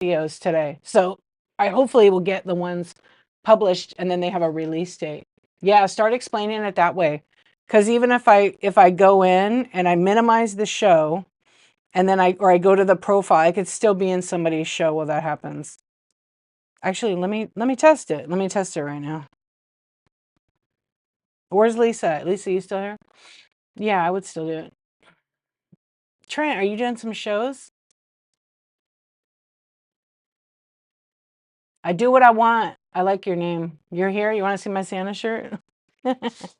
videos today. So I hopefully will get the ones published and then they have a release date. Yeah, start explaining it that way. Because even if I go in and I minimize the show and then I go to the profile, I could still be in somebody's show while that happens. Actually, let me test it. Let me test it right now. Where's Lisa? Lisa, you still here? Yeah, I would still do it. Trent, are you doing some shows? I do what I want. I like your name. You're here? You want to see my Santa shirt? It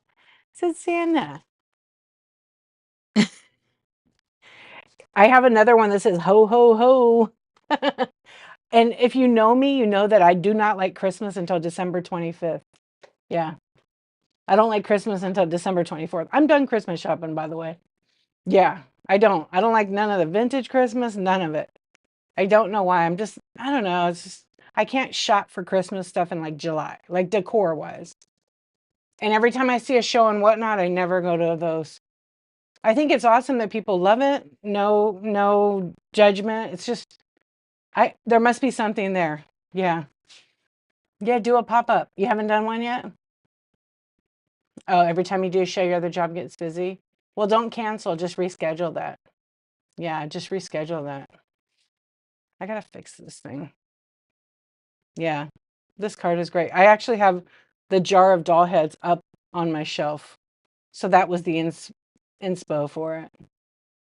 says Santa. I have another one that says ho, ho, ho. And if you know me, you know that I do not like Christmas until December 25th. Yeah. I don't like Christmas until December 24th. I'm done Christmas shopping, by the way. Yeah, I don't. I don't like none of the vintage Christmas, none of it. I don't know why. I don't know. It's just, I can't shop for Christmas stuff in like July, like decor wise. And every time I see a show and whatnot, I never go to those. I think it's awesome that people love it. No, no judgment. It's just, there must be something there. Yeah. Yeah, do a pop-up. You haven't done one yet? Oh, every time you do a show, your other job gets busy. Well, don't cancel. Just reschedule that. Yeah, just reschedule that. I gotta fix this thing. Yeah, this card is great. I actually have the jar of doll heads up on my shelf. So that was the inspo for it.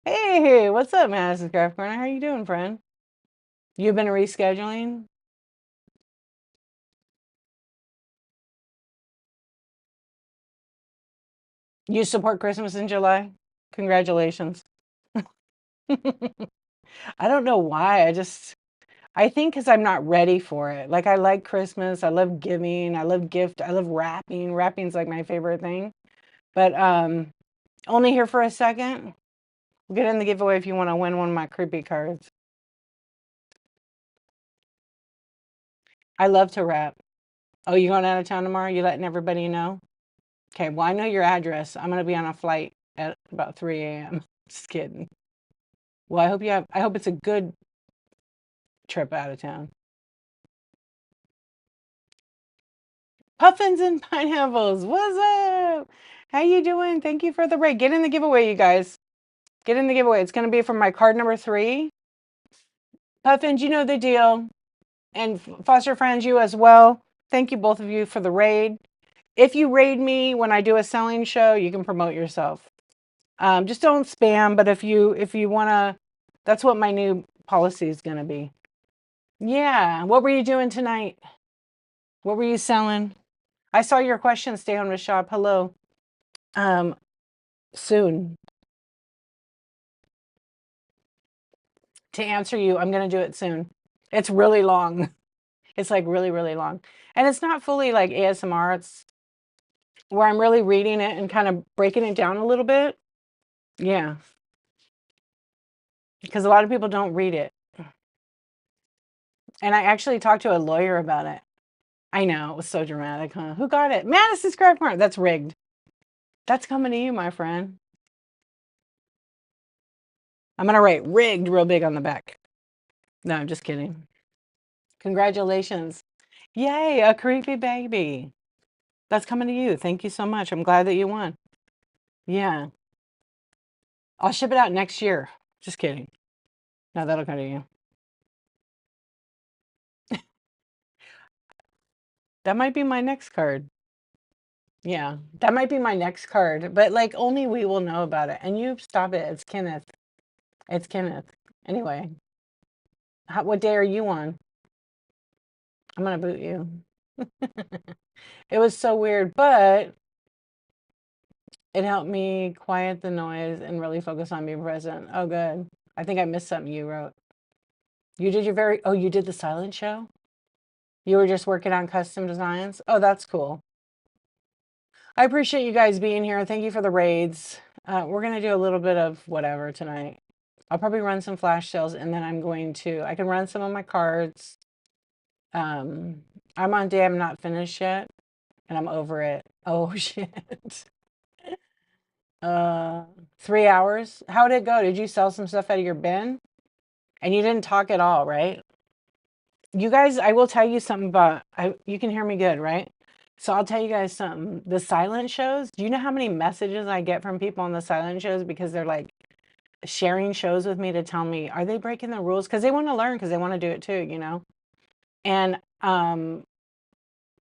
Hey, what's up, Madison Craft Corner? How you doing, friend? You've been rescheduling? You support Christmas in July? Congratulations. I don't know why. I think because I'm not ready for it. Like, I like Christmas. I love giving. I love gift. I love wrapping. Wrapping's like my favorite thing. But only here for a second. We'll get in the giveaway if you want to win one of my creepy cards. I love to wrap. Oh, you going out of town tomorrow? You letting everybody know? Okay, well, I know your address. I'm going to be on a flight at about 3 a.m. Just kidding. Well, I hope it's a good trip out of town. Puffins and pineapples. What's up? How you doing? Thank you for the raid. Get in the giveaway, you guys. Get in the giveaway. It's going to be from my card number 3. Puffins, you know the deal. And Foster Friends, you as well. Thank you, both of you, for the raid. If you raid me when I do a selling show, you can promote yourself. Just don't spam, but if you want to, that's what my new policy is going to be. Yeah. What were you doing tonight? What were you selling? I saw your question, stay home to shop. Hello. Um, soon. To answer you, I'm going to do it soon. It's really long. It's like really, really long. And it's not fully like ASMR. It's where I'm really reading it and kind of breaking it down a little bit. Yeah. Because a lot of people don't read it. And I actually talked to a lawyer about it. I know, it was so dramatic, huh? Who got it? Madison Square Park. That's rigged. That's coming to you, my friend. I'm going to write rigged real big on the back. No, I'm just kidding. Congratulations. Yay, a creepy baby. That's coming to you. Thank you so much. I'm glad that you won. Yeah. I'll ship it out next year. Just kidding. No, that'll come to you. That might be my next card. Yeah, that might be my next card. But like only we will know about it. And you stop it. It's Kenneth. It's Kenneth. Anyway, what day are you on? I'm gonna boot you. It was so weird, but it helped me quiet the noise and really focus on being present. Oh, good. I think I missed something you wrote. You did you did the silent show? You were just working on custom designs? Oh, that's cool. I appreciate you guys being here. Thank you for the raids. We're going to do a little bit of whatever tonight. I'll probably run some flash sales and then I can run some of my cards. I'm on day I'm not finished yet and I'm over it. Oh, shit. 3 hours. How did it go? Did you sell some stuff out of your bin? And you didn't talk at all, right? You guys, I will tell you something about you can hear me good, right? So I'll tell you guys something. The silent shows, do you know how many messages I get from people on the silent shows because they're like sharing shows with me to tell me, are they breaking the rules? Because they want to learn, because they want to do it too, you know? And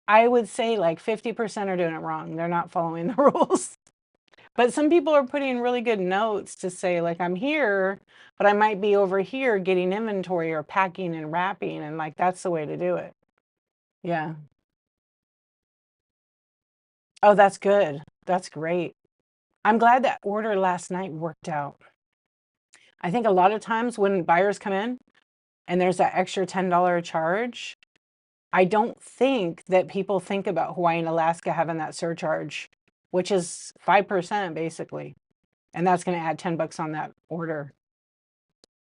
I would say like 50% are doing it wrong. They're not following the rules. But some people are putting really good notes to say, like, I'm here, but I might be over here getting inventory or packing and wrapping. And like, that's the way to do it. Yeah. Oh, that's good. That's great. I'm glad that order last night worked out. I think a lot of times when buyers come in and there's that extra $10 charge, I don't think that people think about Hawaii and Alaska having that surcharge, which is 5% basically. And that's going to add 10 bucks on that order,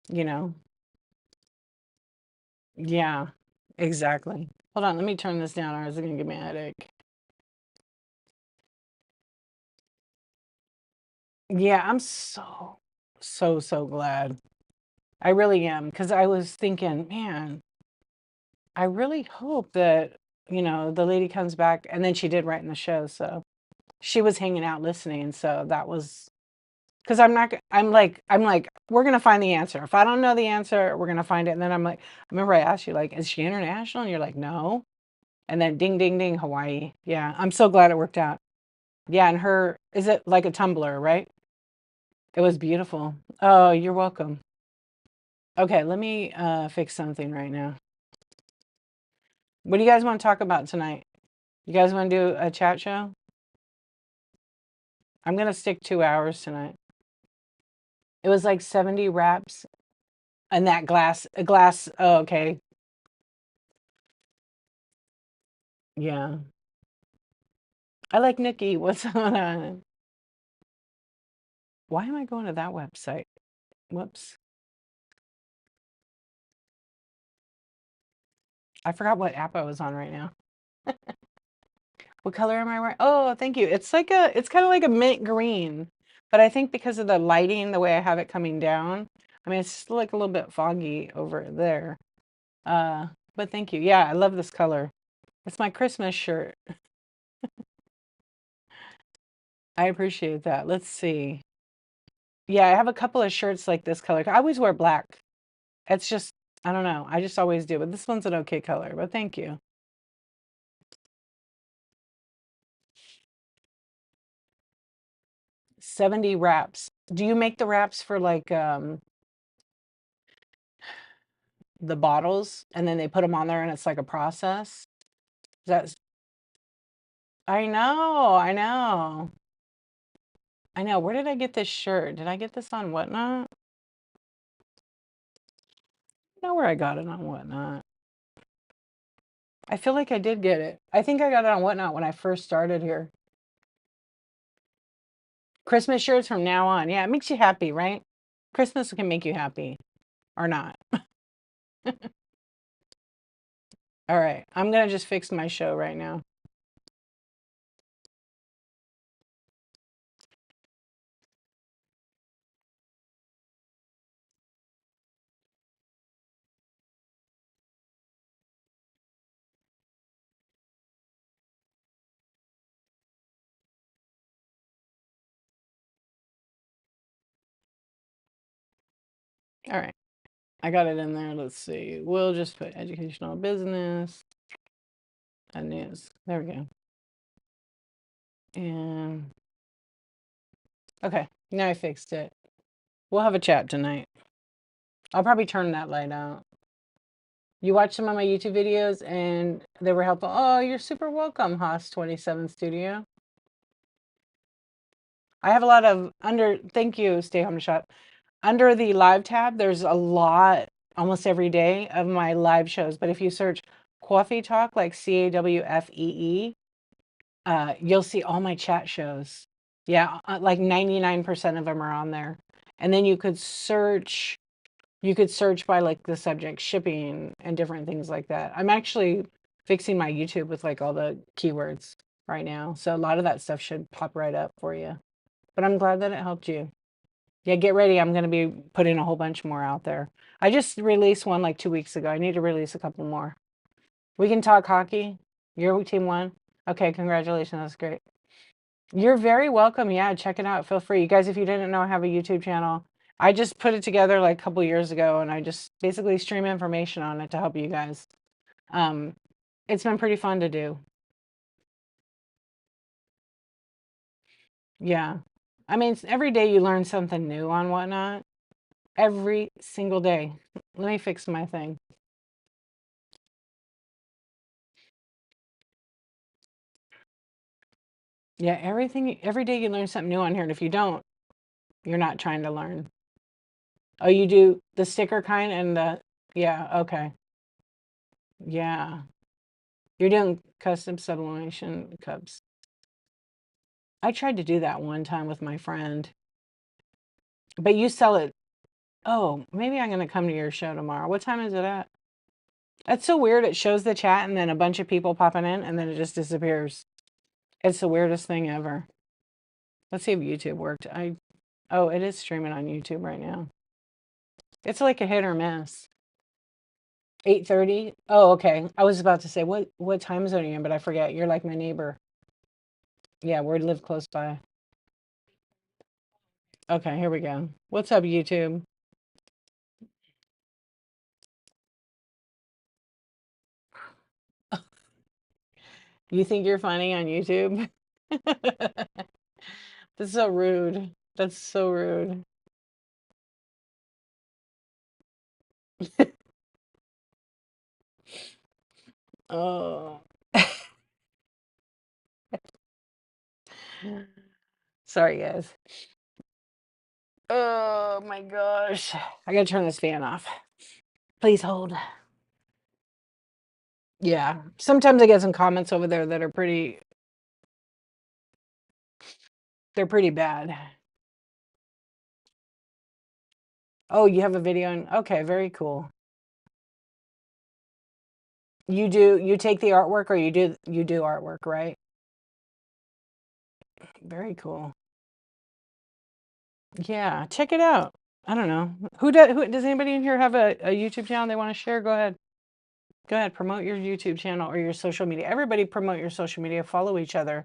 you know? Yeah, exactly. Hold on, let me turn this down or is it going to give me a headache? Yeah, I'm so glad. I really am, because I was thinking, man, I really hope that, the lady comes back, and then she did right in the show. So she was hanging out listening. So that was because I'm not, I'm like, we're going to find the answer. If I don't know the answer, we're going to find it. And then I'm like, I remember I asked you, like, is she international? And you're like, no. And then ding, ding, ding, Hawaii. Yeah. I'm so glad it worked out. Yeah. And is it like a tumbler, right? It was beautiful. Oh, you're welcome. Okay. Let me fix something right now. What do you guys want to talk about tonight? You guys want to do a chat show? I'm gonna stick 2 hours tonight. It was like 70 wraps and that a glass. Oh, okay. Yeah. I like Nikki. What's on? Why am I going to that website? Whoops. I forgot what app I was on right now. What color am I wearing? Oh, thank you. It's kind of like a mint green, but I think because of the lighting, the way I have it coming down, I mean, it's still like a little bit foggy over there. Uh, but thank you. Yeah, I love this color. It's my Christmas shirt. I appreciate that. Let's see. Yeah, I have a couple of shirts like this color. I always wear black. It's just, I don't know. I just always do. But this one's an okay color. But thank you. 70 wraps. Do you make the wraps for like the bottles and then they put them on there and it's like a process? That's I know, I know. I know. Where did I get this shirt? Did I get this on Whatnot? I know where I got it on Whatnot. I feel like I did get it. I think I got it on Whatnot when I first started here. Christmas shirts from now on. Yeah, it makes you happy, right? Christmas can make you happy or not. All right. I'm going to just fix my show right now. All right. I got it in there. Let's see. We'll just put educational business and news. There we go. And okay. Now I fixed it. We'll have a chat tonight. I'll probably turn that light out. You watched some of my YouTube videos and they were helpful. Oh, you're super welcome, Haas27 Studio. I have a lot of thank you, Stay Home to Shop. Under the live tab, there's a lot almost every day of my live shows. But if you search Coffee Talk, like CAWFEE, you'll see all my chat shows. Yeah, like 99% of them are on there. And then you could search by like the subject shipping and different things like that. I'm actually fixing my YouTube with like all the keywords right now. So a lot of that stuff should pop right up for you. But I'm glad that it helped you. Yeah, get ready. I'm going to be putting a whole bunch more out there. I just released one like 2 weeks ago. I need to release a couple more. We can talk hockey. Your team won. Okay, congratulations. That's great. You're very welcome. Yeah, check it out. Feel free. You guys, if you didn't know, I have a YouTube channel. I just put it together like a couple years ago, and I just basically stream information on it to help you guys. Um, it's been pretty fun to do. Yeah. I mean, every day you learn something new on Whatnot. Every single day. Let me fix my thing. Yeah, every day you learn something new on here, and if you don't, you're not trying to learn. Oh, you do the sticker kind and yeah, okay. Yeah. You're doing custom sublimation cups. I tried to do that one time with my friend, but you sell it. Oh, maybe I'm going to come to your show tomorrow. What time is it at? That's so weird. It shows the chat and then a bunch of people popping in and then it just disappears. It's the weirdest thing ever. Let's see if YouTube worked. Oh, it is streaming on YouTube right now. It's like a hit or miss. 8:30. Oh, okay. I was about to say what time zone are you in, but I forget. You're like my neighbor. Yeah, we live close by. Okay, here we go. What's up, YouTube? You think you're funny on YouTube? That's so rude. That's so rude. Oh. Sorry, guys. Oh my gosh. I gotta turn this fan off. Please hold. Yeah. Sometimes I get some comments over there that are they're pretty bad. Oh, you have a video and okay, very cool. You take the artwork or you do artwork, right? Very cool. Yeah, check it out. I don't know. Who does anybody in here have a YouTube channel they want to share? Go ahead. Go ahead, promote your YouTube channel or your social media. Everybody promote your social media, follow each other.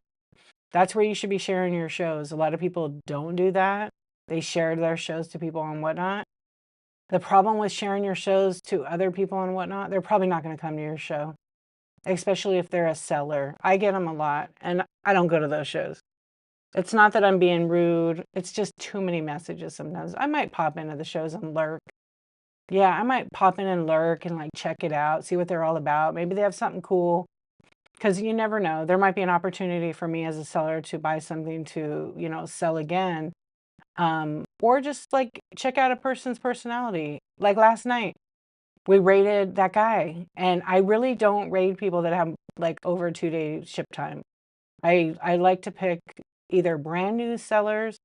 That's where you should be sharing your shows. A lot of people don't do that. They share their shows to people and whatnot. The problem with sharing your shows to other people and whatnot, they're probably not going to come to your show, especially if they're a seller. I get them a lot, and I don't go to those shows. It's not that I'm being rude. It's just too many messages sometimes. I might pop into the shows and lurk. Yeah, I might pop in and lurk and like check it out, see what they're all about. Maybe they have something cool. Because you never know. There might be an opportunity for me as a seller to buy something to, sell again. Or just like check out a person's personality. Like last night, we rated that guy. And I really don't rate people that have like over 2 day ship time. I like to pick either brand new sellers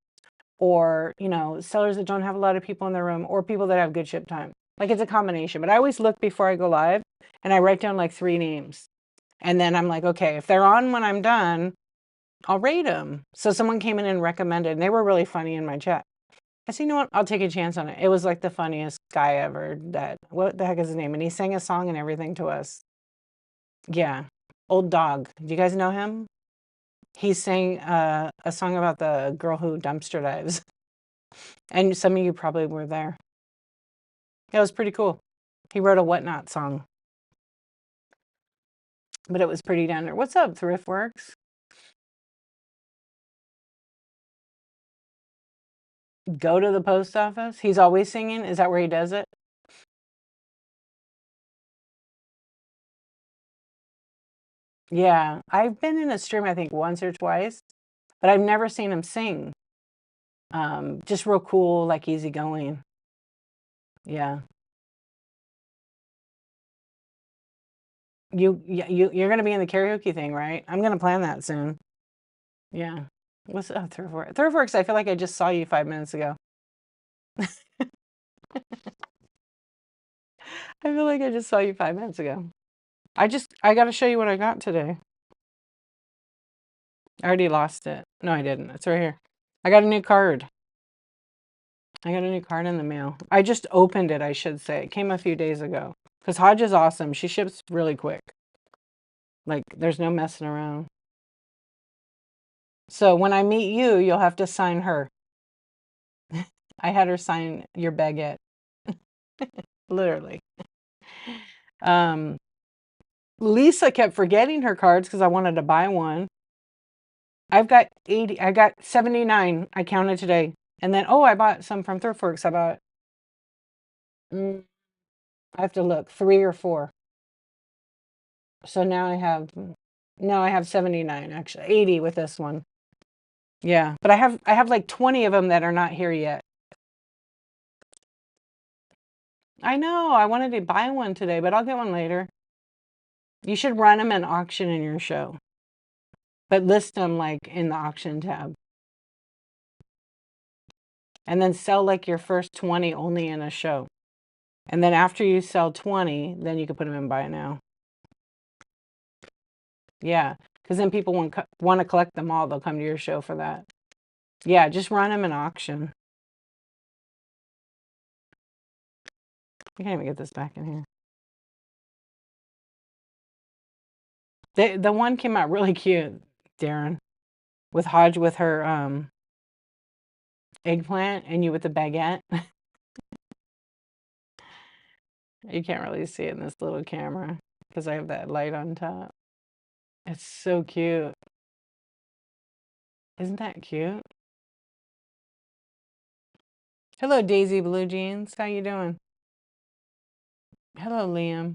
or, sellers that don't have a lot of people in their room or people that have good ship time. Like it's a combination. But I always look before I go live and I write down like 3 names. And then I'm like, okay, if they're on when I'm done, I'll rate them. So someone came in and recommended, and they were really funny in my chat. I said, you know what? I'll take a chance on it. It was like the funniest guy ever. What the heck is his name? And he sang a song and everything to us. Yeah. Old Dog. Do you guys know him? He sang a song about the girl who dumpster dives. And some of you probably were there. It was pretty cool. He wrote a Whatnot song. But it was pretty down there. What's up, Thriftworks? Go to the post office? He's always singing? Is that where he does it? Yeah. I've been in a stream, I think, once or twice, but I've never seen him sing. Just real cool, like easygoing. Yeah. You're gonna be in the karaoke thing, right? I'm gonna plan that soon. Yeah. What's up, Thriftworks? Thriftworks, I feel like I just saw you 5 minutes ago. I feel like I just saw you 5 minutes ago. I gotta show you what I got today. I already lost it. No, I didn't. It's right here. I got a new card. I got a new card in the mail. I just opened it, I should say. It came a few days ago. Because Hodge is awesome. She ships really quick. Like, there's no messing around. So when I meet you, you'll have to sign her. I had her sign your baguette. Literally. Lisa kept forgetting her cards because I wanted to buy one. I've got 80. I got 79. I counted today. And then, I bought some from Thriftworks. I bought, I have to look, 3 or 4. So now I have 79, actually. 80 with this one. Yeah, but I have like 20 of them that are not here yet. I know, I wanted to buy one today, but I'll get one later. You should run them an auction in your show, but list them like in the auction tab. And then sell like your first 20 only in a show. And then after you sell 20, then you can put them in buy now. Yeah, because then people want to collect them all. They'll come to your show for that. Yeah, just run them an auction. I can't even get this back in here. The one came out really cute, Darren, with Hodge with her eggplant and you with the baguette. You can't really see it in this little camera because I have that light on top. It's so cute. Isn't that cute? Hello, Daisy Blue Jeans. How you doing? Hello, Liam.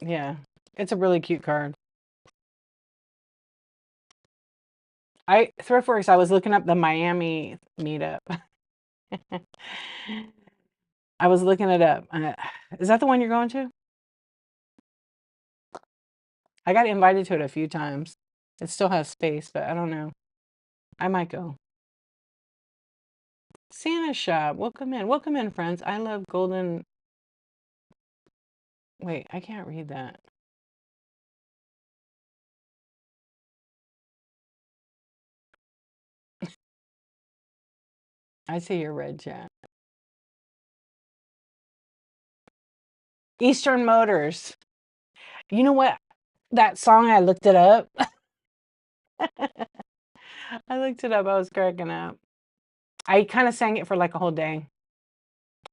Yeah, it's a really cute card. Thriftworks, I was looking up the Miami meetup. I was looking it up. Is that the one you're going to? I got invited to it a few times. It still has space, but I don't know. I might go. Santa shop. Welcome in. Welcome in, friends. I love golden. Wait, I can't read that. I see your red chat. Eastern Motors. You know what? That song, I looked it up. I looked it up. I was cracking up. I kind of sang it for like a whole day.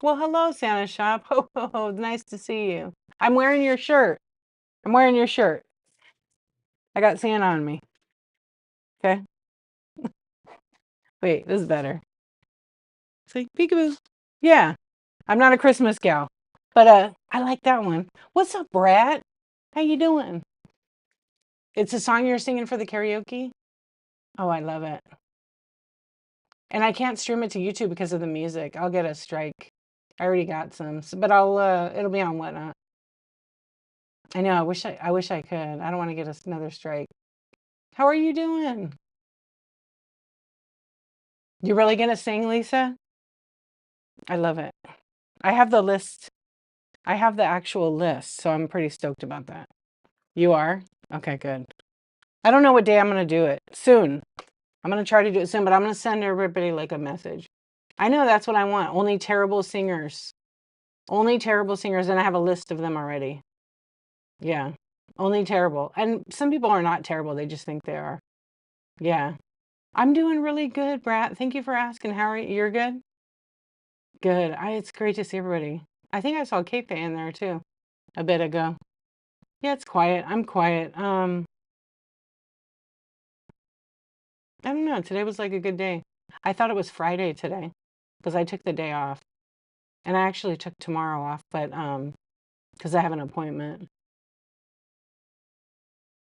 Well, hello, Santa shop. Ho, ho, ho. Nice to see you. I'm wearing your shirt. I'm wearing your shirt. I got Santa on me. Okay. Wait, this is better. See, peekaboo. Yeah, I'm not a Christmas gal, but I like that one. What's up, Brad? How you doing? It's a song you're singing for the karaoke? Oh, I love it. And I can't stream it to YouTube because of the music. I'll get a strike. I already got some, but it'll be on Whatnot. I know. I wish I could. I don't want to get another strike. How are you doing? You really gonna sing, Lisa? I love it. I have the list. I have the actual list, so I'm pretty stoked about that. You are? Okay, good. I don't know what day I'm gonna do it. Soon. I'm gonna try to do it soon, but I'm gonna send everybody like a message. I know that's what I want. Only terrible singers. Only terrible singers, and I have a list of them already. Yeah. Only terrible. And some people are not terrible, they just think they are. Yeah. I'm doing really good, Brat. Thank you for asking. How are you? You're good? Good. It's great to see everybody. I think I saw Kate in there too a bit ago. Yeah, it's quiet. I'm quiet. I don't know. Today was like a good day. I thought it was Friday today because I took the day off. And I actually took tomorrow off, but because I have an appointment.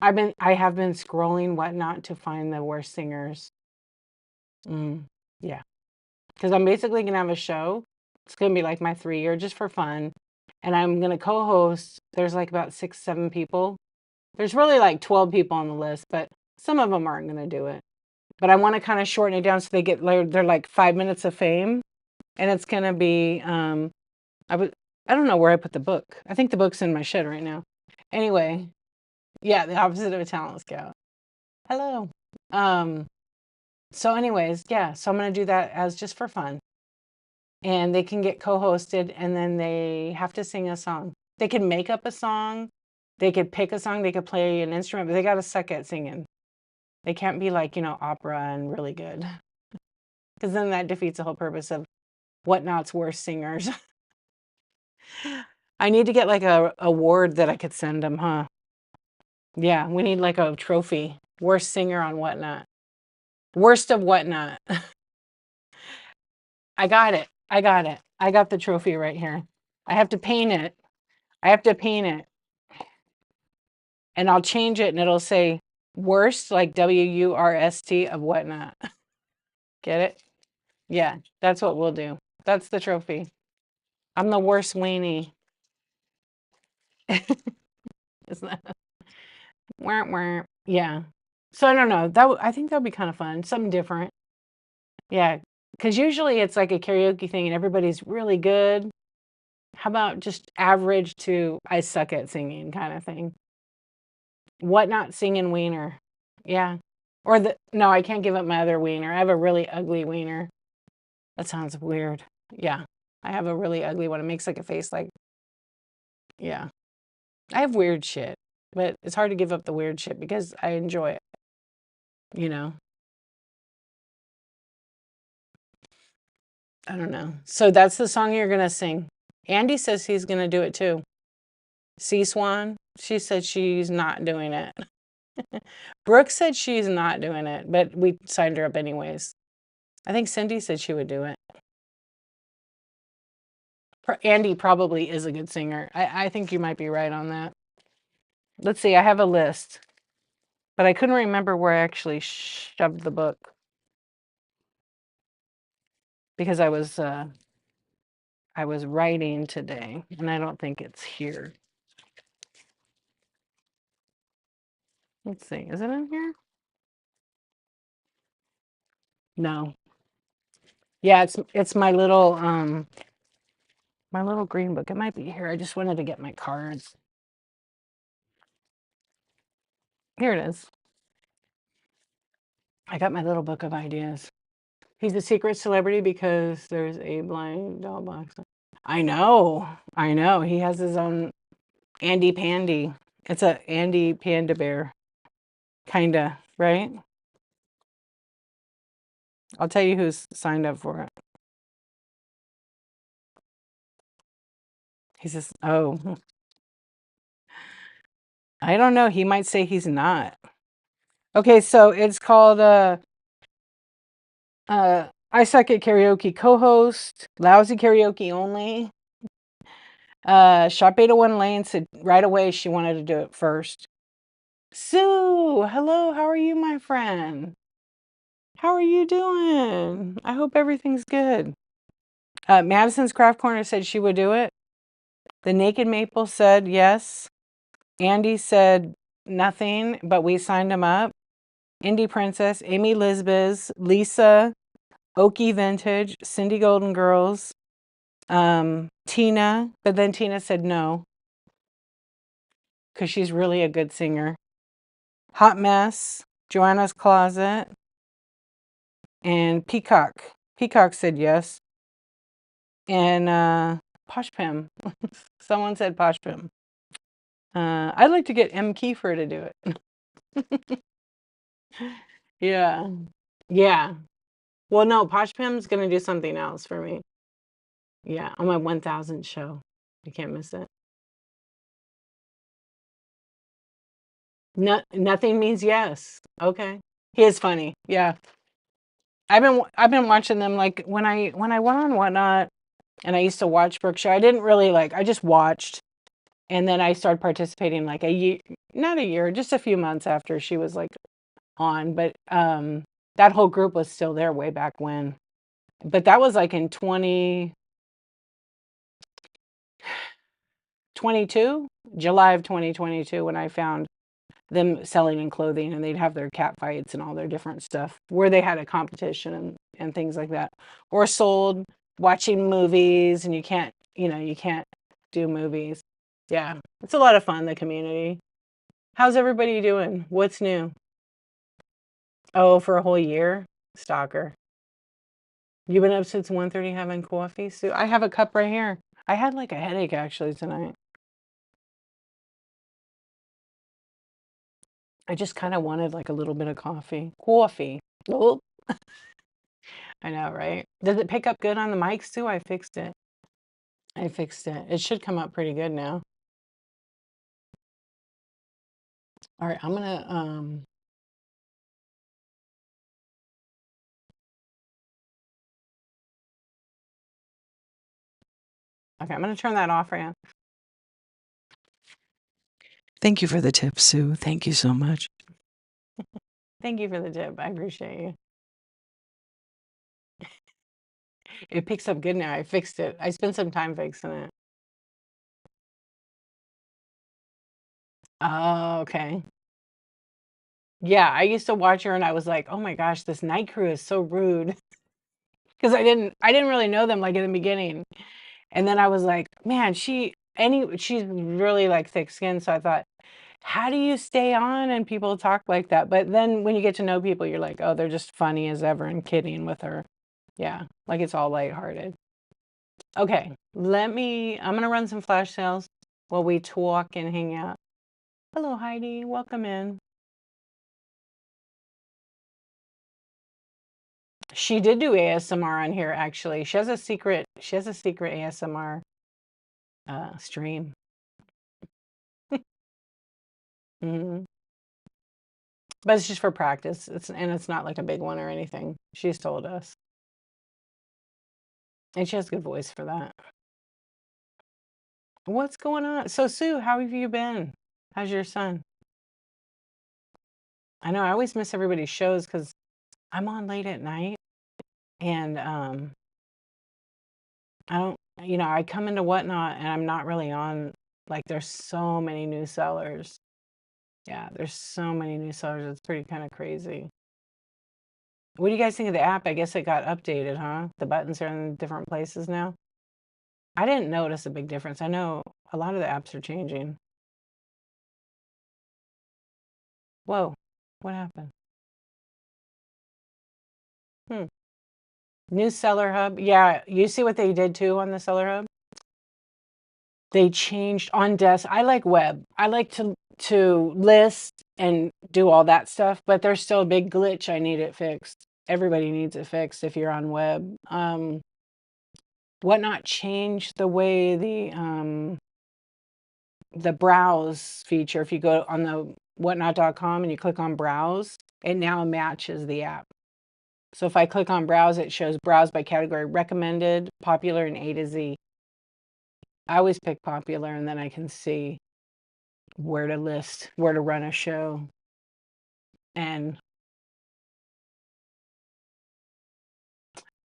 I have been scrolling Whatnot to find the worst singers. Yeah. Because I'm basically gonna have a show. It's gonna be like my 3-year just for fun. And I'm gonna co-host. There's like about 6, 7 people. There's really like 12 people on the list, but some of them aren't gonna do it. But I want to kind of shorten it down so they're like 5 minutes of fame. And it's gonna be I don't know where I put the book. I think the book's in my shed right now. Anyway, yeah, the opposite of a talent scout. Hello. So anyways, yeah, so I'm going to do that as just for fun. And they can get co-hosted and then they have to sing a song. They can make up a song. They could pick a song. They could play an instrument, but they got to suck at singing. They can't be like, opera and really good. Because then that defeats the whole purpose of Whatnot's worst singers. I need to get like a award that I could send them, huh? Yeah, we need like a trophy. Worst singer on Whatnot. Worst of Whatnot. I got it. I got it. I got the trophy right here. I have to paint it. I have to paint it. And I'll change it and it'll say worst, like WURST of Whatnot. Get it? Yeah, that's what we'll do. That's the trophy. I'm the worst weenie. Isn't that? Wah, wah. Yeah. So I don't know. I think that would be kind of fun. Something different. Yeah. Because usually it's like a karaoke thing and everybody's really good. How about just average to I suck at singing kind of thing? Whatnot singing wiener. Yeah. Or no, I can't give up my other wiener. I have a really ugly wiener. That sounds weird. Yeah. I have a really ugly one. It makes like a face like, yeah. I have weird shit, but it's hard to give up the weird shit because I enjoy it, you know? I don't know. So that's the song you're going to sing. Andy says he's going to do it too. Sea Swan, she said she's not doing it. Brooke said she's not doing it, but we signed her up anyways. I think Cindy said she would do it. Andy probably is a good singer. I think you might be right on that. Let's see, I have a list, but I couldn't remember where I actually shoved the book because I was writing today, and I don't think it's here. Let's see, is it in here? No. Yeah, it's my little green book. It might be here. I just wanted to get my cards. Here it is. I got my little book of ideas. He's a secret celebrity because there's a blind doll box. I know. I know. He has his own Andy Pandy. It's a Andy Panda Bear. Kinda, right? I'll tell you who's signed up for it. He says, oh, I don't know. He might say he's not. Okay, so it's called I Suck at Karaoke co-host, Lousy Karaoke only. Shop 801 Lane said right away she wanted to do it first. Sue, hello, how are you, my friend? How are you doing? I hope everything's good. Madison's Craft Corner said she would do it. The Naked Maple said yes. Andy said nothing, but we signed him up. Indie Princess, Amy Lisbiz, Lisa, Okie Vintage, Cindy Golden Girls, Tina, but then Tina said no because she's really a good singer. Hot Mess, Joanna's Closet, and Peacock. Peacock said yes. And Posh Pim. Someone said Posh Pim. I'd like to get M. Kiefer to do it. Yeah. Yeah. Well, no, Posh Pim's going to do something else for me. Yeah, on my 1000 show. You can't miss it. No, nothing means yes. Okay. He is funny. Yeah. I've been watching them like when I went on Whatnot and I used to watch Brooke Show. I didn't really like I just watched and then I started participating like a year, not a year, just a few months after she was like on, but that whole group was still there way back when. But that was like in 2022, July of 2022 when I found them selling in clothing and they'd have their cat fights and all their different stuff where they had a competition and things like that, or sold watching movies and you can't do movies. Yeah, it's a lot of fun, the community. How's everybody doing? What's new? Oh, for a whole year? Stalker. You've been up since 1:30 having coffee, Sue? I have a cup right here. I had like a headache actually tonight. I just kind of wanted like a little bit of coffee. Coffee. Oh, I know, right? Does it pick up good on the mics too? I fixed it. I fixed it. It should come up pretty good now. All right, I'm gonna okay, I'm gonna turn that off right now. Thank you for the tip, Sue. Thank you so much. Thank you for the tip. I appreciate you. It picks up good now. I fixed it. I spent some time fixing it. Oh, okay. Yeah, I used to watch her and I was like, "Oh my gosh, this night crew is so rude." Because I didn't really know them like in the beginning. And then I was like, "Man, she's really like thick-skinned." So I thought, "How do you stay on and people talk like that?" But then when you get to know people, you're like, "Oh, they're just funny as ever and kidding with her." Yeah, like it's all lighthearted. Okay, I'm gonna run some flash sales while we talk and hang out. Hello, Heidi. Welcome in. She did do ASMR on here, actually. She has a secret ASMR stream. hmm But it's just for practice. It's not like a big one or anything. She's told us. And she has a good voice for that. What's going on? So Sue, how have you been? How's your son? I know I always miss everybody's shows because I'm on late at night and I don't, I come into Whatnot and I'm not really on, like, there's so many new sellers. Yeah, there's so many new sellers. It's pretty kind of crazy. What do you guys think of the app? I guess it got updated, huh? The buttons are in different places now. I didn't notice a big difference. I know a lot of the apps are changing. Whoa, what happened? Hmm. New Seller Hub. Yeah, you see what they did too on the Seller Hub? They changed on desk. I like web. I like to list and do all that stuff, but there's still a big glitch. I need it fixed. Everybody needs it fixed if you're on web. Whatnot changed the way the browse feature. If you go on the whatnot.com and you click on browse, it now matches the app. So if I click on browse, it shows browse by category, recommended, popular, and A to Z. I always pick popular and then I can see where to list, where to run a show. And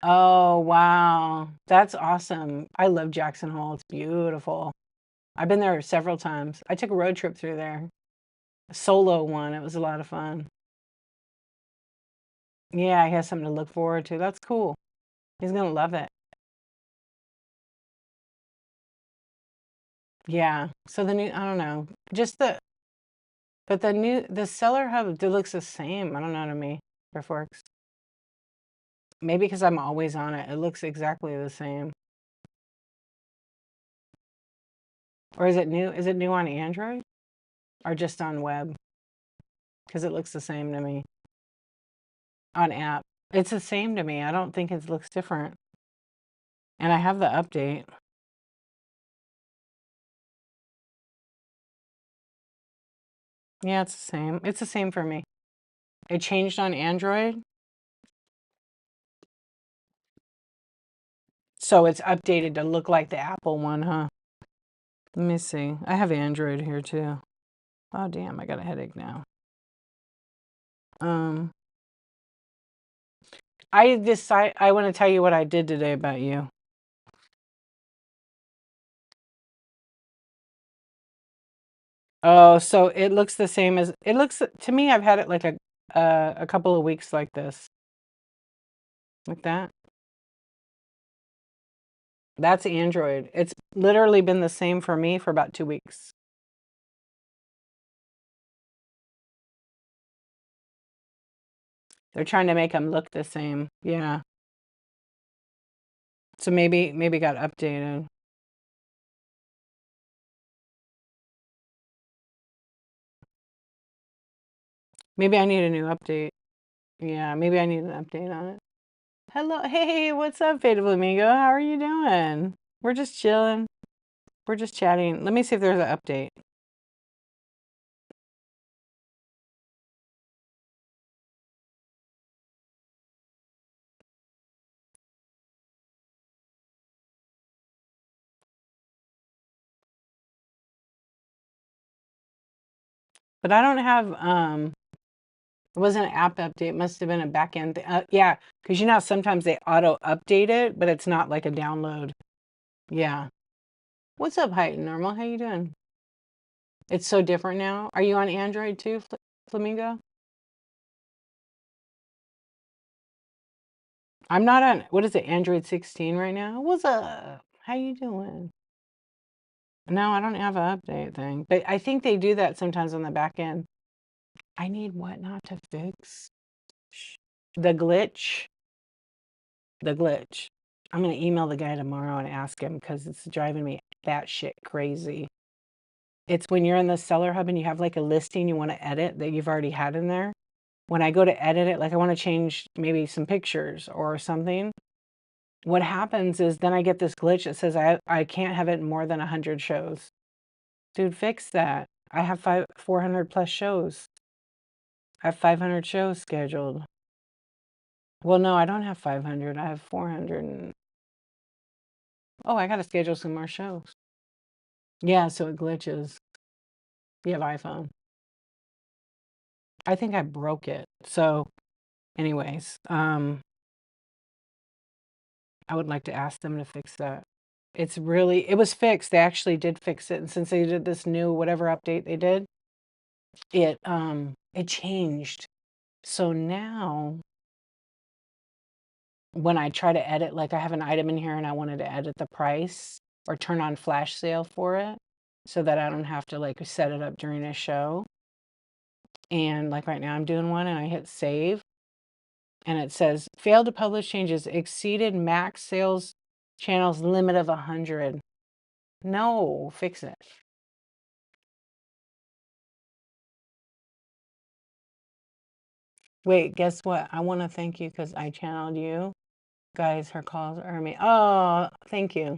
oh, wow. That's awesome. I love Jackson Hole. It's beautiful. I've been there several times. I took a road trip through there, a solo one. It was a lot of fun. Yeah, he has something to look forward to. That's cool. He's gonna love it. Yeah. So the new, I don't know, just but the Seller Hub, it looks the same. I don't know to me. Works. Maybe because I'm always on it. It looks exactly the same. Or is it new? Is it new on Android or just on web? Because it looks the same to me on app. It's the same to me. I don't think it looks different. And I have the update. Yeah, it's the same. It's the same for me. It changed on Android. So it's updated to look like the Apple one, huh? Let me see. I have Android here too. Oh damn, I got a headache now. Um, I want to tell you what I did today about you. Oh, so it looks the same as it looks to me. I've had it like a couple of weeks like this, like that. That's Android. It's literally been the same for me for about 2 weeks. They're trying to make them look the same. Yeah. So maybe got updated. Maybe I need a new update. Yeah, maybe I need an update on it. Hello. Hey, what's up, Fade Flamingo? How are you doing? We're just chilling. We're just chatting. Let me see if there's an update. But I don't have it wasn't an app update. It must have been a back end. Yeah, because you know how sometimes they auto update it, but it's not like a download. Yeah. What's up, Height Normal? How you doing? It's so different now. Are you on Android too, Flamingo? I'm not on, what is it, Android 16 right now? What's up? How you doing? No, I don't have an update thing, but I think they do that sometimes on the back end. I need what not to fix? The glitch. The glitch. I'm gonna email the guy tomorrow and ask him because it's driving me batshit crazy. It's when you're in the seller hub and you have like a listing you want to edit that you've already had in there. When I go to edit it, like I want to change maybe some pictures or something, what happens is then I get this glitch that says I can't have it in more than 100 shows. Dude, fix that. I have 400 plus shows. I have 500 shows scheduled. Well, no, I don't have 500. I have 400. Oh, I got to schedule some more shows. Yeah, so it glitches. You have iPhone. I think I broke it. So, anyways, I would like to ask them to fix that. It was fixed. They actually did fix it. And since they did this new whatever update they did, it changed. So now when I try to edit, like I have an item in here and I wanted to edit the price or turn on flash sale for it so that I don't have to like set it up during a show. And like right now I'm doing one and I hit save and it says failed to publish changes, exceeded max sales channels limit of 100. No, fix it. Wait, guess what? I want to thank you because I channeled you. Guys, her calls are me. Oh, thank you.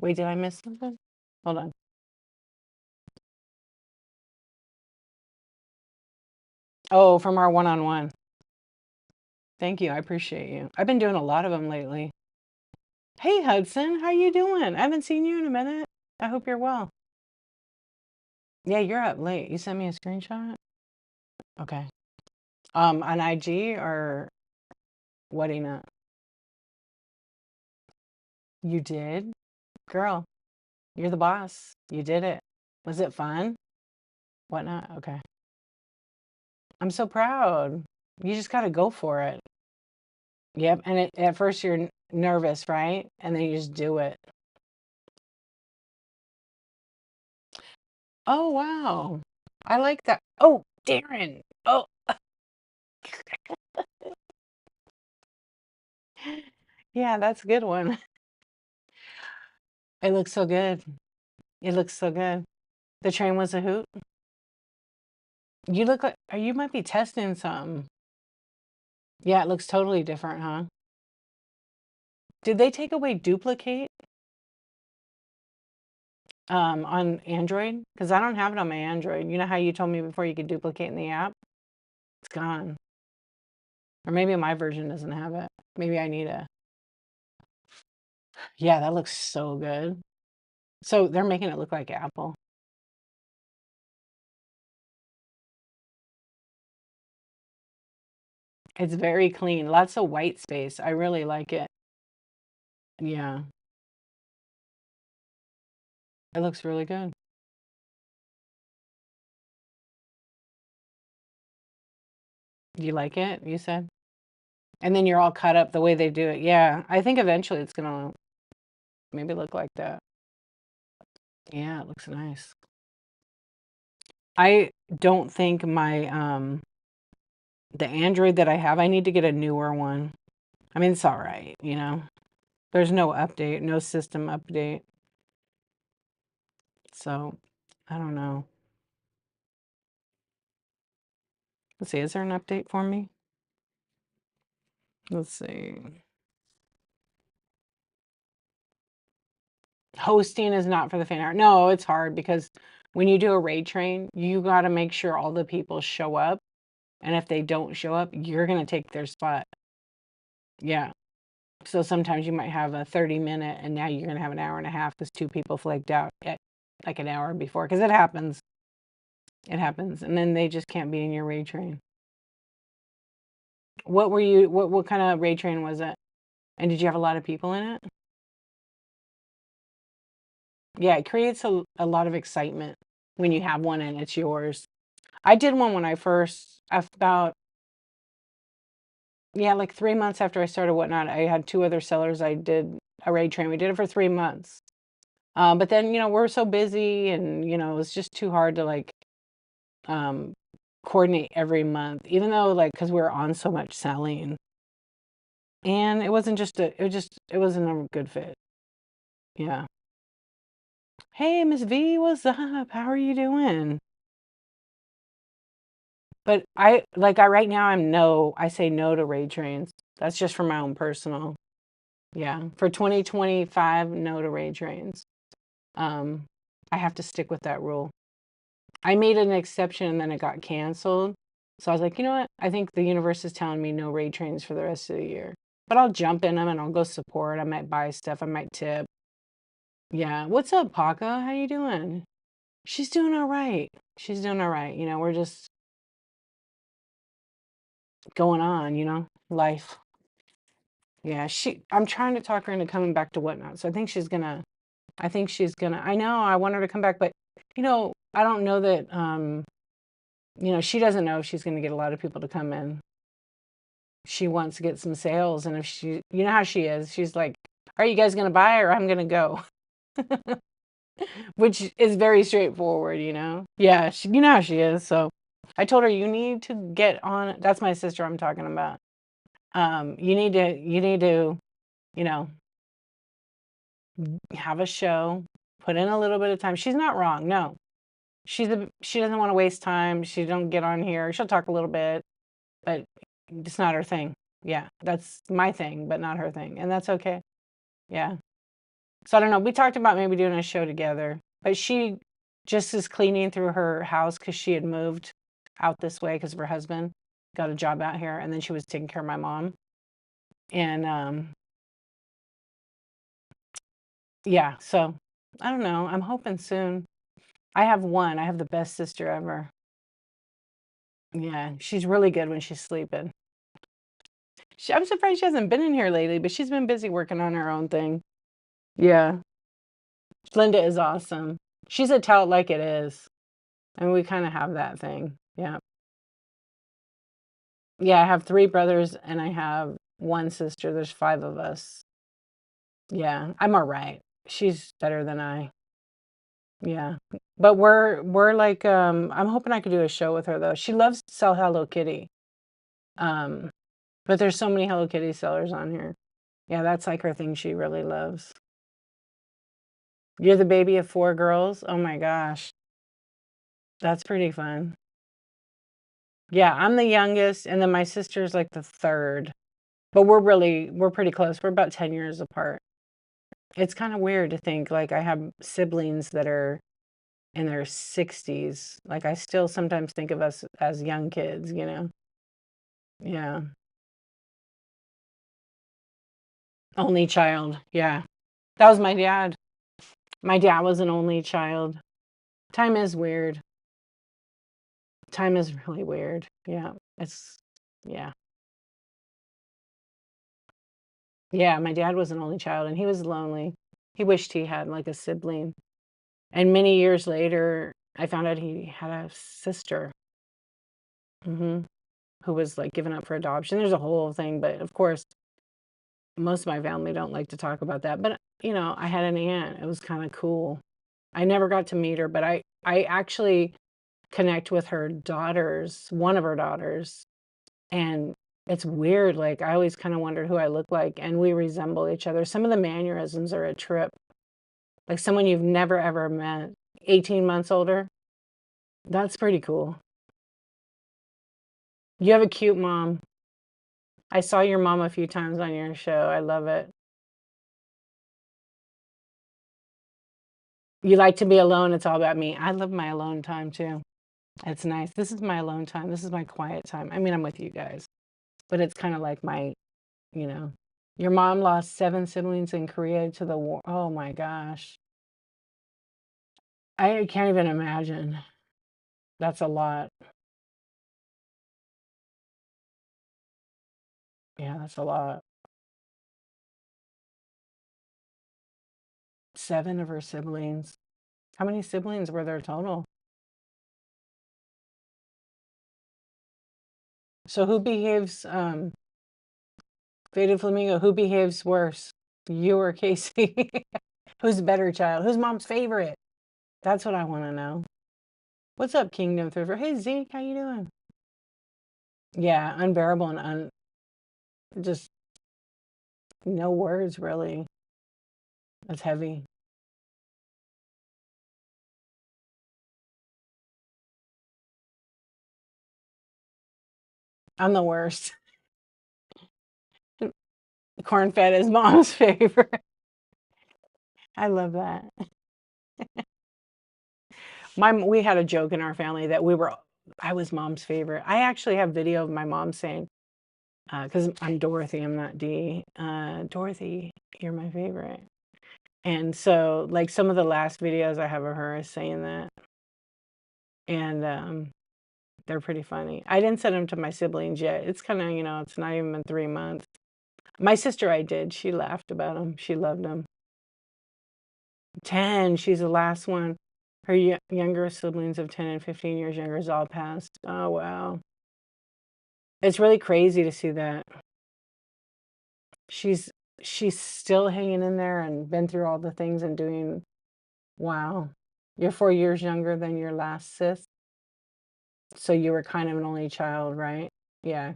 Wait, did I miss something? Hold on. Oh, from our one-on-one. Thank you. I appreciate you. I've been doing a lot of them lately. Hey, Hudson, how you doing? I haven't seen you in a minute. I hope you're well. Yeah, you're up late. You sent me a screenshot? Okay. On IG or Whatinut? You did? Girl, you're the boss. You did it. Was it fun? Whatnot? Okay. I'm so proud. You just got to go for it. Yep. And at first you're nervous, right? And then you just do it. Oh, wow. I like that. Oh, Darren. Oh, yeah, that's a good one. It looks so good. It looks so good. The train was a hoot. You look like you might be testing something. Yeah, it looks totally different, huh? Did they take away duplicate on Android? Because I don't have it on my Android. You know how you told me before you could duplicate in the app? It's gone. Or maybe my version doesn't have it. Maybe I need a. Yeah, that looks so good. So they're making it look like Apple. It's very clean. Lots of white space. I really like it. Yeah, it looks really good. Do you like it? You said? And then you're all cut up the way they do it. Yeah, I think eventually it's gonna maybe look like that. Yeah, it looks nice. I don't think the Android that I have, I need to get a newer one. I mean, it's all right, you know. There's no update, no system update. So, I don't know. Let's see, is there an update for me? Let's see. Hosting is not for the faint of heart. No, it's hard because when you do a raid train, you got to make sure all the people show up. And if they don't show up, you're going to take their spot. Yeah. So sometimes you might have a 30-minute and now you're going to have an hour and a half because two people flaked out at like an hour before. Because it happens. It happens. And then they just can't be in your raid train. What kind of raid train was it? And did you have a lot of people in it? Yeah, it creates a lot of excitement when you have one and it's yours. I did one when I first, about, yeah, like 3 months after I started Whatnot, I had two other sellers. I did a raid train. We did it for 3 months. But then, we're so busy and, it was just too hard to like um, coordinate every month, even though like, because we were on so much selling. And it wasn't just it wasn't a good fit. Yeah. Hey, Miss V, what's up? How are you doing? But right now I say no to raid trains. That's just for my own personal. Yeah. For 2025, no to raid trains. Um, I have to stick with that rule. I made an exception and then it got canceled. So I was like, you know what? I think the universe is telling me no raid trains for the rest of the year. But I'll jump in them and I'll go support. I might buy stuff. I might tip. Yeah. What's up, Paca? How you doing? She's doing all right. She's doing all right. We're just going on, life. Yeah, I'm trying to talk her into coming back to Whatnot. So I think she's gonna, I know I want her to come back, but I don't know that she doesn't know if she's gonna get a lot of people to come in. She wants to get some sales, and if you know how she is, she's like, are you guys gonna buy or I'm gonna go? Which is very straightforward, Yeah, you know how she is. So I told her you need to get on. That's my sister I'm talking about. You need to, you know, have a show, put in a little bit of time. She's not wrong. No, she doesn't want to waste time. She don't get on here. She'll talk a little bit, but it's not her thing. Yeah, that's my thing, but not her thing, and that's okay. Yeah. So I don't know. We talked about maybe doing a show together, but she just is cleaning through her house because she had moved out this way because of her husband got a job out here, and then she was taking care of my mom. And yeah, so I don't know. I'm hoping soon. I have one. I have the best sister ever. Yeah, she's really good when she's sleeping. I'm surprised she hasn't been in here lately, but she's been busy working on her own thing. Yeah, Linda is awesome. She's a tell it like it is. And we kind of have that thing. Yeah. Yeah, I have three brothers and I have one sister. There's five of us. Yeah, I'm all right. She's better than I. Yeah. But we're like I'm hoping I could do a show with her though. She loves to sell Hello Kitty. Um but there's so many Hello Kitty sellers on here. Yeah, that's like her thing she really loves. You're the baby of four girls? Oh my gosh. That's pretty fun. Yeah, I'm the youngest and then my sister's like the third. But we're pretty close. We're about 10 years apart. It's kind of weird to think like I have siblings that are in their 60s. Like I still sometimes think of us as young kids. Yeah. Only child. Yeah. That was my dad. My dad was an only child. Time is weird. Time is really weird. Yeah. Yeah. Yeah. My dad was an only child and he was lonely. He wished he had like a sibling. And many years later, I found out he had a sister. hmm who was like given up for adoption. There's a whole thing, but of course, most of my family don't like to talk about that. But I had an aunt. It was kind of cool. I never got to meet her, but I actually connect with her daughters, one of her daughters, and it's weird. Like, I always kind of wondered who I look like, and we resemble each other. Some of the mannerisms are a trip. Like someone you've never ever met, 18 months older. That's pretty cool. You have a cute mom. I saw your mom a few times on your show. I love it. You like to be alone. It's all about me. I love my alone time too. It's nice. This is my alone time. This is my quiet time. I mean, I'm with you guys, but it's kind of like my, you know, your mom lost 7 siblings in Korea to the war. Oh my gosh. I can't even imagine. That's a lot. Yeah, that's a lot. 7 of her siblings. How many siblings were there total? So who behaves, Faded Flamingo, who behaves worse? You or Casey? Who's the better child? Who's mom's favorite? That's what I want to know. What's up, Kingdom Thriver? Hey, Zeke, how you doing? Yeah, unbearable and just no words, really. That's heavy. I'm the worst. Corn fed is mom's favorite. I love that. We had a joke in our family that I was mom's favorite. I actually have video of my mom saying, because I'm Dorothy, I'm not Dee. Dorothy, you're my favorite. And so, like, some of the last videos I have of her is saying that, and they're pretty funny. I didn't send them to my siblings yet. It's kind of, it's not even been 3 months. My sister, I did. She laughed about them. She loved them. 10. She's the last one. Her younger siblings of 10 and 15 years younger is all passed. Oh, wow. It's really crazy to see that. She's she's still hanging in there and been through all the things and doing, wow. You're 4 years younger than your last sis. So you were kind of an only child, right? Yeah.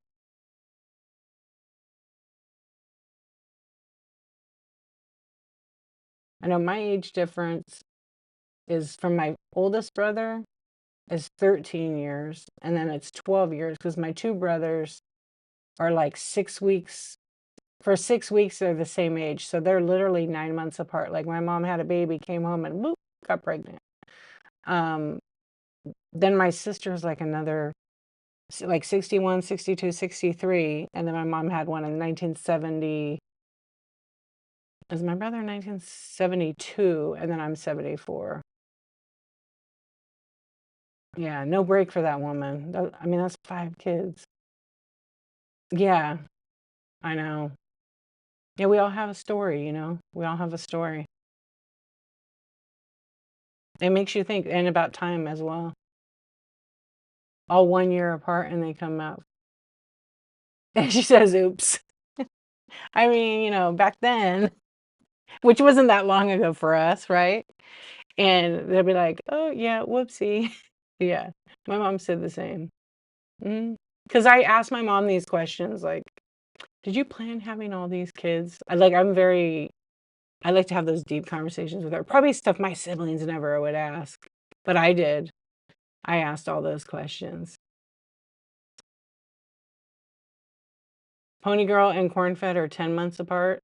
I know my age difference is from my oldest brother is 13 years, and then it's 12 years because my two brothers are like 6 weeks. For 6 weeks, they're the same age. So they're literally 9 months apart. Like my mom had a baby, came home, and whoop, got pregnant. Um, then my sister's like another, like 61, 62, 63. And then my mom had one in 1970. Is my brother 1972? And then I'm 74. Yeah, no break for that woman. I mean, that's 5 kids. Yeah, I know. Yeah, we all have a story. We all have a story. It makes you think, and about time as well. All 1 year apart, and they come out. And she says, oops. I mean, back then, which wasn't that long ago for us, right? And they'll be like, oh, yeah, whoopsie. Yeah, my mom said the same. Because I asked my mom these questions like, did you plan having all these kids? I like to have those deep conversations with her. Probably stuff my siblings never would ask, but I did. I asked all those questions. Pony Girl and Cornfed are 10 months apart.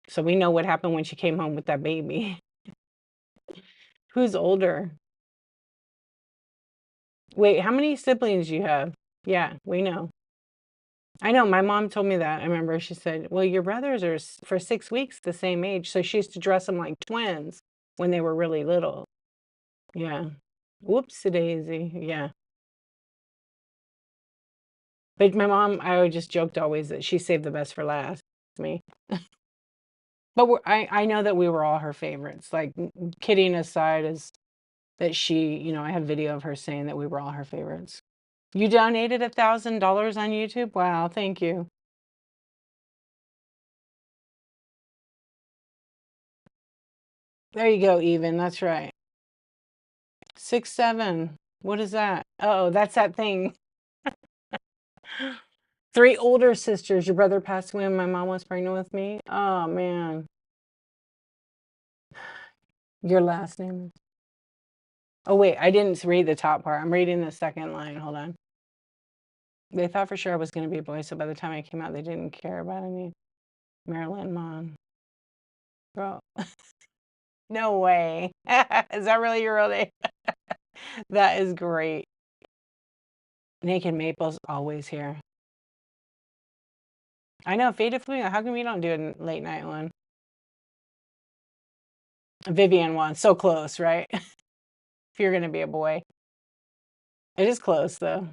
So we know what happened when she came home with that baby. Who's older? Wait, how many siblings do you have? Yeah, we know. I know, my mom told me that. I remember she said, well, your brothers are for 6 weeks the same age. So she used to dress them like twins when they were really little. Yeah. Whoops-a-daisy. Yeah. But my mom, I just joked always that she saved the best for last. Me. But I know that we were all her favorites. Like, kidding aside, is that I have video of her saying that we were all her favorites. You donated $1,000 on YouTube? Wow, thank you. There you go, even. That's right. 6'7". What is that? Oh, that's that thing. Three older sisters. Your brother passed away when my mom was pregnant with me. Oh man. Your last name. Oh wait, I didn't read the top part. I'm reading the second line. Hold on. They thought for sure I was going to be a boy, so by the time I came out, they didn't care about any. Marilyn Mon. Bro, no way. Is that really your real name? That is great. Naked Maple's always here. I know, Faded Flamingo. How come we don't do a late night one? Vivian one. So close, right? If you're going to be a boy. It is close, though.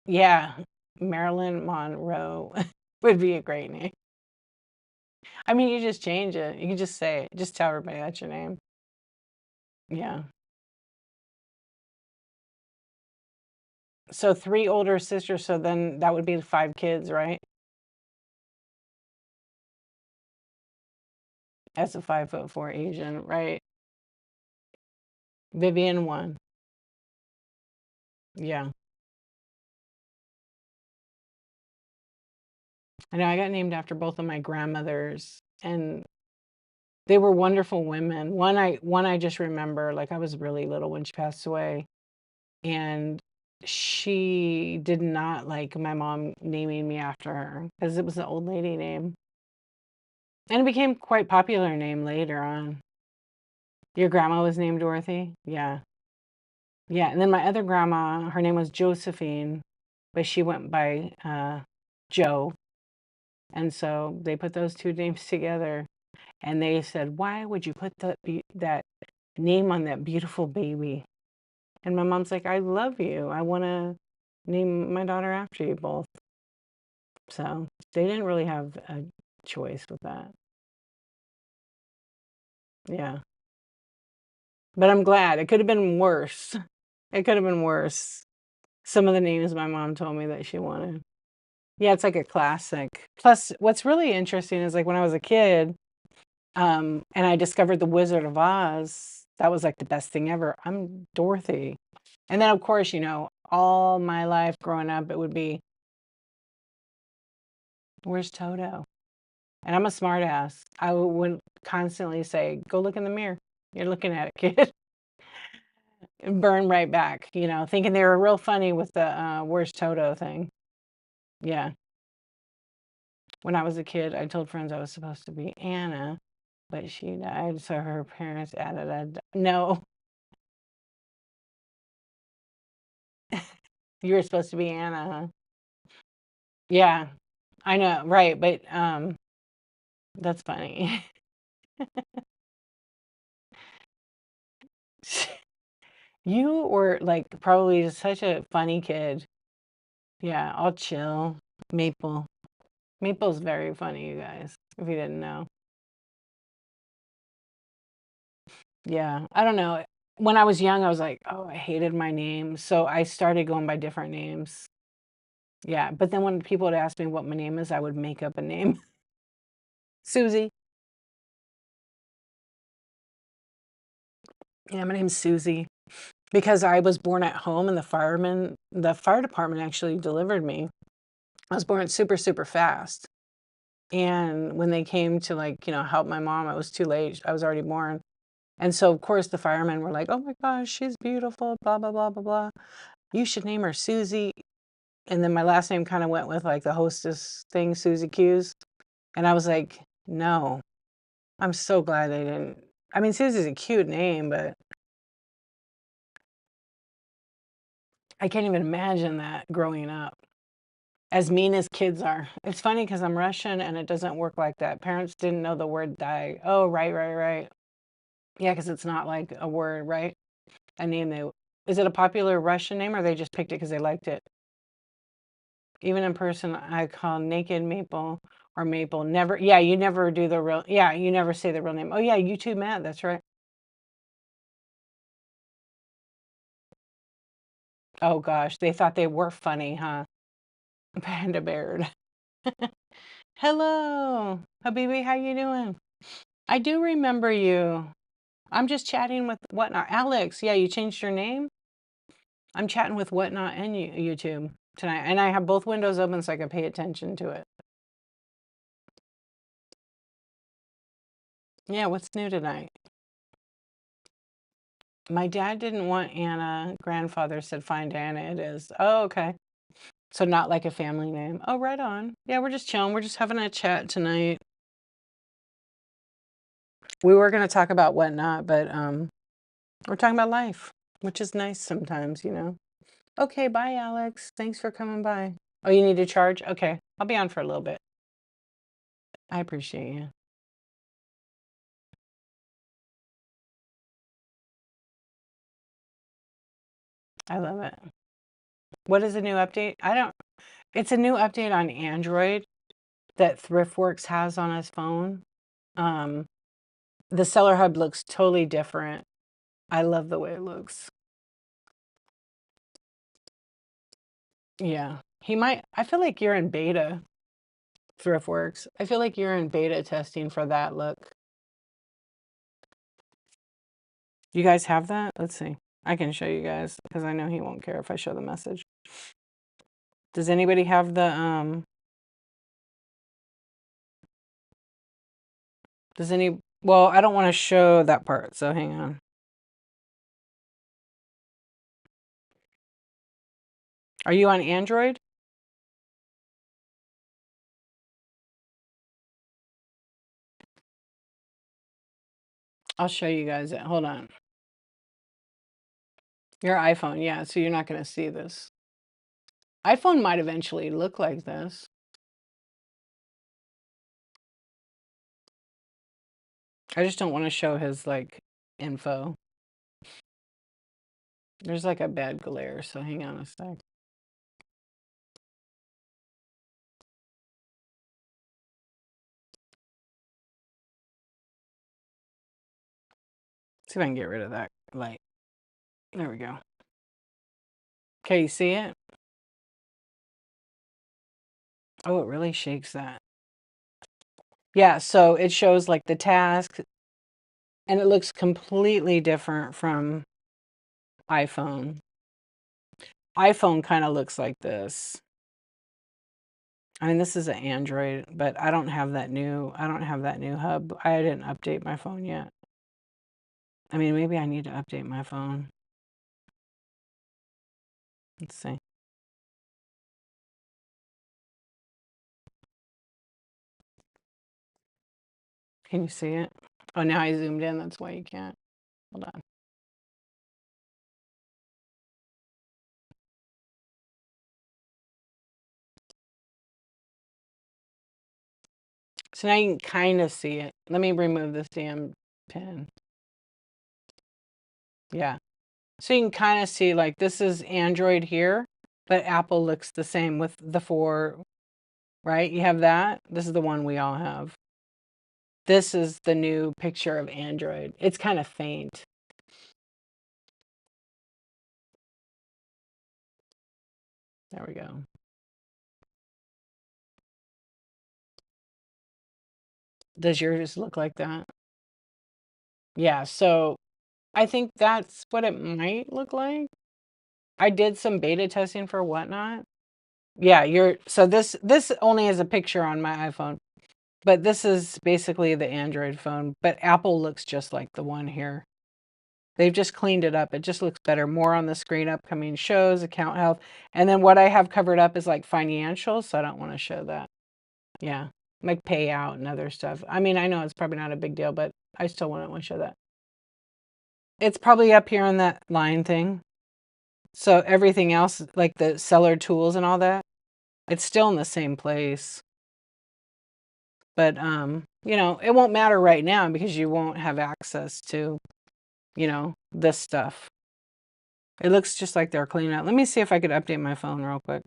Yeah. Marilyn Monroe would be a great name. I mean, you just change it. You can just say it. Just tell everybody that's your name. Yeah. So three older sisters, so then that would be 5 kids, right? As a 5'4" Asian, right? Vivian one. Yeah. I know I got named after both of my grandmothers, and they were wonderful women. One I just remember, like I was really little when she passed away, and she did not like my mom naming me after her because it was an old lady name. And it became quite popular name later on. Your grandma was named Dorothy? Yeah. Yeah. And then my other grandma, her name was Josephine, but she went by Joe. And so they put those two names together and they said, "Why would you put that name on that beautiful baby?" And my mom's like, "I love you. I want to name my daughter after you both." So they didn't really have a choice with that. Yeah. But I'm glad. It could have been worse. It could have been worse. Some of the names my mom told me that she wanted. Yeah, it's like a classic. Plus, what's really interesting is like when I was a kid, and I discovered The Wizard of Oz, that was like the best thing ever. I'm Dorothy. And then, of course, all my life growing up, it would be, "Where's Toto?" And I'm a smart ass. I would constantly say, "Go look in the mirror. You're looking at it, kid." And burn right back, thinking they were real funny with the "Where's Toto" thing. Yeah. When I was a kid, I told friends I was supposed to be Anna, but she died, so her parents added no. You were supposed to be Anna, huh? Yeah, I know, right, but that's funny. You were like probably such a funny kid. Yeah, all chill. Maple. Maple's very funny, you guys, if you didn't know. Yeah, I don't know. When I was young, I was like, oh, I hated my name. So I started going by different names. Yeah, but then when people would ask me what my name is, I would make up a name. Susie. Yeah, my name's Susie. Because I was born at home and the fire department actually delivered me. I was born super, super fast. And when they came to help my mom, it was too late. I was already born. And so, of course, the firemen were like, "Oh my gosh, she's beautiful, blah, blah, blah, blah, blah. You should name her Susie." And then my last name kind of went with like the hostess thing, Susie Q's. And I was like, no, I'm so glad they didn't. I mean, Susie's a cute name, but I can't even imagine that growing up. As mean as kids are. It's funny because I'm Russian and it doesn't work like that. Parents didn't know the word die. Oh, right, right, right. Yeah, because it's not like a word, right? A name is it a popular Russian name or they just picked it because they liked it? Even in person, I call Naked Maple or Maple. Never, yeah, you never do the real, yeah, you never say the real name. Oh, yeah, you too, Matt. That's right. Oh, gosh, they thought they were funny, huh? Panda Bear. Hello, Habibi, how you doing? I do remember you. I'm just chatting with Whatnot. Alex, yeah, you changed your name? I'm chatting with Whatnot and YouTube tonight. And I have both windows open so I can pay attention to it. Yeah, what's new tonight? My dad didn't want Anna. Grandfather said, find Anna, it is. Oh, okay. So not like a family name. Oh, right on. Yeah, we're just chilling. We're just having a chat tonight. We were going to talk about Whatnot, but we're talking about life, which is nice sometimes, you know. Okay, bye, Alex. Thanks for coming by. Oh, you need to charge? Okay, I'll be on for a little bit. I appreciate you. I love it. What is a new update? It's a new update on Android that ThriftWorks has on his phone. The Seller Hub looks totally different. I love the way it looks. Yeah. I feel like you're in beta, ThriftWorks. I feel like you're in beta testing for that look. You guys have that? Let's see. I can show you guys because I know he won't care if I show the message. Does anybody have the well, I don't want to show that part, so hang on. Are you on Android? I'll show you guys it. Hold on. Your iPhone, yeah, so you're not going to see this. iPhone might eventually look like this. I just don't want to show his, like, info. There's, like, a bad glare, so hang on a sec. See if I can get rid of that light. There we go. Okay, you see it? Oh, it really shakes that. Yeah, so it shows, like, the task, and it looks completely different from iPhone. iPhone kind of looks like this. I mean, this is an Android, but I don't have that new hub. I didn't update my phone yet. I mean, maybe I need to update my phone. Let's see. Can you see it? Oh, now I zoomed in. That's why you can't. Hold on. So now you can kind of see it. Let me remove this damn pen. Yeah. So you can kind of see, like, this is Android here, but Apple looks the same with the 4, right? You have that. This is the one we all have. This is the new picture of Android. It's kind of faint. There we go. Does yours look like that? Yeah, so I think that's what it might look like. I did some beta testing for Whatnot. Yeah, so this only is a picture on my iPhone, but this is basically the Android phone, but Apple looks just like the one here. They've just cleaned it up. It just looks better. More on the screen, upcoming shows, account health, and then what I have covered up is like financials, so I don't want to show that. Yeah, like payout and other stuff. I mean, I know it's probably not a big deal, but I still wouldn't want to show that. It's probably up here on that line thing. So everything else, like the seller tools and all that, it's still in the same place. But, you know, it won't matter right now because you won't have access to, you know, this stuff. It looks just like they're cleaning out. Let me see if I could update my phone real quick.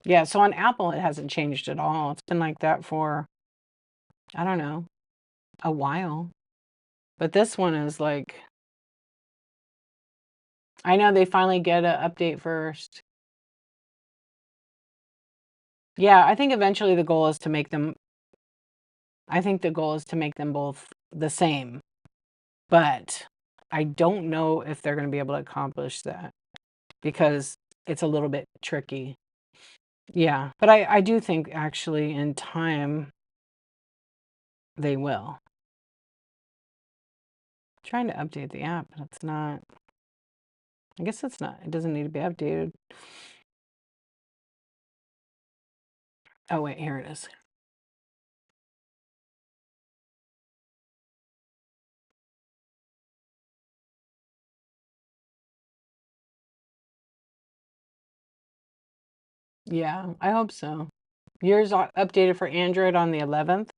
Yeah, so on Apple, it hasn't changed at all. It's been like that for, I don't know, a while. But this one is like, I know they finally get an update first. Yeah, I think eventually the goal is to make them I think the goal is to make them both the same, but I don't know if they're gonna be able to accomplish that because it's a little bit tricky. Yeah, but I do think actually in time they will. Trying to update the app, but it's not. I guess it's not. It doesn't need to be updated. Oh wait, here it is. Yeah, I hope so. Yours updated for Android on the 11th?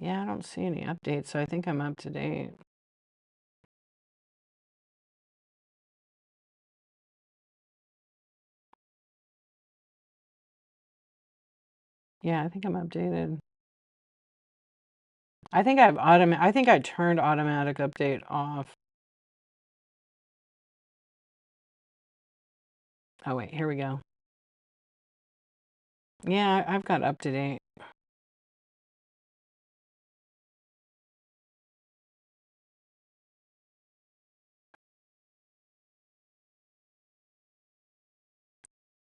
Yeah, I don't see any updates, so I think I'm up to date. Yeah, I think I'm updated. I think I think I turned automatic update off. Oh wait, here we go. Yeah, I've got up to date.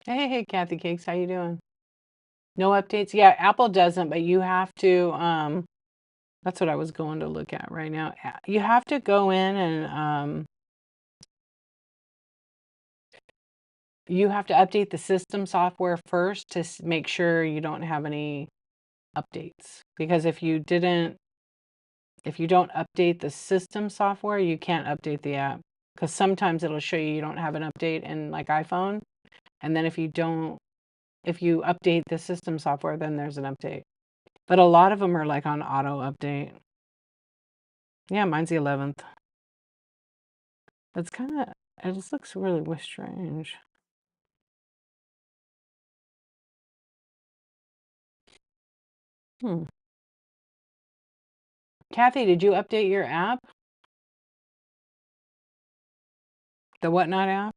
Hey, Kathy Cakes, how you doing? No updates? Yeah, Apple doesn't, but you have to that's what I was going to look at right now. You have to go in and you have to update the system software first to make sure you don't have any updates. Because if you don't update the system software, you can't update the app. Because sometimes it'll show you don't have an update in like iPhone. And then if you update the system software, then there's an update. But a lot of them are like on auto update. Yeah, mine's the 11th. It's kind of, it just looks really strange. Hmm. Kathy, did you update your app? The Whatnot app?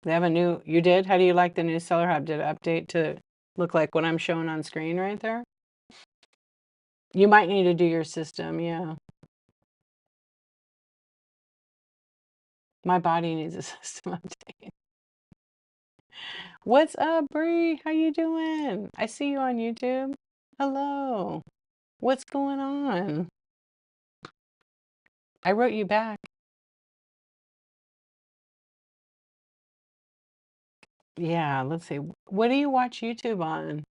They have a new, you did? How do you like the new Seller Hub? Did it update to look like what I'm showing on screen right there? You might need to do your system, yeah. My body needs a system update. What's up, Bree? How you doing? I see you on YouTube. Hello. What's going on? I wrote you back. Yeah, let's see. What do you watch YouTube on?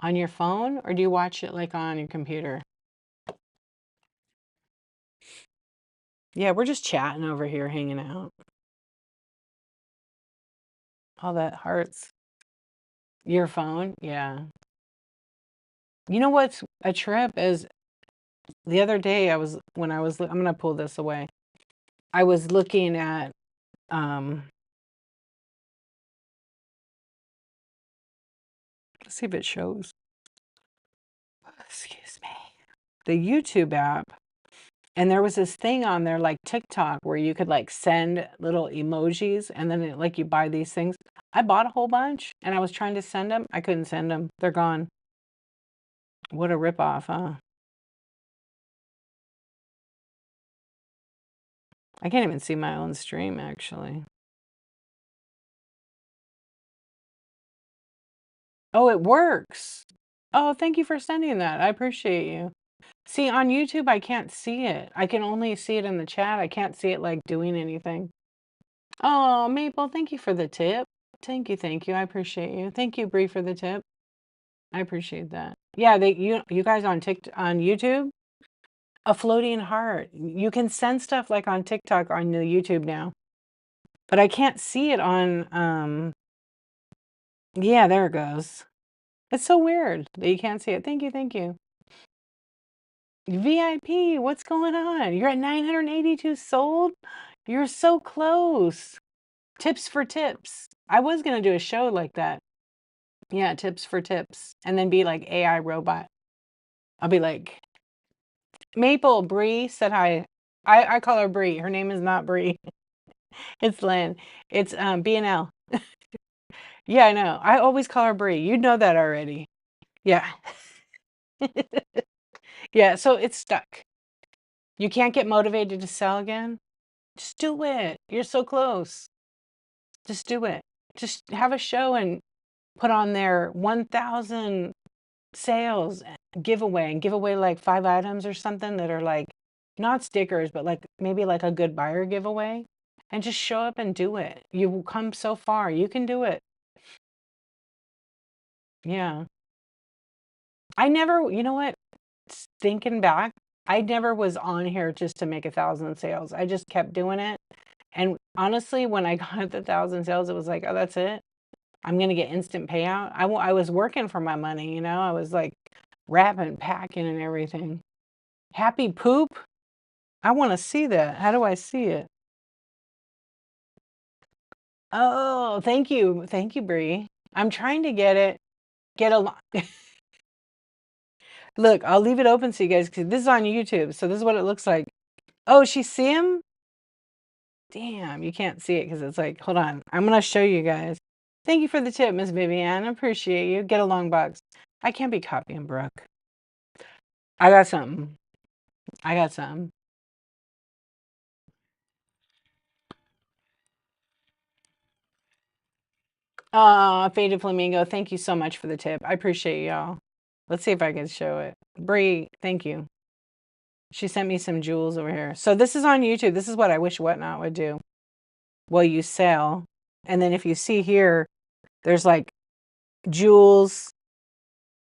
On your phone or do you watch it like on your computer? Yeah, we're just chatting over here, hanging out. All that hearts. Your phone? Yeah. You know what's a trip is the other day I'm going to pull this away. I was looking at let's see if it shows. Excuse me. The YouTube app, and there was this thing on there like TikTok where you could like send little emojis and then like you buy these things. I bought a whole bunch and I was trying to send them. I couldn't send them. They're gone. What a ripoff, huh? I can't even see my own stream actually. Oh, it works. Oh, thank you for sending that. I appreciate you. See, on YouTube, I can't see it. I can only see it in the chat. I can't see it like doing anything. Oh, Maple, thank you for the tip. Thank you. I appreciate you. Thank you, Bree, for the tip. I appreciate that. Yeah, you guys on YouTube, a floating heart. You can send stuff like on TikTok on the YouTube now. But I can't see it on yeah, there it goes. It's so weird that you can't see it. Thank you. VIP, what's going on? You're at 982 sold? You're so close. Tips for tips. I was going to do a show like that. Yeah, tips for tips. And then be like AI robot. I'll be like, Maple, Bree said hi. I call her Bree. Her name is not Bree. It's Lynn. It's B&L. Yeah, I know. I always call her Bree. You know that already. Yeah. Yeah, so it's stuck. You can't get motivated to sell again? Just do it. You're so close. Just do it. Just have a show and put on there 1,000 sales giveaway and give away like 5 items or something that are like not stickers, but like maybe like a good buyer giveaway. And just show up and do it. You will come so far. You can do it. Yeah. I never, you know what? Thinking back, I never was on here just to make 1,000 sales. I just kept doing it. And honestly, when I got the 1,000 sales, it was like, oh, that's it. I'm going to get instant payout. I was working for my money, you know, I was like wrapping, packing, and everything. Happy poop? I want to see that. How do I see it? Oh, thank you. Thank you, Bree. I'm trying to get it. Get a look. I'll leave it open so you guys, because this is on YouTube. So this is what it looks like. Oh, she see him? Damn, you can't see it because it's like, hold on. I'm going to show you guys. Thank you for the tip, Miss Vivian. Appreciate you. Get a long box. I can't be copying Brooke. I got something. I got something. Faded Flamingo, thank you so much for the tip. I appreciate y'all. Let's see if I can show it. Bree, thank you. She sent me some jewels over here. So this is on YouTube. This is what I wish Whatnot would do. Well, you sell. And then if you see here, there's like jewels.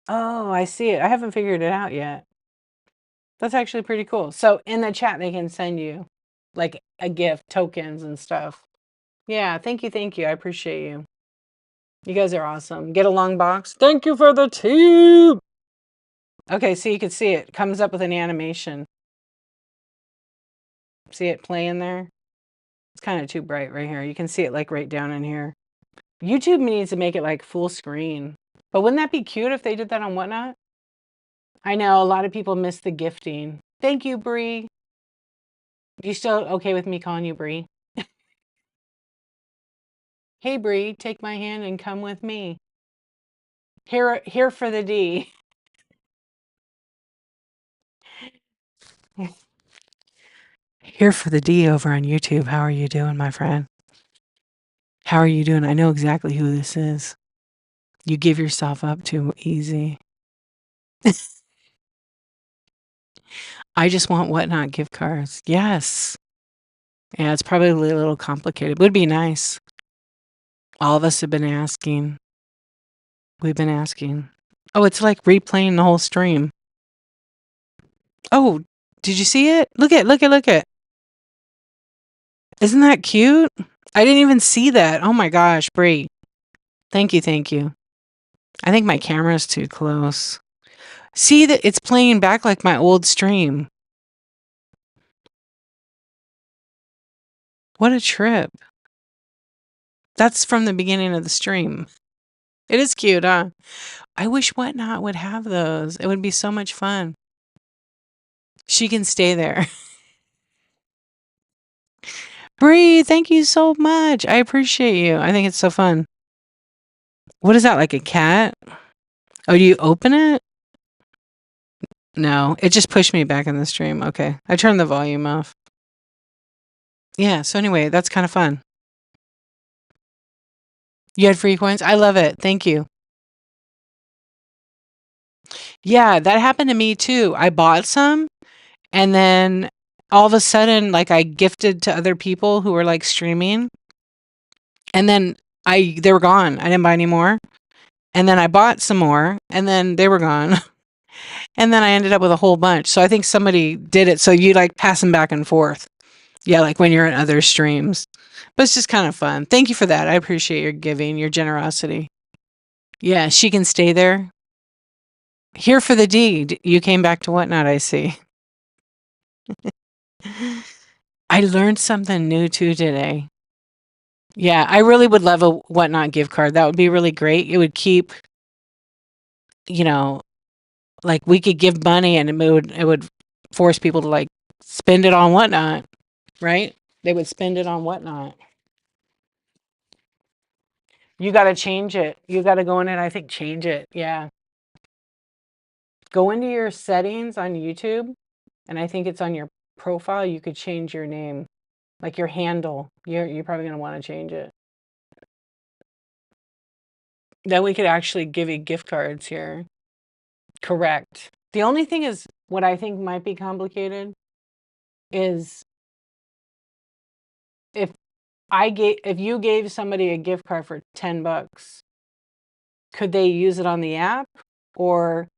Oh, I see it. I haven't figured it out yet. That's actually pretty cool. So in the chat, they can send you like a gift, tokens and stuff. Yeah, thank you. Thank you. I appreciate you. You guys are awesome. Get a long box. Thank you for the tip. Okay, so you can see it comes up with an animation. See it playing there? It's kind of too bright right here. You can see it like right down in here. YouTube needs to make it like full screen. But wouldn't that be cute if they did that on Whatnot? I know a lot of people miss the gifting. Thank you, Bree. You still okay with me calling you Bree? Hey, Bree, take my hand and come with me. Here for the D. Here for the D over on YouTube. How are you doing, my friend? How are you doing? I know exactly who this is. You give yourself up too easy. I just want Whatnot gift cards. Yes. Yeah, it's probably a little complicated. Would be nice. All of us have been asking. We've been asking. Oh, it's like replaying the whole stream. Oh, did you see it? Look at. Isn't that cute? I didn't even see that. Oh my gosh, Brie. Thank you, thank you. I think my camera's too close. See that it's playing back like my old stream. What a trip. That's from the beginning of the stream. It is cute, huh? I wish Whatnot would have those. It would be so much fun. She can stay there. Bree, thank you so much. I appreciate you. I think it's so fun. What is that, like a cat? Oh, do you open it? No, it just pushed me back in the stream. Okay, I turned the volume off. Yeah, so anyway, that's kind of fun. You had free coins? I love it. Thank you. Yeah, that happened to me too. I bought some and then all of a sudden, like I gifted to other people who were like streaming. And then they were gone. I didn't buy any more. And then I bought some more and then they were gone. And then I ended up with a whole bunch. So I think somebody did it. So you like pass them back and forth. Yeah, like when you're in other streams. But it's just kind of fun. Thank you for that. I appreciate your giving, your generosity. Yeah, she can stay there. Here for the D. You came back to Whatnot, I see. I learned something new too today. Yeah, I really would love a Whatnot gift card. That would be really great. It would keep, you know, like we could give money and it would force people to like spend it on whatnot, right? They would spend it on whatnot. You got to change it. You got to go in and I think change it. Yeah. Go into your settings on YouTube, and I think it's on your profile. You could change your name, like your handle. You're probably going to want to change it. Then we could actually give you gift cards here. Correct. The only thing is, what I think might be complicated is if if you gave somebody a gift card for $10, could they use it on the app, or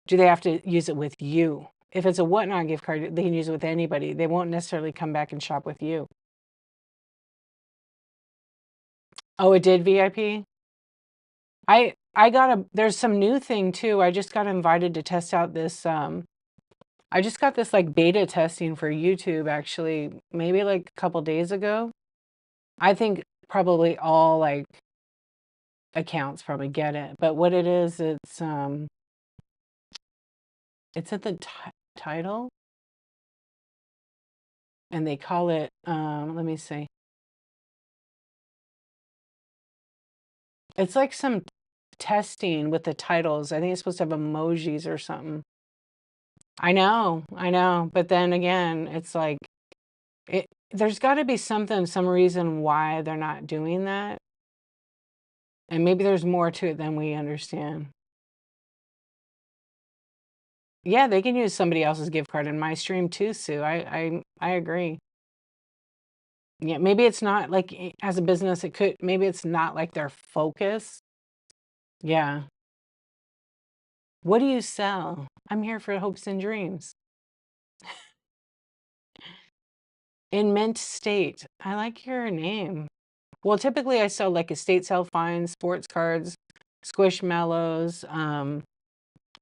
do they have to use it with you? If it's a whatnot gift card, they can use it with anybody. They won't necessarily come back and shop with you. Oh, it did VIP? I got there's some new thing too. I just got invited to test out this I just got this like beta testing for YouTube actually, maybe like a couple days ago. I think probably all like accounts probably get it. But what it is, it's at the title, and they call it let me see. It's like some testing with the titles. I think it's supposed to have emojis or something. I know. But then again, it's like there's got to be something, some reason why they're not doing that. And maybe there's more to it than we understand. Yeah, they can use somebody else's gift card in my stream too, Sue. I agree. Yeah, maybe it's not like as a business, it could, maybe it's not like their focus. Yeah. What do you sell? I'm here for hopes and dreams. In mint state. I like your name. Well, typically I sell like estate sale finds, sports cards, squishmallows,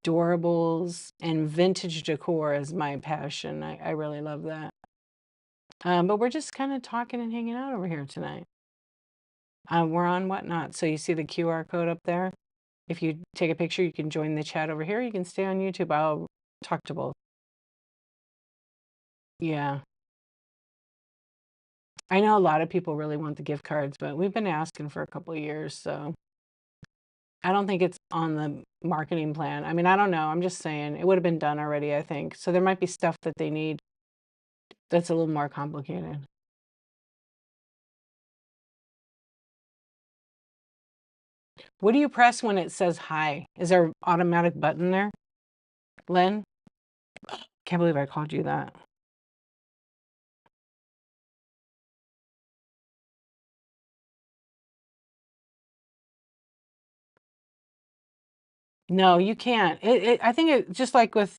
doorables, and vintage decor is my passion. I really love that. But we're just kind of talking and hanging out over here tonight. We're on Whatnot, so you see the QR code up there. If you take a picture, you can join the chat over here. You can stay on YouTube. I'll talk to both. Yeah. I know a lot of people really want the gift cards, but we've been asking for a couple of years, so I don't think it's on the marketing plan. I mean, I don't know. I'm just saying it would have been done already, I think. So there might be stuff that they need that's a little more complicated. What do you press when it says hi? Is there an automatic button there? Len? Can't believe I called you that. No, you can't. I think it just like with,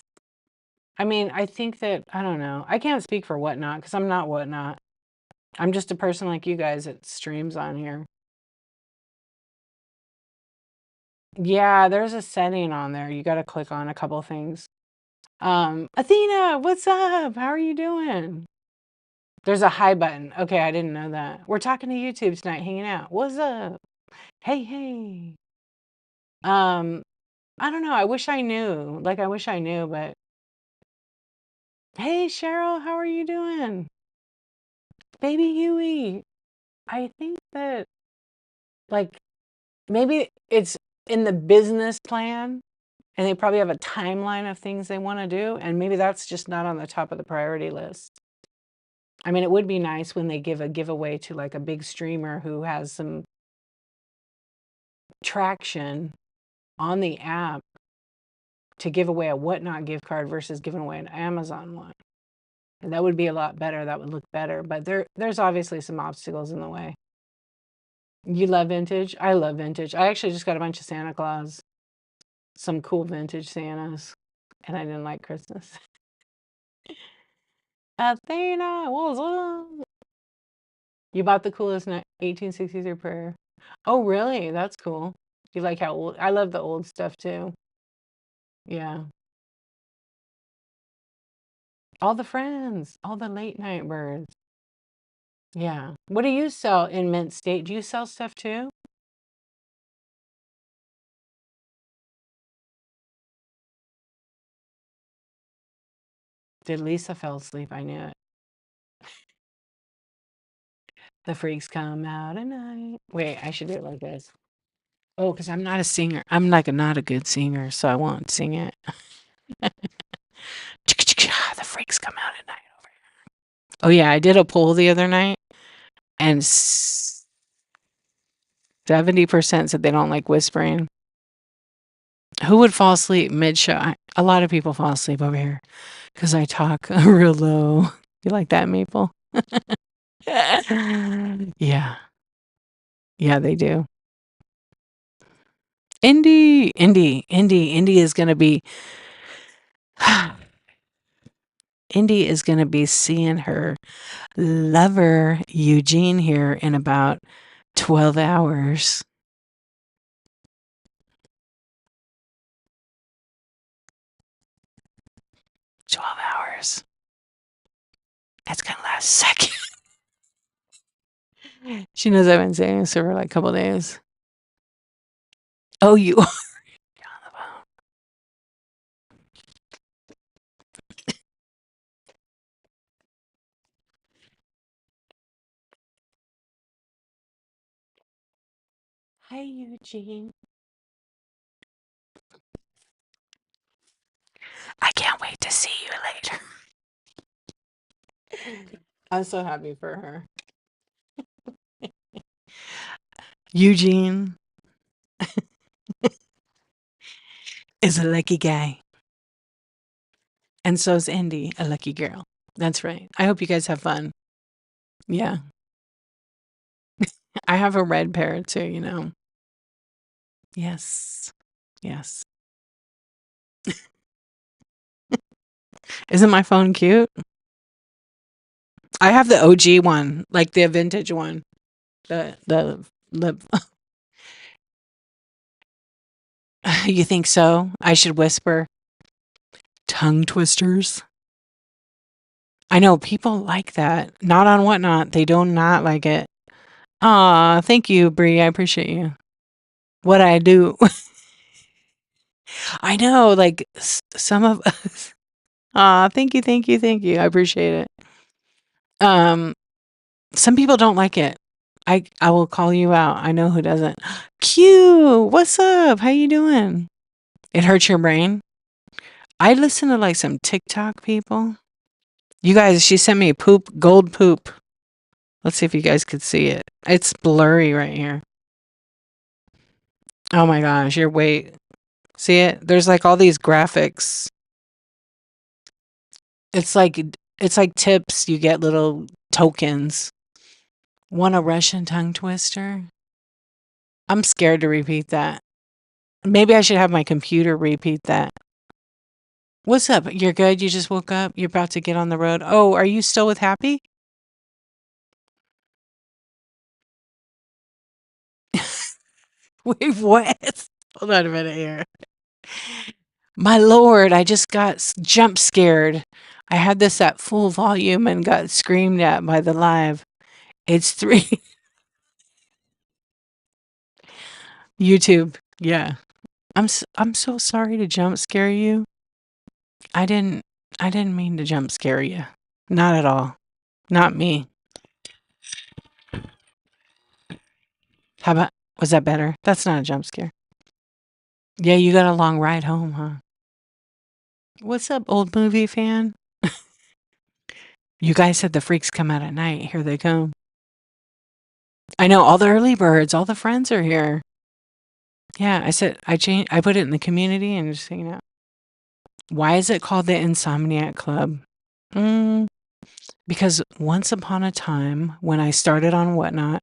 I mean, I think that, I don't know. I can't speak for Whatnot because I'm not Whatnot. I'm just a person like you guys that streams on here. Yeah, there's a setting on there. You got to click on a couple things. Athena, what's up? How are you doing? There's a hi button. Okay, I didn't know that. We're talking to YouTube tonight, hanging out. What's up? Hey, hey. I don't know. I wish I knew. Like, I wish I knew, but hey, Cheryl, how are you doing? Baby Huey. I think that, like, maybe it's in the business plan and they probably have a timeline of things they want to do. And maybe that's just not on the top of the priority list. I mean, it would be nice when they give a giveaway to like a big streamer who has some traction on the app to give away a Whatnot gift card versus giving away an Amazon one. And that would be a lot better. That would look better. But there's obviously some obstacles in the way. You love vintage? I love vintage. I actually just got a bunch of Santa Claus, some cool vintage Santas, and I didn't like Christmas. Athena, what's up? You bought the coolest 1863 prayer. Oh, really? That's cool. You like how old? I love the old stuff too. Yeah. All the friends, all the late night birds. Yeah. What do you sell in Mint State? Do you sell stuff too? Did Lisa fell asleep? I knew it. The freaks come out at night. Wait, I should do it like this. Oh, because I'm not a singer. I'm like not a good singer, so I won't sing it. The freaks come out at night over here. Oh yeah, I did a poll the other night, and 70% said they don't like whispering. Who would fall asleep mid-show? A lot of people fall asleep over here because I talk real low. You like that, Maple? Yeah. Yeah, they do. Indy is gonna be Indy is gonna be seeing her lover Eugene here in about 12 hours. 12 hours. That's gonna last a second. She knows I've been saying this for like a couple days. Oh, you are. Hi, Eugene. I can't wait to see you later. I'm so happy for her. Eugene is a lucky guy. And so's Indy, a lucky girl. That's right. I hope you guys have fun. Yeah. I have a red parrot too, you know. Yes. Yes. Isn't my phone cute? I have the OG one, like the vintage one. The lip. You think so? I should whisper tongue twisters. I know people like that. Not on Whatnot. They do not like it. Aw, thank you, Bree. I appreciate you. What I do. I know, like some of us. Aw, thank you, thank you, thank you. I appreciate it. Um, some people don't like it. I will call you out. I know who doesn't. Q, what's up? How you doing? It hurts your brain. I listen to like some TikTok people. You guys, she sent me gold poop. Let's see if you guys could see it. It's blurry right here. Oh my gosh, see it? There's like all these graphics. It's like tips. You get little tokens. Want a Russian tongue twister? I'm scared to repeat that. Maybe I should have my computer repeat that. What's up? You're good? You just woke up? You're about to get on the road? Oh, are you still with Happy? Wait, what? Hold on a minute here. My lord, I just got jump scared. I had this at full volume and got screamed at by the live. It's 3 YouTube. Yeah. I'm so sorry to jump scare you. I didn't I didn't mean to jump scare you. Not at all. Not me. How about was that better? That's not a jump scare. Yeah, you got a long ride home, huh? What's up, old movie fan? You guys said the freaks come out at night. Here they come. I know all the early birds, all the friends are here. Yeah, I said I put it in the community and just hanging out. Why is it called the Insomniac Club? Because once upon a time, when I started on Whatnot,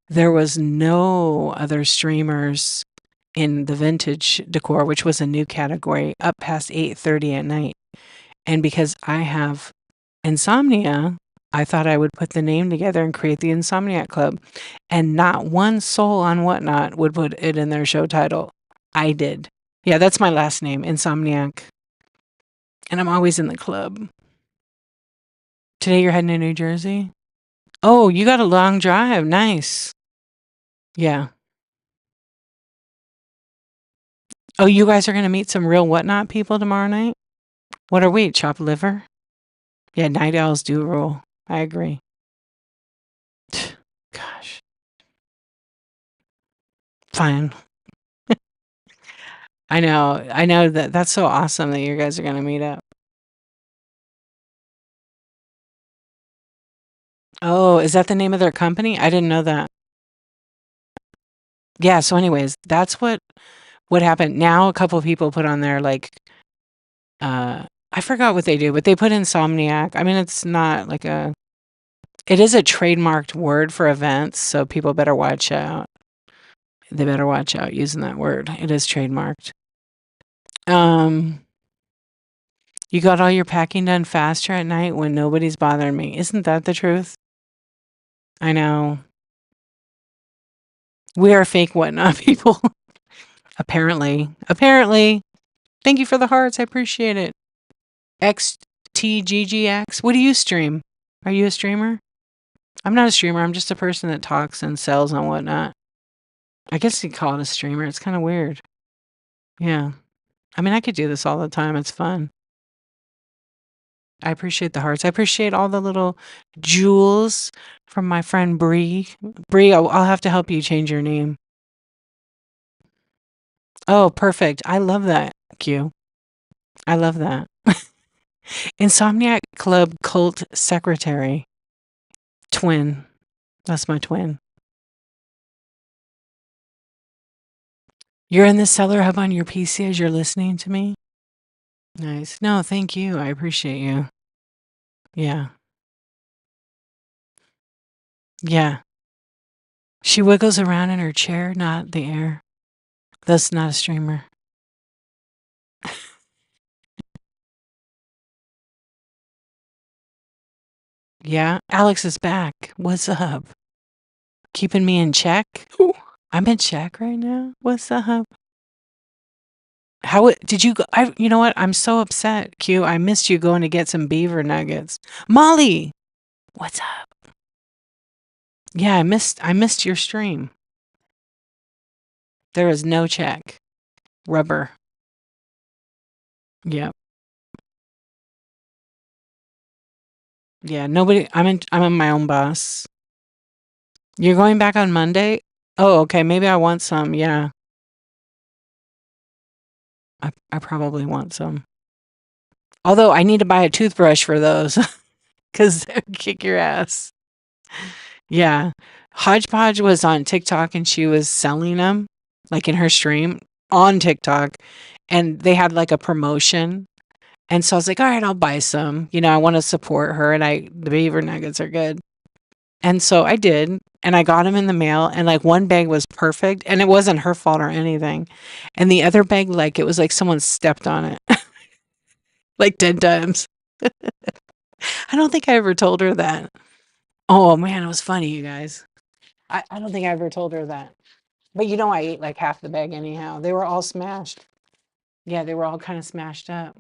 there was no other streamers in the vintage decor, which was a new category, up past 8:30 at night. And because I have insomnia, I thought I would put the name together and create the Insomniac Club. And not one soul on Whatnot would put it in their show title. I did. Yeah, that's my last name, Insomniac. And I'm always in the club. Today you're heading to New Jersey? Oh, you got a long drive. Nice. Yeah. Oh, you guys are going to meet some real Whatnot people tomorrow night? What are we? Chopped liver? Yeah, night owls do rule. I agree. Gosh. Fine. I know. I know that that's so awesome that you guys are gonna meet up. Oh, is that the name of their company? I didn't know that. Yeah, so anyways, that's what happened. Now a couple people put on there like I forgot what they do, but they put Insomniac. I mean, it's not like it is a trademarked word for events, so people better watch out. They better watch out using that word. It is trademarked. Um, you got all your packing done faster at night when nobody's bothering me. Isn't that the truth? I know. We are fake whatnot people. Apparently. Apparently. Thank you for the hearts. I appreciate it. XTGGX. What do you stream? Are you a streamer? I'm not a streamer. I'm just a person that talks and sells and whatnot. I guess you call it a streamer. It's kind of weird. Yeah. I mean, I could do this all the time. It's fun. I appreciate the hearts. I appreciate all the little jewels from my friend Bree. Bree, I'll have to help you change your name. Oh, perfect. I love that. Q. I love that. Insomniac Club Cult Secretary. Twin. That's my twin. You're in the Seller Hub on your PC as you're listening to me? Nice. No, thank you. I appreciate you. Yeah. Yeah. She wiggles around in her chair, not the air. That's not a streamer. Yeah. Alex is back. What's up? Keeping me in check? Ooh. I'm in check right now. What's up? Did you go? You know what? I'm so upset, Q. I missed you going to get some beaver nuggets. Molly, what's up? Yeah, I missed your stream. There is no check. Rubber. Yep. Yeah, nobody I'm in my own boss. You're going back on Monday? Oh, okay. Maybe I want some. Yeah. I probably want some. Although I need to buy a toothbrush for those because they would kick your ass. Yeah. Hodgepodge was on TikTok and she was selling them like in her stream on TikTok and they had like a promotion. And so I was like, all right, I'll buy some. You know, I want to support her and the beaver nuggets are good. And so I did. And I got them in the mail and like one bag was perfect and it wasn't her fault or anything. And the other bag, like it was like someone stepped on it like 10 times. I don't think I ever told her that. Oh man, it was funny, you guys. I don't think I ever told her that. But you know, I ate like half the bag anyhow. They were all smashed. Yeah, they were all kind of smashed up.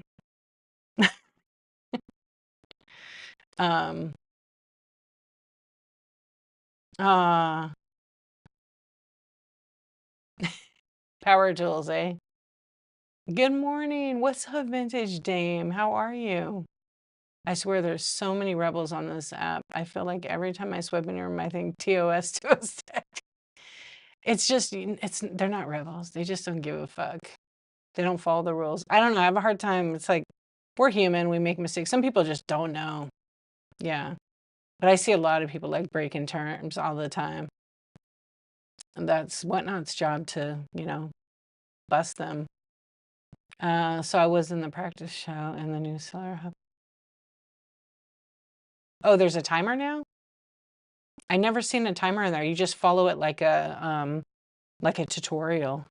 Um, uh, Power tools, eh? Good morning. What's up, Vintage Dame? How are you? I swear there's so many rebels on this app. I feel like every time I swipe in your room, I think TOS TOS tech. It's just, they're not rebels. They just don't give a fuck. They don't follow the rules. I don't know. I have a hard time. It's like, we're human. We make mistakes. Some people just don't know. Yeah. But I see a lot of people like breaking terms all the time. And that's Whatnot's job to, bust them. So I was in the practice show and the new Seller Hub. Oh, there's a timer now? I never seen a timer in there. You just follow it like a tutorial.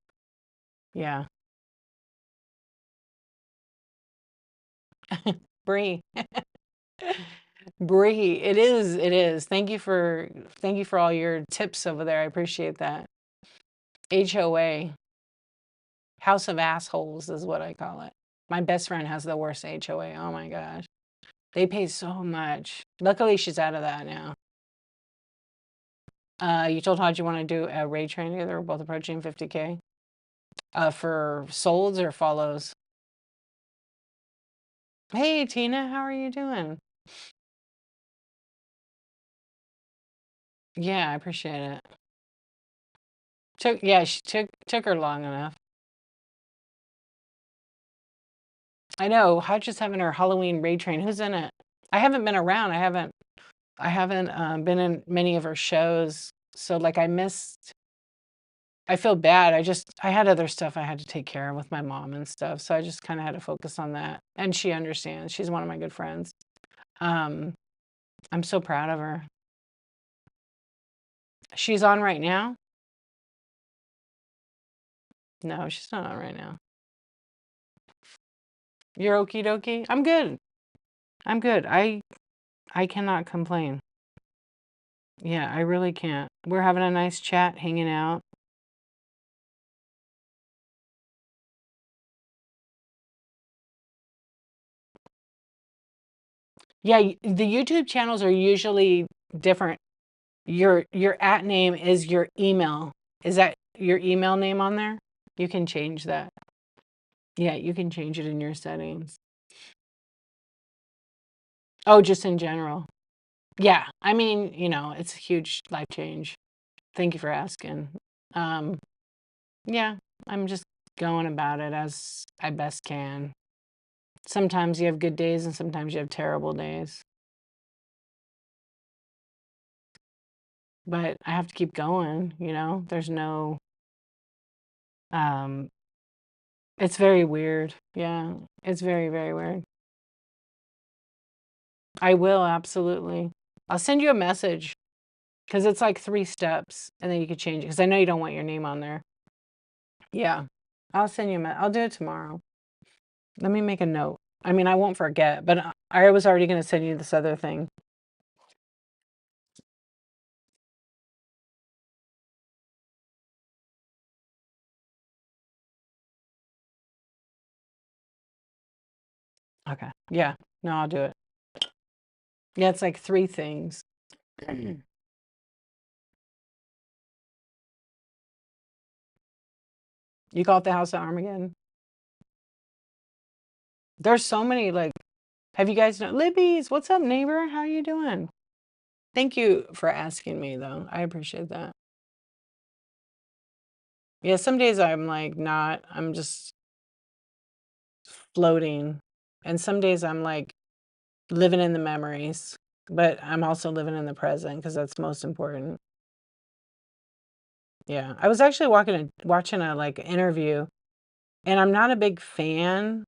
Yeah. Bree. Bree. It is. It is. Thank you for all your tips over there. I appreciate that. HOA. House of Assholes is what I call it. My best friend has the worst HOA. Oh my gosh. They pay so much. Luckily, she's out of that now. You told Hodge you want to do a raid train together. We're both approaching 50K. For solds or follows? Hey, Tina, how are you doing? Yeah, I appreciate it. Yeah, she took her long enough. I know. Hodge's having her Halloween raid train. Who's in it? I haven't been around. I haven't been in many of her shows. So like I missed. I feel bad. I had other stuff I had to take care of with my mom and stuff. So I just kind of had to focus on that. And she understands. She's one of my good friends. Um, I'm so proud of her. She's on right now? No, she's not on right now. You're okie dokie? I'm good. I'm good. I cannot complain. Yeah, I really can't. We're having a nice chat, hanging out. Yeah, the YouTube channels are usually different. Your at name is your email. Is that your email name on there? You can change that. Yeah, you can change it in your settings. Oh, just in general. Yeah, I mean, it's a huge life change. Thank you for asking. Um, yeah, I'm just going about it as I best can. Sometimes you have good days and sometimes you have terrible days. But I have to keep going. There's no um it's very weird. Yeah, it's very, very weird. I will absolutely. I'll send you a message because it's like 3 steps and then you could change it because I know you don't want your name on there. Yeah. I'll send you I'll do it tomorrow. Let me make a note. I mean, I won't forget, but I was already going to send you this other thing. Okay. Yeah. No, I'll do it. Yeah, it's like 3 things. You call it the House of Armageddon? There's so many, like, have you guys know Libby's? What's up, neighbor? How you doing? Thank you for asking me, though. I appreciate that. Yeah, some days I'm like not, I'm just floating. And some days I'm like living in the memories, but I'm also living in the present because that's most important. Yeah. I was actually watching a like interview, and I'm not a big fan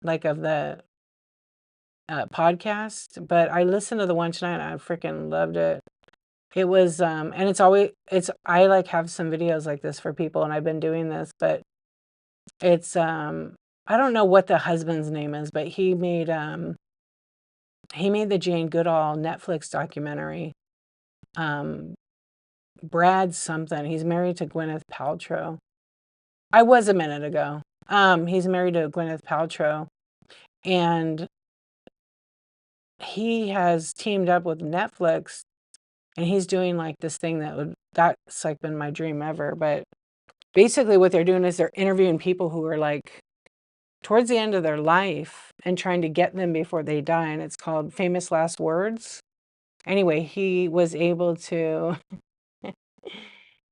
like of the podcast, but I listened to the one tonight and I freaking loved it. It was and I like have some videos like this for people and I've been doing this, but it's I don't know what the husband's name is, but he made the Jane Goodall Netflix documentary. Um Brad something. He's married to Gwyneth Paltrow. I was a minute ago. He's married to Gwyneth Paltrow and he has teamed up with Netflix and he's doing like this thing that's like been my dream ever, but basically what they're doing is they're interviewing people who are like towards the end of their life and trying to get them before they die, and it's called Famous Last Words. Anyway, he was able to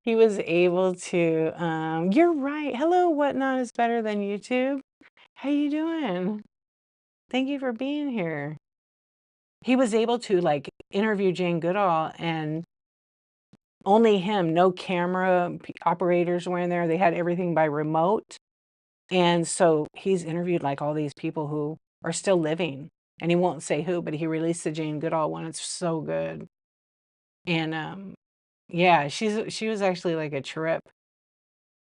you're right. Hello, Whatnot is better than YouTube. How you doing? Thank you for being here. He was able to like interview Jane Goodall and only him, no camera operators were in there. They had everything by remote. And so he's interviewed like all these people who are still living. And he won't say who, but he released the Jane Goodall one. It's so good. And yeah, she was actually like a trip.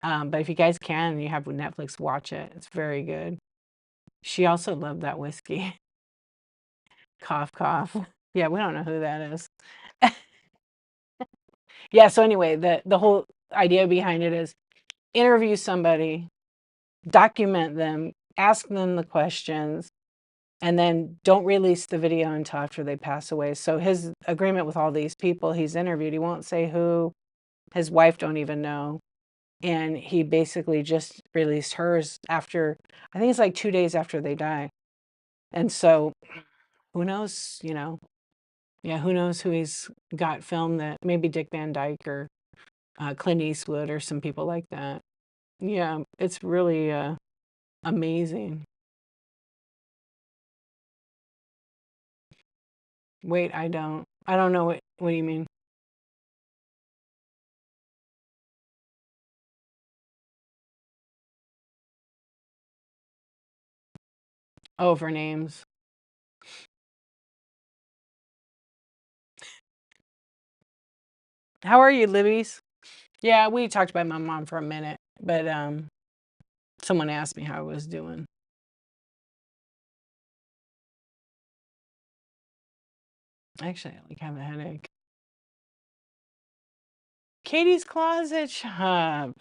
But if you guys can, you have Netflix, watch it. It's very good. She also loved that whiskey. Cough, cough. Yeah, we don't know who that is. Yeah, so anyway, the whole idea behind it is interview somebody, document them, ask them the questions, and then don't release the video until after they pass away. So his agreement with all these people he's interviewed, he won't say who, his wife don't even know. And he basically just released hers after, I think it's like 2 days after they die. And so who knows, yeah, who knows who he's got filmed that maybe Dick Van Dyke or Clint Eastwood or some people like that. Yeah, it's really amazing. Wait, I don't know what do you mean? Oh, for names. How are you, Libby's? Yeah, we talked about my mom for a minute, but someone asked me how I was doing. Actually, I like have a headache. Katie's Closet Shop.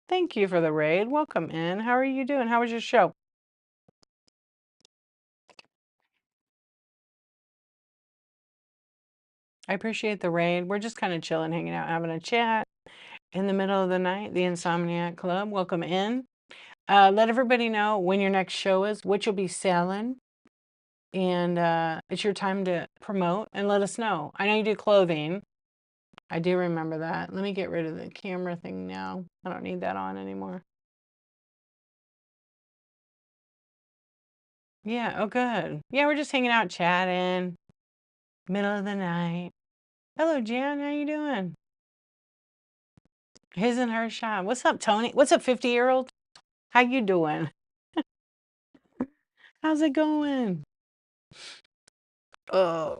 Thank you for the raid. Welcome in. How are you doing? How was your show? I appreciate the raid. We're just kind of chilling, hanging out, having a chat in the middle of the night. The Insomniac Club. Welcome in. Let everybody know when your next show is, what you'll be selling, and it's your time to promote and let us know. I know you do clothing. I do remember that. Let me get rid of the camera thing now. I don't need that on anymore. Yeah, oh good. Yeah, we're just hanging out, chatting, middle of the night. Hello, Jan, how you doing? His and her shop. What's up, Tony? What's up, 50-year-old? How you doing? How's it going? Oh,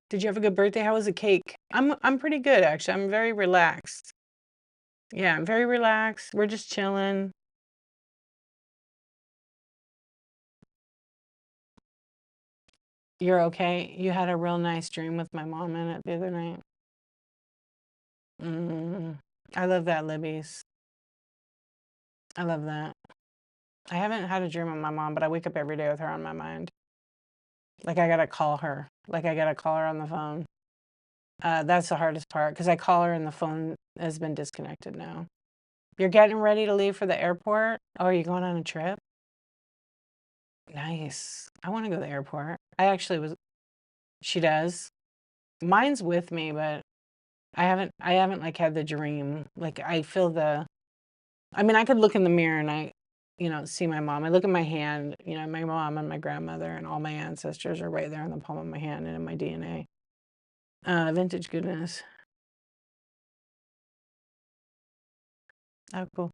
did you have a good birthday? How was the cake? I'm pretty good actually. I'm very relaxed. Yeah, I'm very relaxed. We're just chilling. You're okay? You had a real nice dream with my mom in it the other night. Mm, I love that, Libby's. I love that. I haven't had a dream with my mom, but I wake up every day with her on my mind. Like I gotta call her. Like I gotta call her on the phone. That's the hardest part because I call her and the phone has been disconnected now. You're getting ready to leave for the airport? Oh, are you going on a trip? Nice. I want to go to the airport. I actually was. She does. Mine's with me, but I haven't like had the dream. Like I feel I mean, I could look in the mirror and see my mom. I look at my hand, my mom and my grandmother and all my ancestors are right there in the palm of my hand and in my DNA. Vintage goodness. Oh, cool.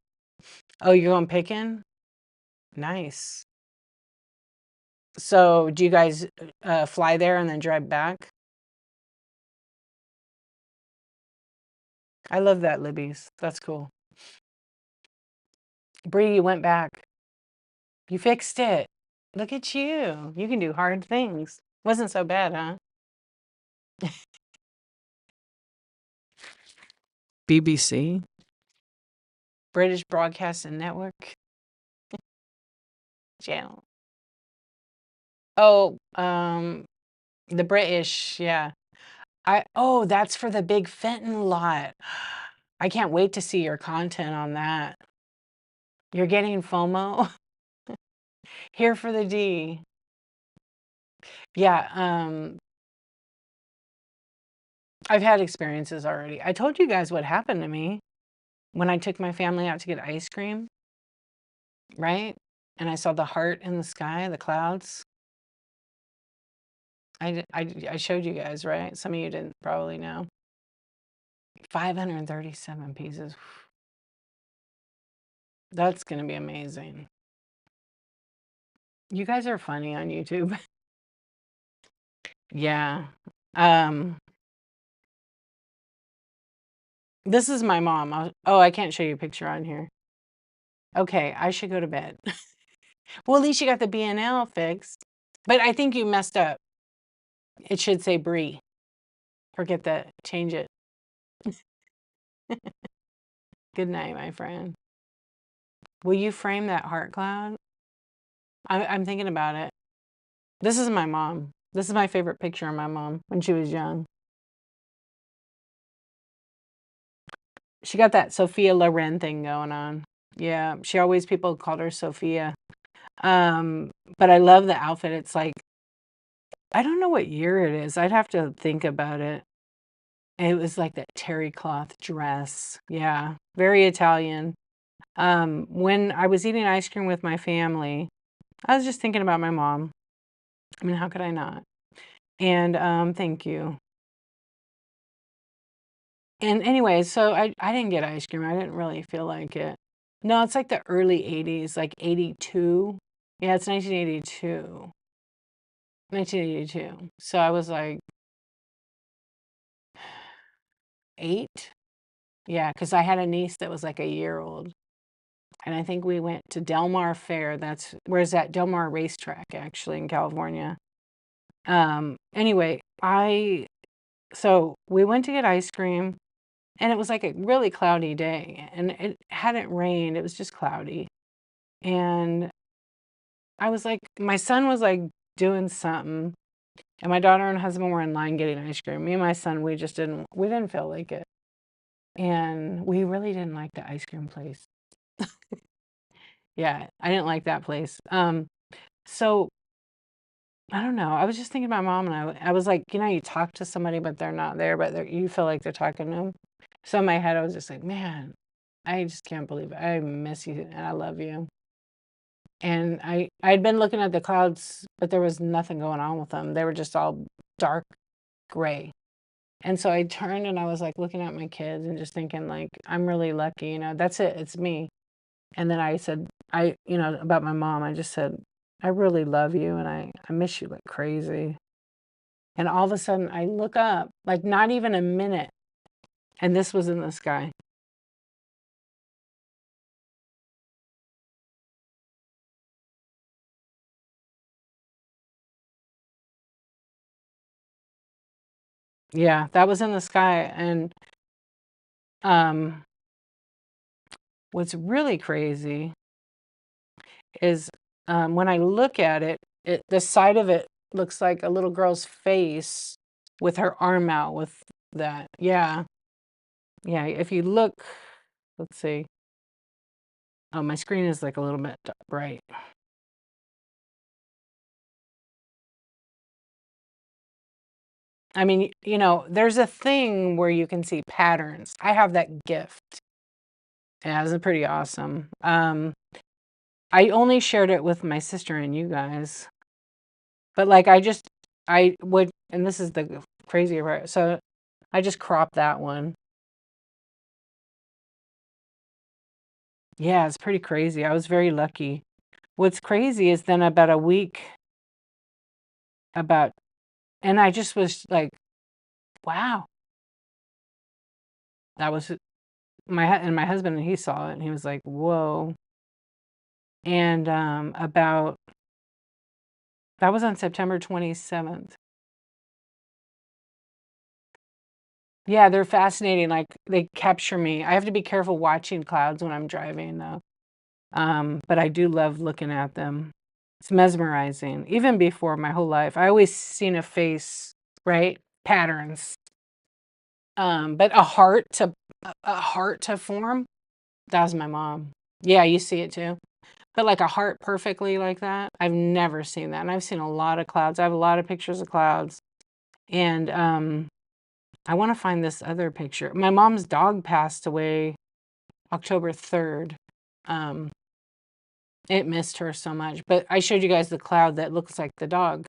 Oh, you're going picking? Nice. So, do you guys fly there and then drive back? I love that, Libby's. That's cool. Bree, you went back. You fixed it. Look at you. You can do hard things. Wasn't so bad, huh? BBC, British Broadcasting Network channel. Oh, the British, yeah. That's for the big Fenton lot. I can't wait to see your content on that. You're getting FOMO. Here for the D. Yeah, I've had experiences already. I told you guys what happened to me when I took my family out to get ice cream, right? And I saw the heart in the sky, the clouds. I showed you guys, right? Some of you didn't probably know. 537 pieces. That's going to be amazing. You guys are funny on YouTube. Yeah. Um, this is my mom. I can't show you a picture on here. Okay, I should go to bed. Well, at least you got the BNL fixed. But I think you messed up. It should say Brie. Forget that. Change it. Good night, my friend. Will you frame that heart cloud? I'm thinking about it. This is my mom. This is my favorite picture of my mom when she was young. She got that Sophia Loren thing going on. Yeah, people called her Sophia. Um, but I love the outfit. It's like, I don't know what year it is. I'd have to think about it. It was like that terry cloth dress. Yeah, very Italian. When I was eating ice cream with my family, I was just thinking about my mom. I mean, how could I not? And thank you. And anyway, so I didn't get ice cream. I didn't really feel like it. No, it's like the early 80s, like 82. Yeah, it's 1982. 1982. So I was like 8. Yeah, because I had a niece that was like a year old. And I think we went to Del Mar Fair. That's where's that Del Mar racetrack actually in California. Anyway, so we went to get ice cream and it was like a really cloudy day and it hadn't rained. It was just cloudy. And I was like, my son was like doing something, and my daughter and husband were in line getting ice cream. Me and my son, we didn't feel like it. And we really didn't like the ice cream place. Yeah, I didn't like that place. So I don't know. I was just thinking about mom and I was like, you talk to somebody, but they're not there, but you feel like they're talking to them. So in my head, I was just like, man, I just can't believe it. I miss you and I love you. And I'd been looking at the clouds, but there was nothing going on with them. They were just all dark gray. And so I turned and I was like looking at my kids and just thinking like, I'm really lucky, that's it. It's me. And then I said, about my mom, I just said, I really love you and I miss you like crazy. And all of a sudden I look up, like not even a minute, and this was in the sky. Yeah, that was in the sky. And um what's really crazy is when I look at it, the side of it looks like a little girl's face with her arm out with that. Yeah. Yeah. If you look, let's see. Oh, my screen is like a little bit bright. I mean, there's a thing where you can see patterns. I have that gift. Yeah, it's pretty awesome. I only shared it with my sister and you guys. But like I would, and this is the crazy part. So I just cropped that one. Yeah, it's pretty crazy. I was very lucky. What's crazy is then about a week about and I just was like, wow. That was my husband, and he saw it and he was like, whoa. And about that was on September 27th. Yeah, they're fascinating. Like they capture me. I have to be careful watching clouds when I'm driving though. But I do love looking at them. It's mesmerizing. Even before my whole life, I always seen a face, right? Patterns. But a heart to form, that was my mom. Yeah, you see it too. But like a heart perfectly like that, I've never seen that. And I've seen a lot of clouds. I have a lot of pictures of clouds. And I want to find this other picture. My mom's dog passed away October 3rd. Um, it missed her so much. But I showed you guys the cloud that looks like the dog.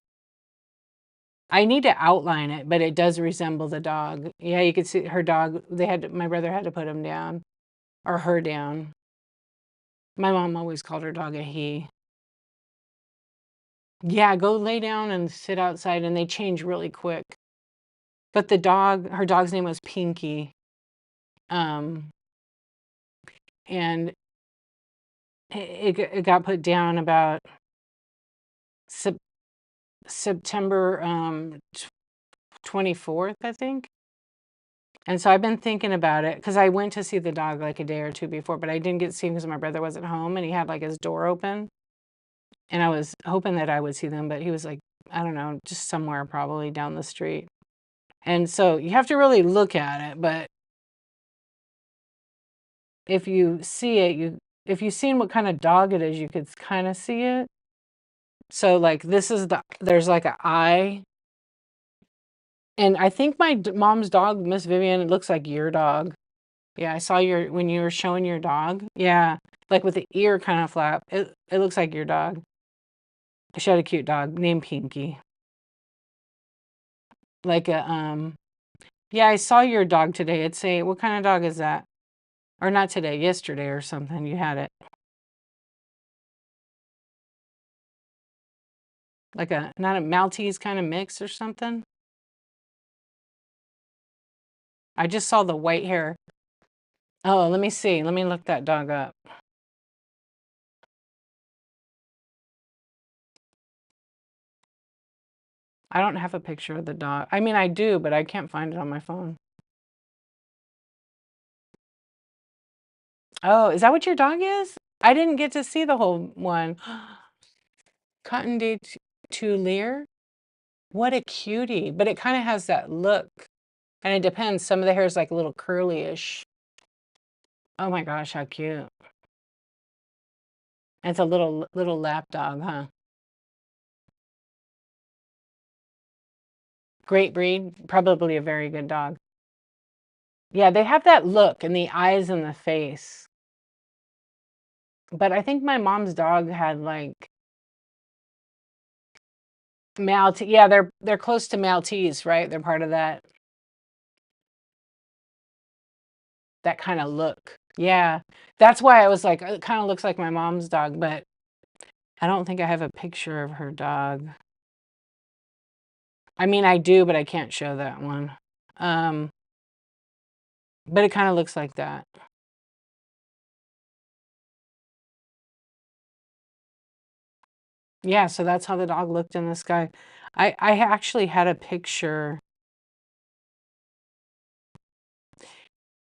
I need to outline it, but it does resemble the dog. Yeah, you could see her dog. My brother had to put him down or her down. My mom always called her dog a he. Yeah, go lay down and sit outside, and they change really quick. But her dog's name was Pinky. Um, and it got put down about Sep- September 24th, I think. And so I've been thinking about it because I went to see the dog like a day or two before, but I didn't get to see him because my brother wasn't home and he had like his door open. And I was hoping that I would see them, but he was like, I don't know, just somewhere probably down the street. And so you have to really look at it, but if you see it, if you've seen what kind of dog it is, you could kind of see it. So like this is there's like an eye, and I think my mom's dog, Miss Vivian, it looks like your dog. Yeah, I saw your when you were showing your dog. Yeah, like with the ear kind of flap. It looks like your dog. She had a cute dog named Pinky. Like a yeah, I saw your dog today. It's a what kind of dog is that? Or not today, yesterday or something. You had it. Like a not a Maltese kind of mix or something. I just saw the white hair. Oh, let me see. Let me look that dog up. I don't have a picture of the dog. I mean, I do, but I can't find it on my phone. Oh, is that what your dog is? I didn't get to see the whole one. Cotton de Tulier? What a cutie. But it kind of has that look. And it depends. Some of the hair is like a little curly-ish. Oh my gosh, how cute. And it's a little lap dog, huh? Great breed. Probably a very good dog. Yeah, they have that look in the eyes and the face. But I think my mom's dog had like Maltese. Yeah, they're close to Maltese, right? They're part of that kind of look. Yeah. That's why I was like, it kind of looks like my mom's dog, but I don't think I have a picture of her dog. I mean, I do, but I can't show that one. Um, but it kind of looks like that. Yeah, so that's how the dog looked in the sky. I actually had a picture,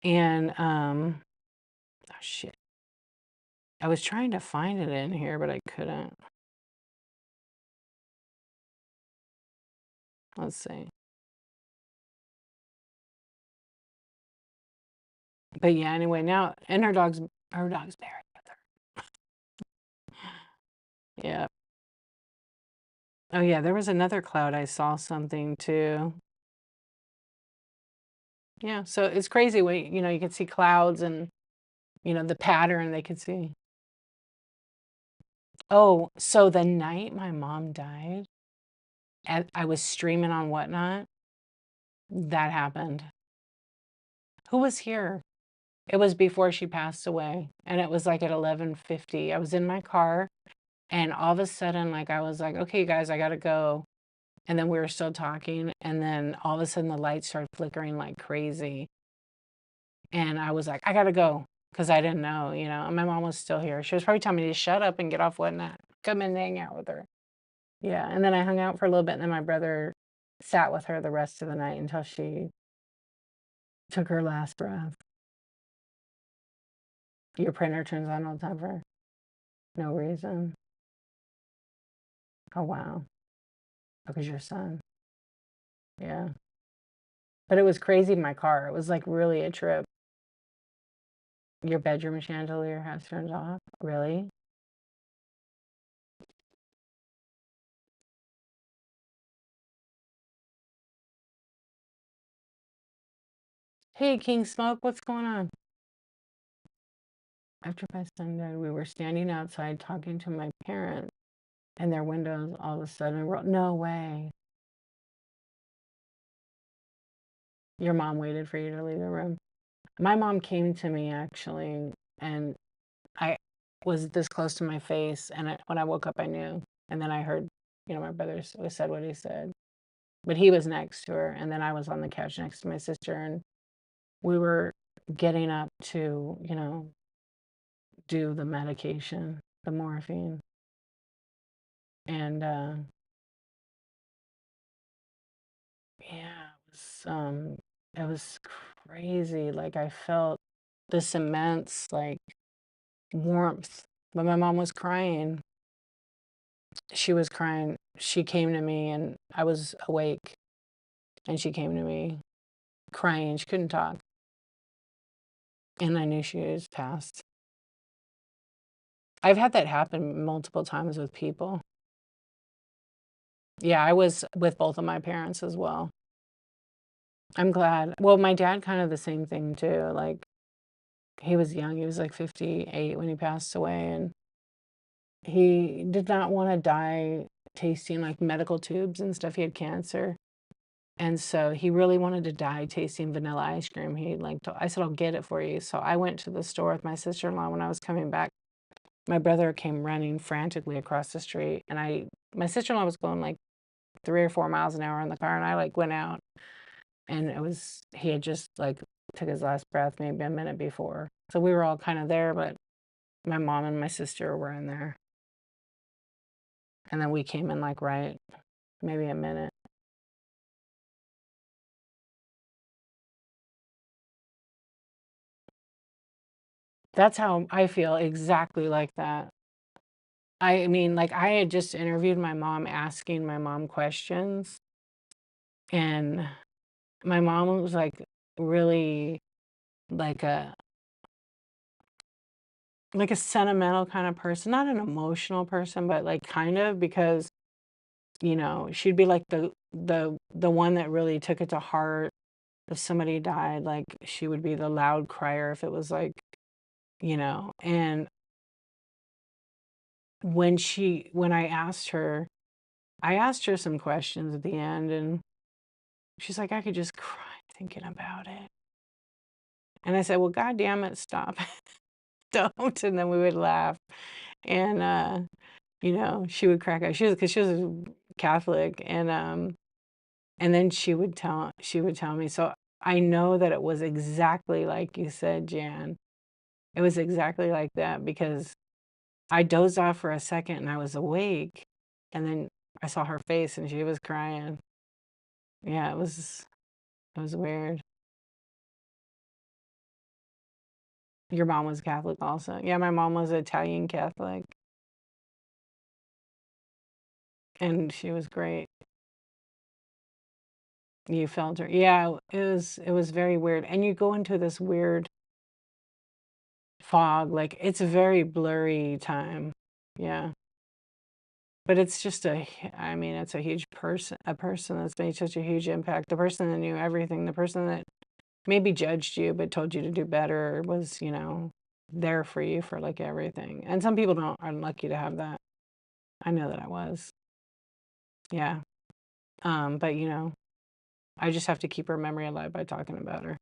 and oh shit. I was trying to find it in here, but I couldn't. Let's see. But yeah, anyway, now and her dog's buried with her. Yeah. Oh yeah, there was another cloud. I saw something too. Yeah, so it's crazy when you can see clouds and the pattern they could see. Oh, so the night my mom died, and I was streaming on Whatnot, that happened. Who was here? It was before she passed away, and it was like at 11:50. I was in my car, and all of a sudden, like I was like, "Okay, guys, I gotta go." And then we were still talking, and then all of a sudden the lights started flickering like crazy. And I was like, I gotta go because I didn't know. And my mom was still here. She was probably telling me to shut up and get off Whatnot. Come and hang out with her. Yeah. And then I hung out for a little bit, and then my brother sat with her the rest of the night until she took her last breath. Your printer turns on all the time for no reason. Oh, wow. Because your son. Yeah. But it was crazy in my car. It was like really a trip. Your bedroom chandelier has turned off? Really? Hey, King Smoke, what's going on? After my son died, we were standing outside talking to my parents, and their windows all of a sudden were, no way. Your mom waited for you to leave the room. My mom came to me actually, and I was this close to my face, and when I woke up, I knew. And then I heard, my brother said what he said, but he was next to her, and then I was on the couch next to my sister, and we were getting up to, do the medication, the morphine, and yeah, it was crazy. Like I felt this immense like warmth. But my mom was crying. She was crying. She came to me and I was awake, and she came to me crying. She couldn't talk. And I knew she was passed. I've had that happen multiple times with people. Yeah, I was with both of my parents as well. I'm glad. Well, my dad kind of the same thing too. Like he was young. He was like 58 when he passed away, and he did not want to die tasting like medical tubes and stuff. He had cancer. And so he really wanted to die tasting vanilla ice cream. I said, I'll get it for you. So I went to the store with my sister-in-law when I was coming back. My brother came running frantically across the street, and my sister-in-law was going like 3 or 4 miles an hour in the car, and I like went out, and he had just like took his last breath maybe a minute before. So we were all kind of there, but my mom and my sister were in there. And then we came in like right, maybe a minute. That's how I feel, exactly like that. I mean, like I had just interviewed my mom asking my mom questions, and my mom was like really like a sentimental kind of person, not an emotional person, but like kind of because, she'd be like the one that really took it to heart if somebody died, like she would be the loud crier if it was like, and when I asked her some questions at the end, and she's like, I could just cry thinking about it. And I said, well, God damn it, stop. Don't. And then we would laugh. And, she would crack up. Because she was a Catholic. And then she would tell me. So I know that it was exactly like you said, Jan. It was exactly like that because I dozed off for a second and I was awake. And then I saw her face and she was crying. Yeah, it was weird. Your mom was Catholic also. Yeah, my mom was Italian Catholic, and she was great. You felt her. Yeah, it was very weird. And you go into this weird fog, like it's a very blurry time. Yeah. But it's just I mean, it's a person that's made such a huge impact. The person that knew everything, the person that maybe judged you but told you to do better was, there for you for like everything. And some people don't are lucky to have that. I know that I was. Yeah. But I just have to keep her memory alive by talking about her.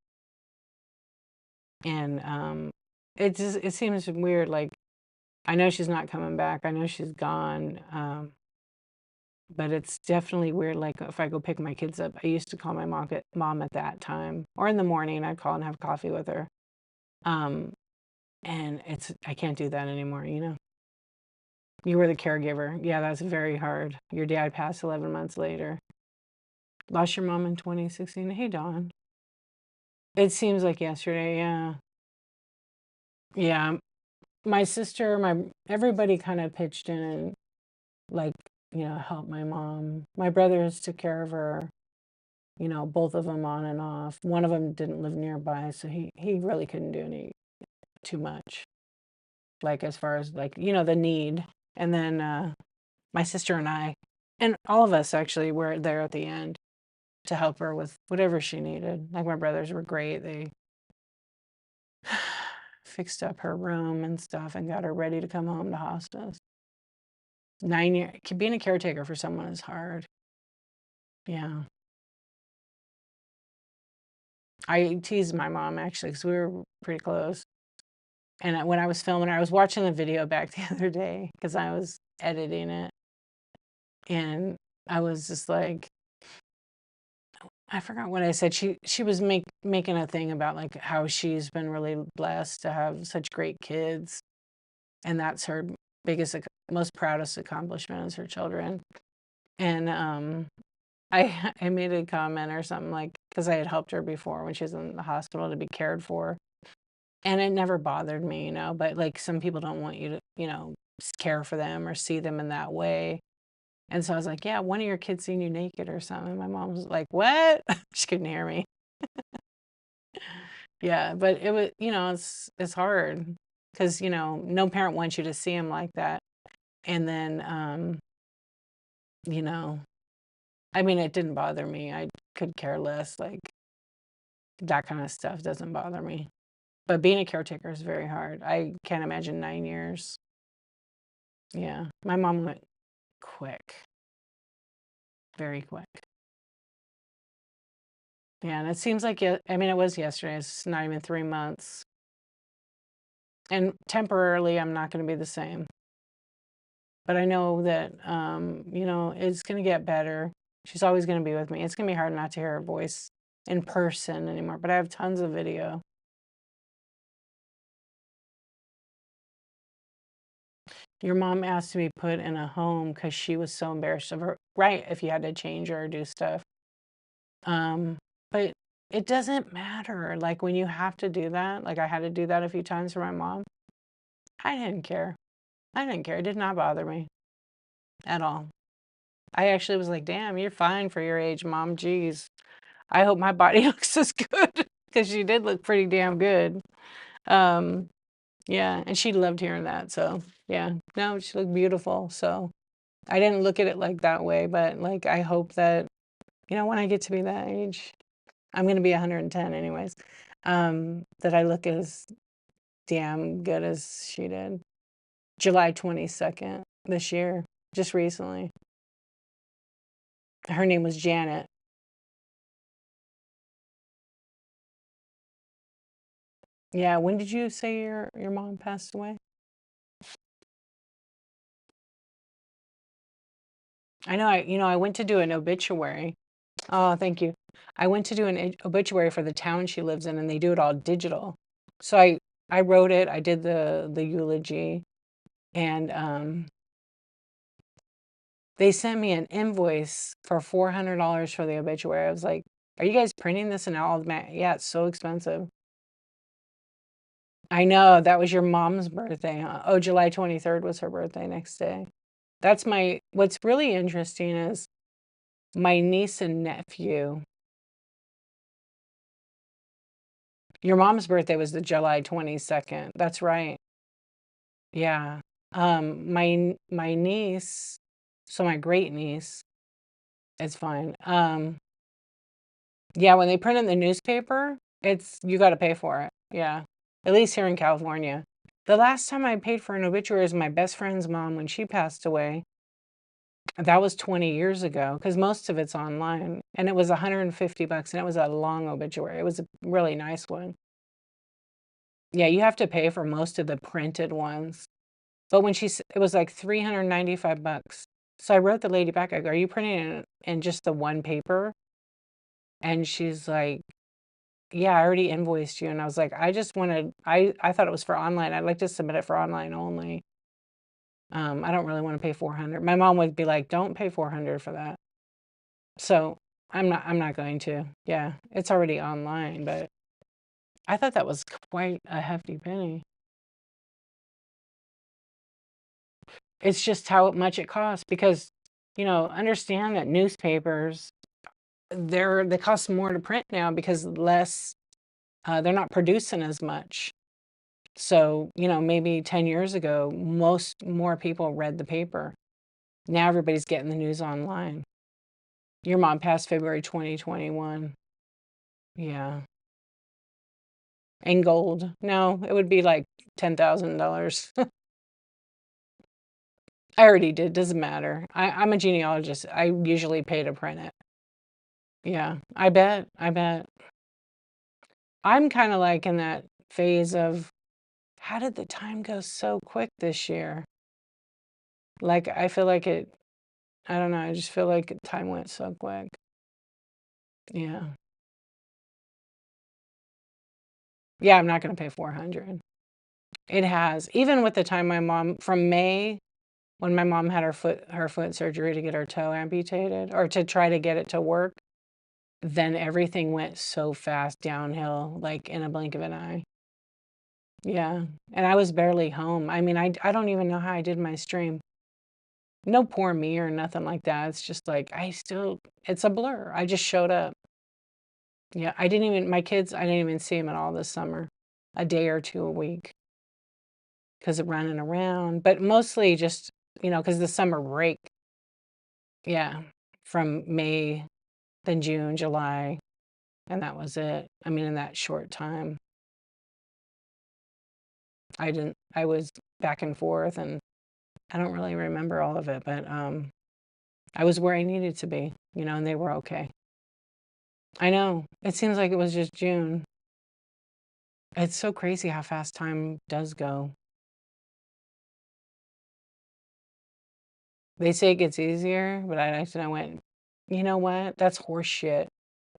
And it seems weird. Like I know she's not coming back. I know she's gone. But it's definitely weird. Like if I go pick my kids up, I used to call my mom at that time, or in the morning. I'd call and have coffee with her. Um, and I can't do that anymore. You were the caregiver. Yeah, that's very hard. Your dad passed 11 months later. Lost your mom in 2016. Hey, Dawn. It seems like yesterday. Yeah. Yeah. My sister, everybody kind of pitched in and like, helped my mom. My brothers took care of her, both of them on and off. One of them didn't live nearby, so he really couldn't do too much. Like as far as like, the need. And then my sister and I, and all of us actually were there at the end to help her with whatever she needed. Like my brothers were great. They fixed up her room and stuff and got her ready to come home to hospice. 9 years, being a caretaker for someone is hard. Yeah. I teased my mom actually because we were pretty close. And when I was filming her, I was watching the video back the other day because I was editing it. And I was just like, I forgot what I said. She was making a thing about like how she's been really blessed to have such great kids. And that's her most proudest accomplishment is her children. And I made a comment or something like because I had helped her before when she was in the hospital to be cared for, and it never bothered me, But like some people don't want you to, care for them or see them in that way. And so I was like, yeah, one of your kids seen you naked or something. My mom was like, what? She couldn't hear me. Yeah, but it was, it's hard because no parent wants you to see them like that, and then you know I mean, it didn't bother me. I could care less. Like, that kind of stuff doesn't bother me. But being a caretaker is very hard. I can't imagine 9 years. Yeah. My mom went quick, very quick. Yeah. And it seems like, I mean, it was yesterday. It's not even 3 months. And temporarily, I'm not going to be the same. But I know that, it's going to get better. She's always going to be with me. It's going to be hard not to hear her voice in person anymore. But I have tons of video. Your mom asked to be put in a home because she was so embarrassed of her, right? If you had to change her or do stuff. But it doesn't matter. Like when you have to do that, like I had to do that a few times for my mom, I didn't care. I didn't care. It did not bother me at all. I actually was like, damn, you're fine for your age, mom. Jeez. I hope my body looks as good because she did look pretty damn good. Um, yeah, and she loved hearing that. So, yeah, no, she looked beautiful. So, I didn't look at it like that way, but like I hope that, when I get to be that age, I'm going to be 110 anyways, that I look as damn good as she did. July 22nd this year, just recently. Her name was Janet. Yeah, when did you say your mom passed away? I know I went to do an obituary. Oh, thank you. I went to do an obituary for the town she lives in, and they do it all digital. So I wrote it. I did the eulogy, and they sent me an invoice for $400 for the obituary. I was like, "Are you guys printing this in all of my?" Yeah, it's so expensive. I know that was your mom's birthday, huh? Oh, July 23rd was her birthday next day. What's really interesting is my niece and nephew. Your mom's birthday was the July 22nd. That's right. Yeah. My niece, so my great niece, it's fine. Yeah, when they print in the newspaper, you got to pay for it. Yeah. At least here in California. The last time I paid for an obituary was my best friend's mom when she passed away. That was 20 years ago because most of it's online, and it was $150, and it was a long obituary. It was a really nice one. Yeah, you have to pay for most of the printed ones. But it was like $395. So I wrote the lady back. I go, "Are you printing it in just the one paper?" And she's like, "Yeah, I already invoiced you." And I was like, "I just wanted, I thought it was for online. I'd like to submit it for online only. I don't really want to pay 400." My mom would be like, "Don't pay 400 for that." So I'm not going to. Yeah, it's already online, but I thought that was quite a hefty penny. It's just how much it costs because, understand that newspapers, they cost more to print now because they're not producing as much. So, maybe 10 years ago, more people read the paper. Now everybody's getting the news online. Your mom passed February 2021. Yeah. And gold. No, it would be like $10,000. I already did. Doesn't matter. I'm a genealogist. I usually pay to print it. Yeah, I bet. I bet. I'm kind of like in that phase of how did the time go so quick this year? Like, I feel like I don't know. I just feel like time went so quick. Yeah. Yeah, I'm not going to pay 400. It has. Even with the time from May, when my mom had her foot surgery to get her toe amputated or to try to get it to work, then everything went so fast downhill, like in a blink of an eye. Yeah. And I was barely home. I mean, I don't even know how I did my stream. No poor me or nothing like that. It's just like it's a blur. I just showed up. Yeah, my kids, I didn't even see them at all this summer. A day or two a week because of running around, but mostly just, because the summer break. Yeah. from May, then June, July, and that was it. I mean, in that short time, I was back and forth, and I don't really remember all of it, but I was where I needed to be, and they were okay. I know. It seems like it was just June. It's so crazy how fast time does go. They say it gets easier, but I went, you know what? That's horse shit.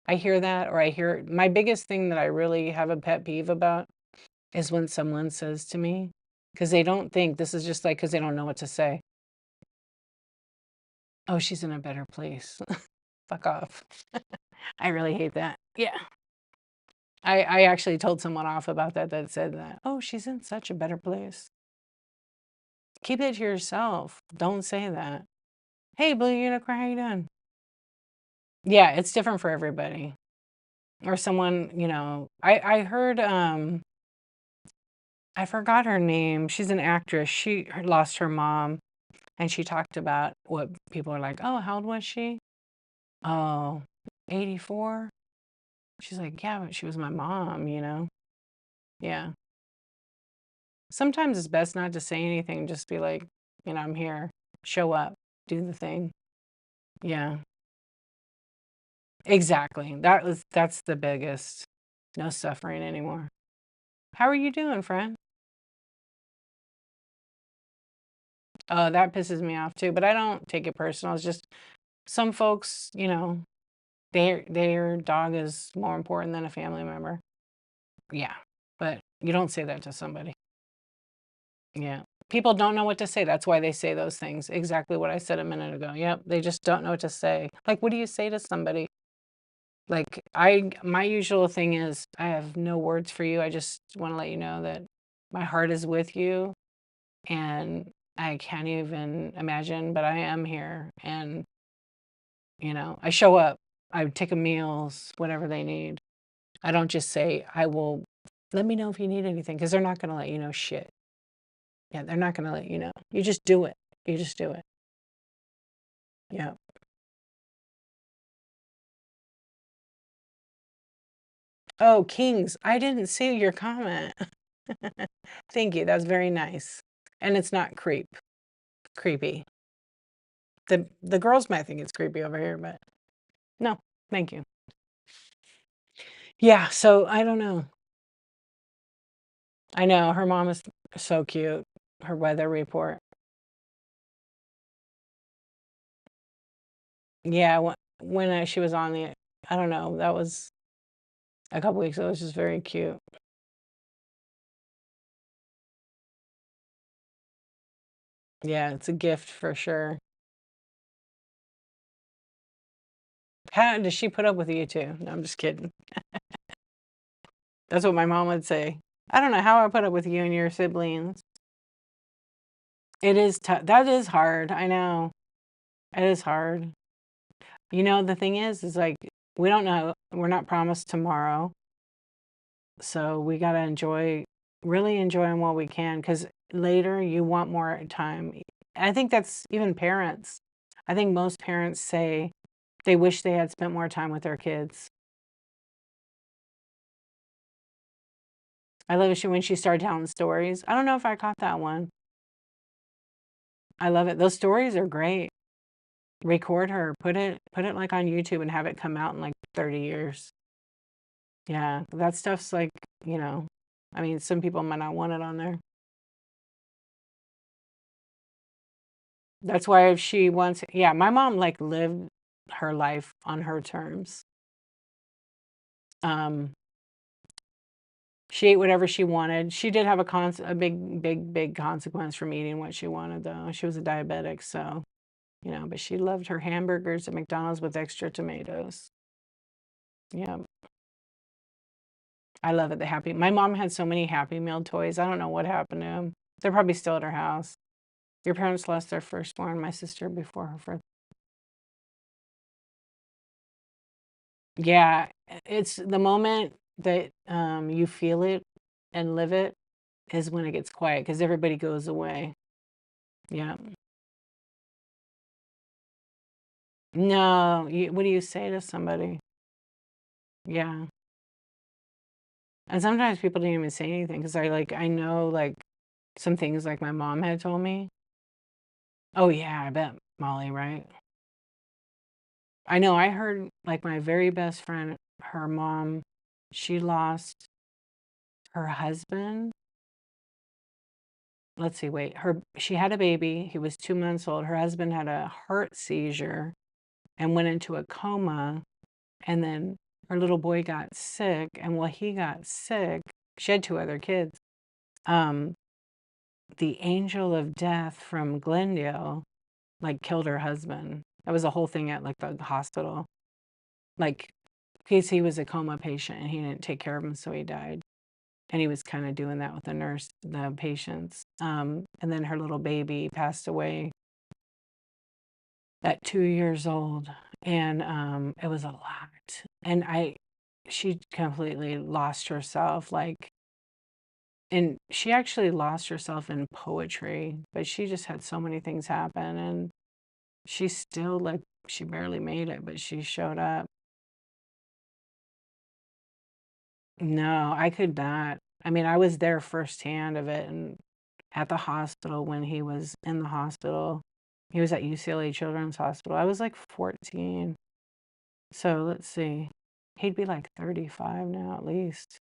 I hear that, or I hear my biggest thing that I really have a pet peeve about is when someone says to me, because they don't think this is just like, because they don't know what to say. Oh, she's in a better place. Fuck off. I really hate that. Yeah. I actually told someone off about that said that. Oh, she's in such a better place. Keep it to yourself. Don't say that. Hey, Blue Unicorn, how you doing? Yeah, it's different for everybody. Or someone, I heard, I forgot her name. She's an actress. She lost her mom, and she talked about what people are like, oh, how old was she? Oh, 84. She's like, yeah, but she was my mom. Yeah. Sometimes it's best not to say anything, just be like, I'm here. Show up, do the thing. Yeah. Exactly. That's the biggest. No suffering anymore. How are you doing, friend? Oh, that pisses me off too, but I don't take it personal. It's just some folks, their dog is more important than a family member. Yeah. But you don't say that to somebody. Yeah. People don't know what to say. That's why they say those things. Exactly what I said a minute ago. Yep. They just don't know what to say. Like, what do you say to somebody? Like, my usual thing is, I have no words for you. I just want to let you know that my heart is with you, and I can't even imagine, but I am here. And, I show up. I take them meals, whatever they need. I don't just say, I will, let me know if you need anything, because they're not going to let you know shit. Yeah, they're not going to let you know. You just do it. You just do it. Yeah. Oh, Kings, I didn't see your comment. Thank you. That's very nice. And it's not creepy. The girls might think it's creepy over here, but no, thank you. Yeah, so I don't know. I know her mom is so cute. Her weather report. Yeah, when she was on I don't know, that was a couple weeks ago. It was just very cute. Yeah, it's a gift for sure. How does she put up with you too? No, I'm just kidding. That's what my mom would say. I don't know how I put up with you and your siblings. It is tough. That is hard. I know. It is hard. The thing is like, we don't know. We're not promised tomorrow. So we got to really enjoy them while we can, because later you want more time. I think that's even parents. I think most parents say they wish they had spent more time with their kids. I love it when she started telling stories. I don't know if I caught that one. I love it. Those stories are great. Record her, put it like on YouTube and have it come out in like 30 years. Yeah, that stuff's like, I mean, some people might not want it on there. That's why if she wants, yeah, my mom like lived her life on her terms. Um, she ate whatever she wanted. She did have a big consequence from eating what she wanted, though. She was a diabetic, so, but she loved her hamburgers at McDonald's with extra tomatoes. Yeah. I love it. My mom had so many Happy Meal toys. I don't know what happened to them. They're probably still at her house. Your parents lost their firstborn, my sister, before her first. Yeah, it's the moment that you feel it and live it is when it gets quiet, because everybody goes away. Yeah. No, what do you say to somebody? Yeah. And sometimes people didn't even say anything because I know like some things like my mom had told me. Oh yeah, I bet Molly, right? I know I heard like my very best friend, her mom, she lost her husband. Let's see, wait. She had a baby. He was 2 months old. Her husband had a heart seizure and went into a coma. And then her little boy got sick. And while he got sick, she had two other kids. Um, the angel of death from Glendale like killed her husband. That was a whole thing at like the hospital. Like, because he was a coma patient and he didn't take care of him, so he died. And he was kind of doing that with the patients. And then her little baby passed away at 2 years old. And it was a lot. And she completely lost herself. Like, and she actually lost herself in poetry, but she just had so many things happen. And she still, like, she barely made it, but she showed up. No, I could not. I mean, I was there firsthand of it and at the hospital when he was in the hospital. He was at UCLA Children's Hospital. I was like 14. So let's see. He'd be like 35 now at least.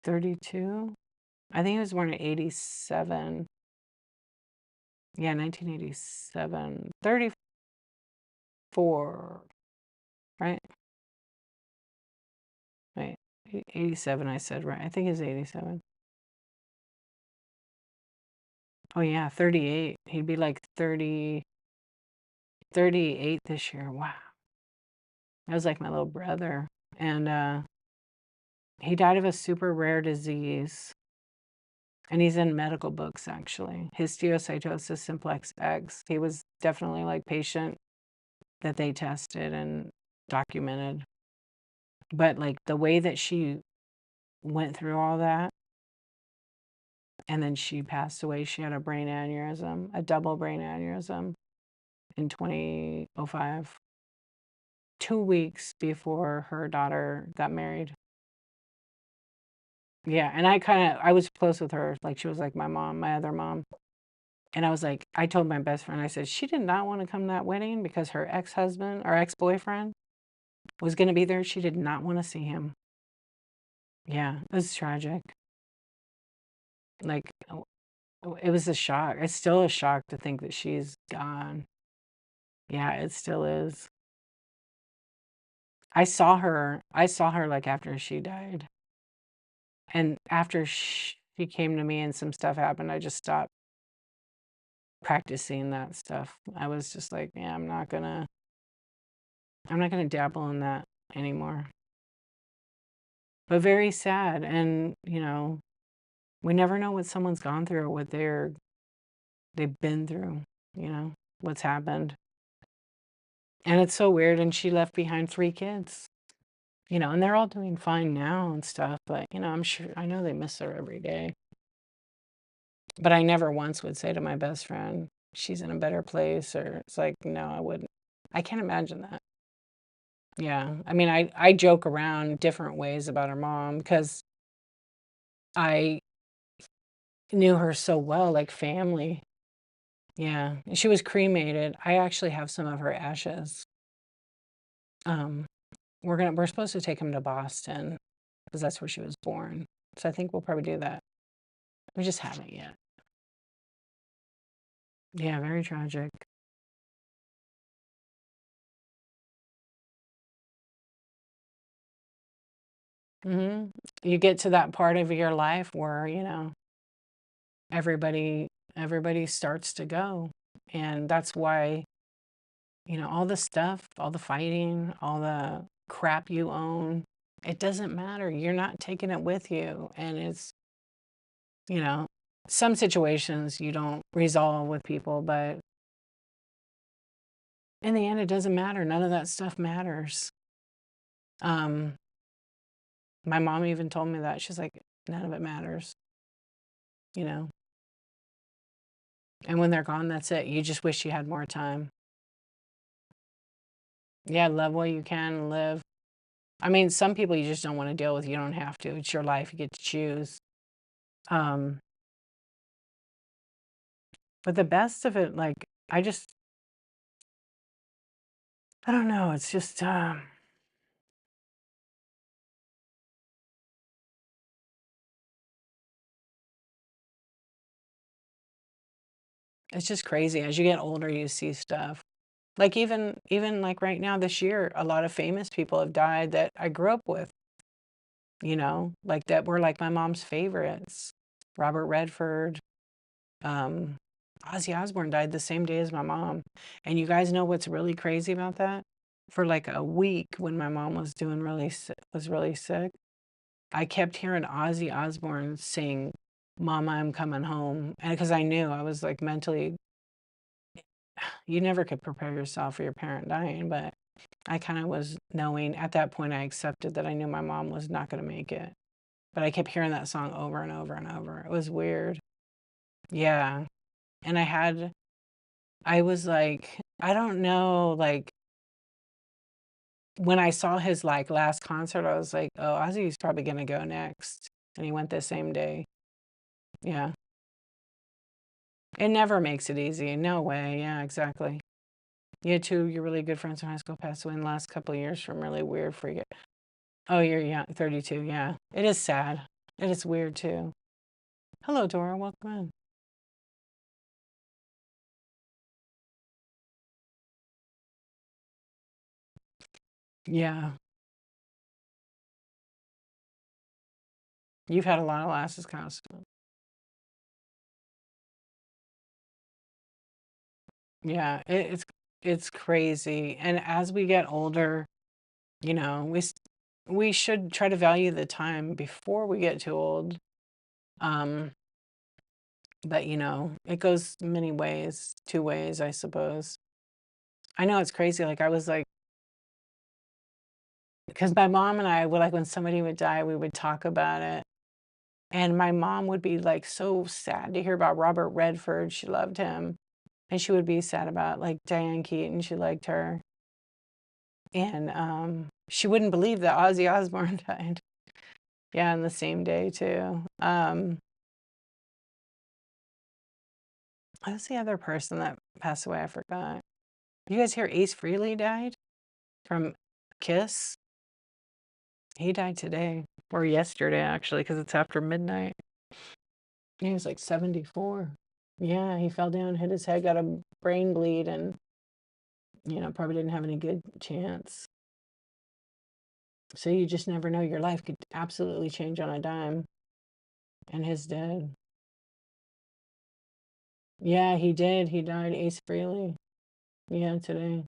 32? I think he was born in 87. Yeah, 1987. 34, right? Wait, 87 I said, right? I think it's 87. Oh yeah, 38. He'd be like 38 this year. Wow. That was like my little brother. And he died of a super rare disease. And he's in medical books actually. Histiocytosis simplex X. He was definitely like patient that they tested and documented. But like the way that she went through all that and then she passed away, she had a brain aneurysm, a double brain aneurysm in 2005. 2 weeks before her daughter got married. Yeah, and I was close with her. Like she was like my mom, my other mom. And I was like, I told my best friend, I said, she did not want to come to that wedding because her ex-husband or ex-boyfriend was going to be there. She did not want to see him. Yeah, it was tragic. Like, it was a shock. It's still a shock to think that she's gone. Yeah, it still is. I saw her like after she died. And after she came to me and some stuff happened, I just stopped practicing that stuff. I was just like, yeah, I'm not gonna dabble in that anymore. But very sad. And, we never know what someone's gone through or what they've been through, what's happened. And it's so weird. And she left behind 3 kids, and they're all doing fine now and stuff. But, I know they miss her every day. But I never once would say to my best friend, she's in a better place, or it's like, no, I wouldn't. I can't imagine that. Yeah. I mean, I joke around different ways about her mom because I knew her so well, like family. Yeah. And she was cremated. I actually have some of her ashes. Um, we're supposed to take them to Boston because that's where she was born. So I think we'll probably do that. We just haven't yet. Yeah, very tragic. hmm You get to that part of your life where, everybody everybody starts to go. And that's why, all the stuff, all the fighting, all the crap you own, it doesn't matter. You're not taking it with you. And it's, you know, some situations you don't resolve with people, but in the end, it doesn't matter. None of that stuff matters. Um, my mom even told me that. She's like, none of it matters, you know. And when they're gone, that's it. You just wish you had more time. Yeah, love while you can, live. I mean, some people you just don't want to deal with. You don't have to. It's your life. You get to choose. Um, but the best of it, like, I don't know. It's just crazy. As you get older, you see stuff. Like even like right now this year, a lot of famous people have died that I grew up with, like that were like my mom's favorites. Robert Redford, um, Ozzy Osbourne died the same day as my mom. And you guys know what's really crazy about that? For like a week when my mom was doing was really sick, I kept hearing Ozzy Osbourne sing "Mama, I'm coming home," and because I knew I was like mentally, you never could prepare yourself for your parent dying, but I kind of was knowing at that point. I accepted that I knew my mom was not going to make it, but I kept hearing that song over and over and over. It was weird. Yeah, and I was like, I don't know, like when I saw his like last concert, I was like, oh, Ozzy's probably gonna go next, and he went the same day. Yeah, it never makes it easy. No way. Yeah, exactly. You had two your really good friends from high school pass away in the last couple of years from really weird for you. Oh, you're young, 32. Yeah, it is sad. It is weird too. Hello, Dora. Welcome in. Yeah, you've had a lot of losses, constant. Yeah, it's crazy. And as we get older, you know, we should try to value the time before we get too old. Um, but it goes many ways, two ways, I suppose. I know it's crazy. Like I was like, because my mom and I would like when somebody would die, we would talk about it. And my mom would be like so sad to hear about Robert Redford. She loved him. And she would be sad about like Diane Keaton. She liked her. And she wouldn't believe that Ozzy Osbourne died. Yeah, on the same day too. Who's the other person that passed away? I forgot. You guys hear Ace Frehley died from Kiss? He died today or yesterday actually, because it's after midnight. He was like 74. Yeah, he fell down, hit his head, got a brain bleed, and probably didn't have any good chance. So you just never know. Your life could absolutely change on a dime. And his dead. Yeah, he did. He died, Ace Frehley. Yeah, today.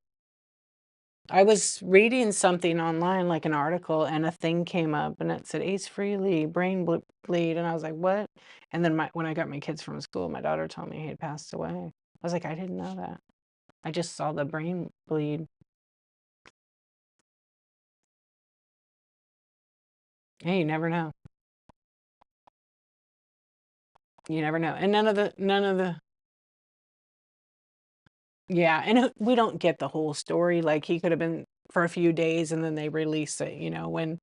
I was reading something online, like an article, and a thing came up, and it said Ace Frehley, bleed, and I was like, what? And then when I got my kids from school, my daughter told me he had passed away. I was like, I didn't know that. I just saw the brain bleed. Hey, you never know. You never know. And yeah, and we don't get the whole story. Like he could have been for a few days and then they released it, when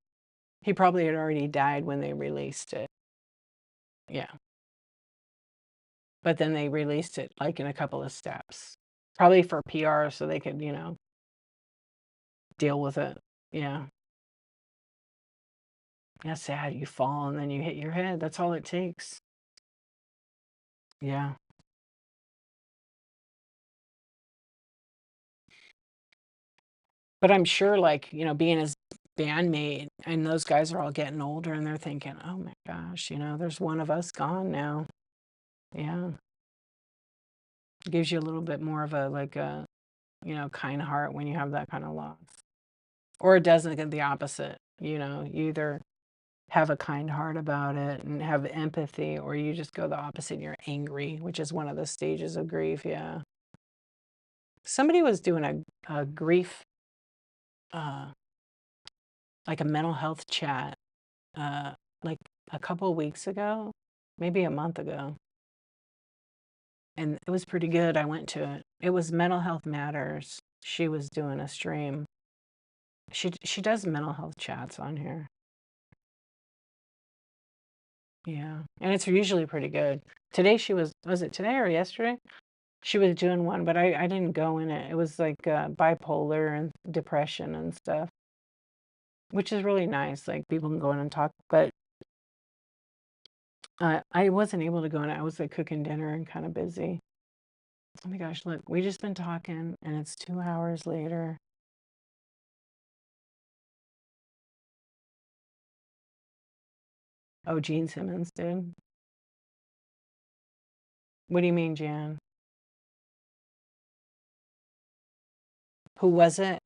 he probably had already died when they released it. Yeah. But then they released it like in a couple of steps. Probably for PR so they could, deal with it. Yeah. That's sad. You fall and then you hit your head. That's all it takes. Yeah. But I'm sure, like, being his bandmate and those guys are all getting older and they're thinking, oh my gosh, there's one of us gone now. Yeah. Gives you a little bit more of a, like, a, kind heart when you have that kind of loss. Or it doesn't get the opposite. You either have a kind heart about it and have empathy, or you just go the opposite and you're angry, which is one of the stages of grief. Yeah. Somebody was doing a grief, uh, like a mental health chat, uh, like a couple of weeks ago, maybe a month ago. and it was pretty good. I went to it. It was Mental Health Matters. She was doing a stream. She does mental health chats on here. Yeah, and it's usually pretty good. Today she was it today or yesterday? She was doing one, but I didn't go in it. It was like bipolar and depression and stuff, which is really nice. Like people can go in and talk, but I wasn't able to go in it. I was like cooking dinner and kind of busy. Oh my gosh, look, we just been talking and it's 2 hours later. Oh, Gene Simmons did. What do you mean, Jan? Who was it?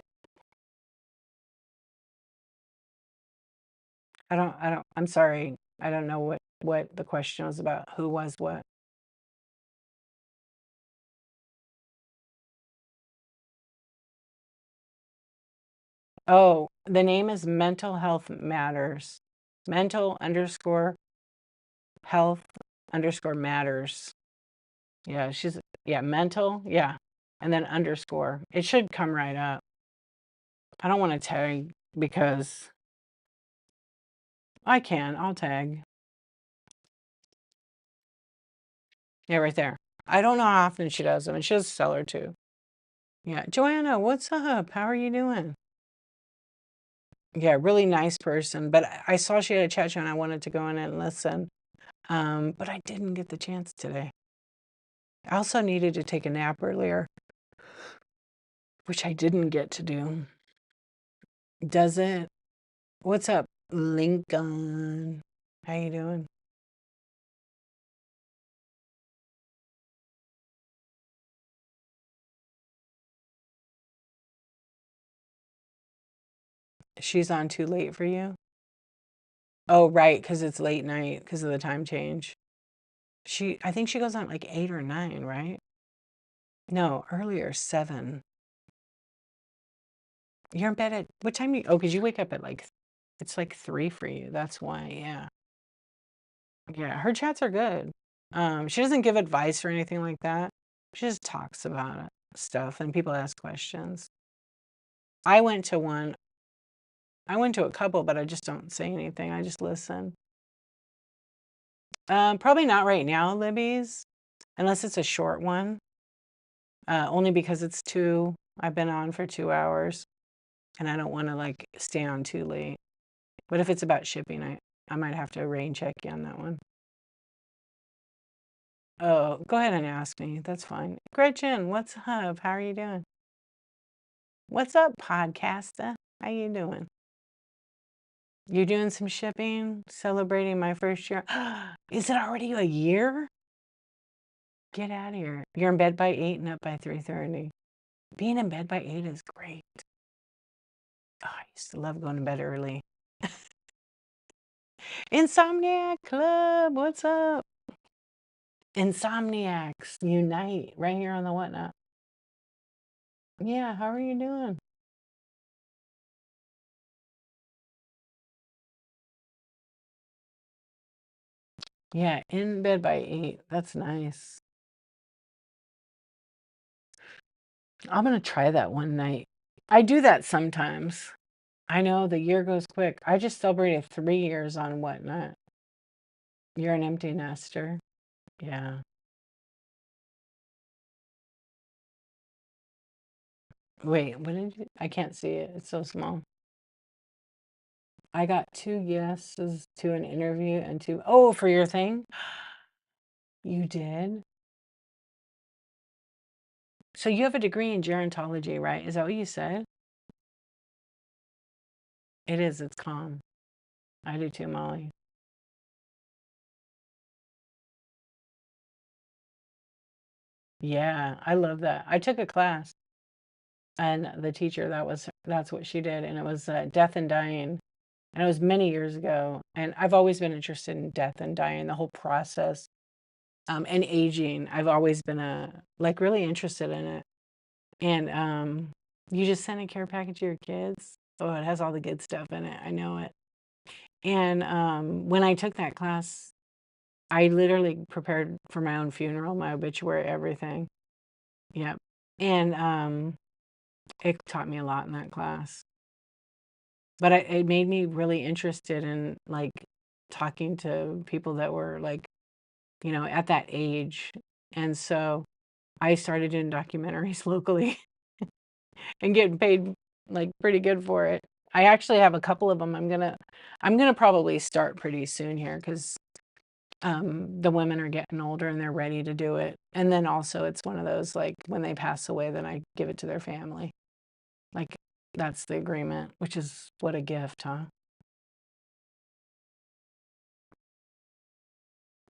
I'm sorry. I don't know what the question was about. Who was what? Oh, the name is Mental Health Matters. Mental underscore health underscore matters. Yeah, yeah, mental. Yeah. And then underscore. It should come right up. I don't want to tag because I can. I'll tag. Yeah, right there. I don't know how often she does them, and she does Seller too. Yeah, Joanna, what's up? How are you doing? Yeah, really nice person. But I saw she had a chat show, and I wanted to go in and listen. But I didn't get the chance today. I also needed to take a nap earlier, which I didn't get to do. Does it? What's up, Lincoln? How you doing? She's on too late for you? Oh, right, because it's late night because of the time change. I think she goes on like 8 or 9, right? No, earlier, 7. You're in bed at what time oh, because you wake up at like, it's like 3 for you. That's why, yeah. Yeah, her chats are good. She doesn't give advice or anything like that. She just talks about it, stuff and people ask questions. I went to one, I went to a couple, but I just don't say anything. I just listen. Probably not right now, Libby's, unless it's a short one. Only because it's I've been on for 2 hours and I don't want to like stay on too late. But if it's about shipping, I might have to rain check you on that one. Oh, go ahead and ask me. That's fine. Gretchen, what's up? How are you doing? What's up, podcaster? How you doing? You're doing some shipping, celebrating my first year. Is it already a year? Get out of here. You're in bed by 8 and up by 3:30. Being in bed by 8 is great. Oh, I used to love going to bed early. Insomniac Club, what's up? Insomniacs unite right here on the whatnot. Yeah, how are you doing? Yeah, in bed by 8. That's nice. I'm gonna try that one night. I do that sometimes. I know the year goes quick. I just celebrated 3 years on whatnot. You're an empty nester. Yeah. Wait, what did you? I can't see it. It's so small. I got 2 yeses to an interview and two. Oh, for your thing? You did? So you have a degree in gerontology, right? Is that what you said? It is. It's calm. I do too, Molly. Yeah, I love that. I took a class and the teacher, that's what she did. And it was death and dying. And it was many years ago. And I've always been interested in death and dying, the whole process, and aging. I've always been like really interested in it. And you just send a care package to your kids. Oh, it has all the good stuff in it. I know it. And when I took that class, I literally prepared for my own funeral, my obituary, everything. Yep. And it taught me a lot in that class. But it made me really interested in like talking to people that were like, at that age. And so I started doing documentaries locally and getting paid like pretty good for it. I actually have a couple of them. I'm gonna probably start pretty soon here because the women are getting older and they're ready to do it. And then also it's one of those like when they pass away, then I give it to their family. Like that's the agreement, which is what a gift, huh?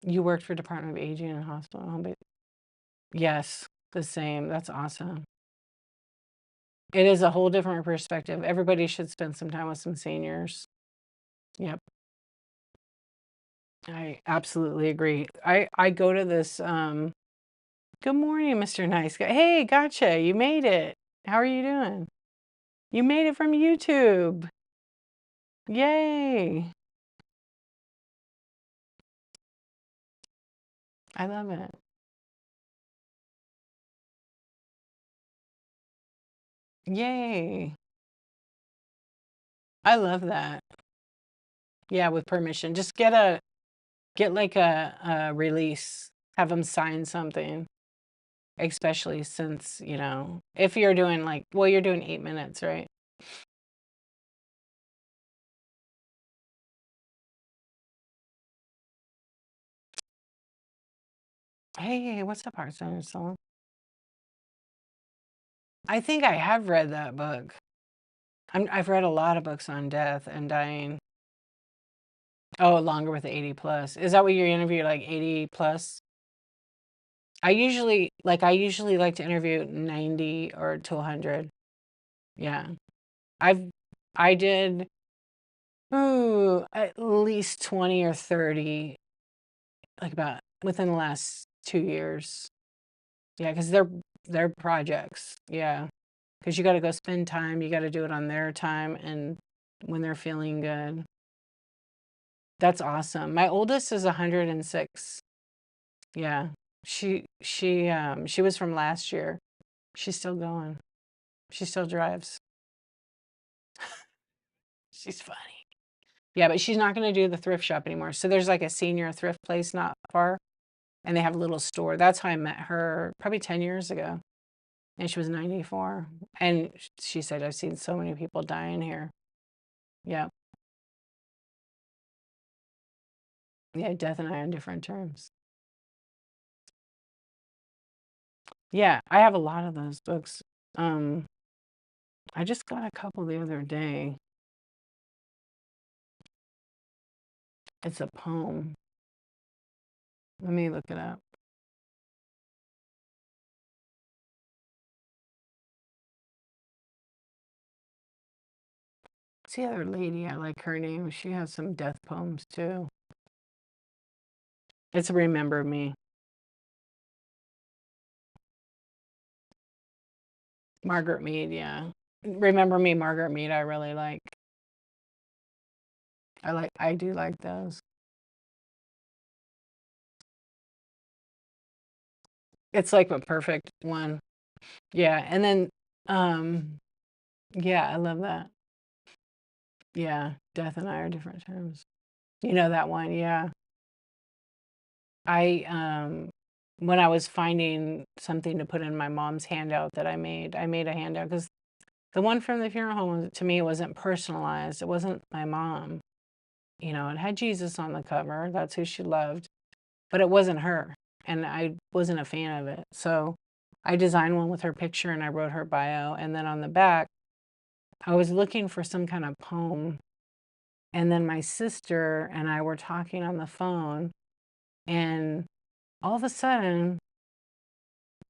You worked for Department of Aging and Hospital Home Base. Yes, the same. That's awesome. It is a whole different perspective. Everybody should spend some time with some seniors. Yep. I absolutely agree. I go to this good morning, Mr. Nice Guy. Hey, gotcha. You made it. How are you doing? You made it from YouTube. Yay. I love it. Yay. I love that. Yeah, with permission. Just get like a release. Have them sign something. Especially since, if you're doing like, well, you're doing 8 minutes, right? Hey, what's up, Hearthstone Song? I think I have read that book. I've read a lot of books on death and dying. Oh, Longer with the 80 plus. Is that what your interview like 80 plus? I usually like to interview 90 or to 100. Yeah. I've I did at least 20 or 30 like about within the last 2 years. Yeah, because they're projects. Yeah. Because you got to go spend time, you got to do it on their time and when they're feeling good. That's awesome. My oldest is 106. Yeah. She was from last year. She's still going. She still drives. She's funny. Yeah, but she's not going to do the thrift shop anymore. So there's like a senior thrift place not far, and they have a little store. That's how I met her probably 10 years ago. And she was 94. And she said, I've seen so many people dying here. Yeah. Yeah, death and I on different terms. Yeah, I have a lot of those books. Um, I just got a couple the other day. It's a poem. Let me look it up. It's the other lady. I like her name. She has some death poems too. It's Remember Me. Margaret Mead, yeah. Remember Me, Margaret Mead, I really like. I do like those. It's like a perfect one. Yeah. And then yeah, I love that. Yeah. Death and I are different terms. You know that one, yeah. I when I was finding something to put in my mom's handout that I made a handout because the one from the funeral home to me wasn't personalized. It wasn't my mom. It had Jesus on the cover. That's who she loved, but it wasn't her, and I wasn't a fan of it. So I designed one with her picture and I wrote her bio, and then on the back, I was looking for some kind of poem, and then my sister and I were talking on the phone, and all of a sudden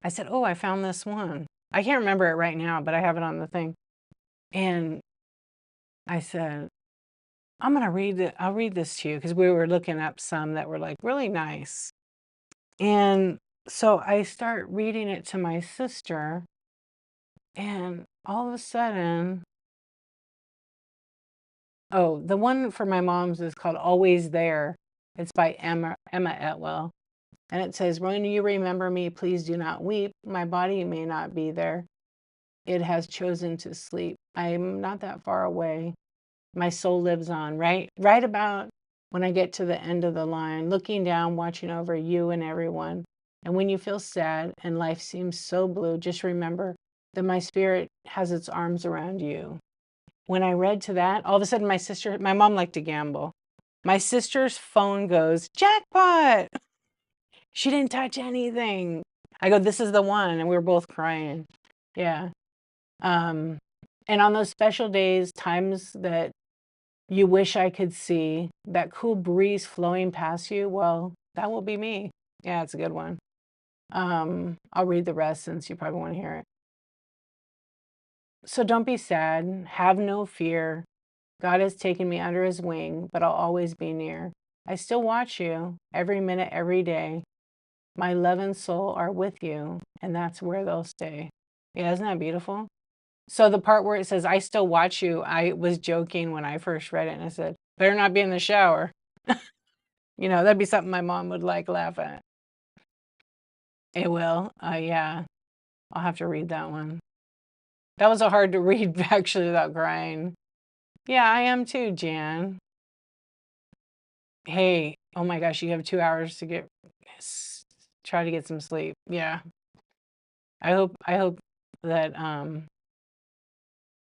I said, "Oh, I found this one." I can't remember it right now, but I have it on the thing. And I said, "I'm gonna read it. I'll read this to you," because we were looking up some that were like really nice. And so I start reading it to my sister, and all of a sudden, oh, the one for my mom's is called Always There. It's by Emma Etwell. And it says, when you remember me, please do not weep. My body may not be there. It has chosen to sleep. I am not that far away. My soul lives on, right? Right about when I get to the end of the line, looking down, watching over you and everyone. And when you feel sad and life seems so blue, just remember that my spirit has its arms around you. When I read to that, all of a sudden my mom liked to gamble. My sister's phone goes, jackpot. She didn't touch anything. I go, this is the one. And we were both crying. Yeah. And on those special days, times that you wish I could see, that cool breeze flowing past you, well, that will be me. Yeah, it's a good one. I'll read the rest since you probably want to hear it. So don't be sad. Have no fear. God has taken me under his wing, but I'll always be near. I still watch you every minute, every day. My love and soul are with you, and that's where they'll stay. Yeah, isn't that beautiful? So the part where it says, I still watch you, I was joking when I first read it, and I said, better not be in the shower. You know, that'd be something my mom would like laugh at. It will. Yeah, I'll have to read that one. That was a hard to read actually without crying. Yeah, I am too, Jan. Hey, oh my gosh, you have 2 hours to try to get some sleep. Yeah. I hope that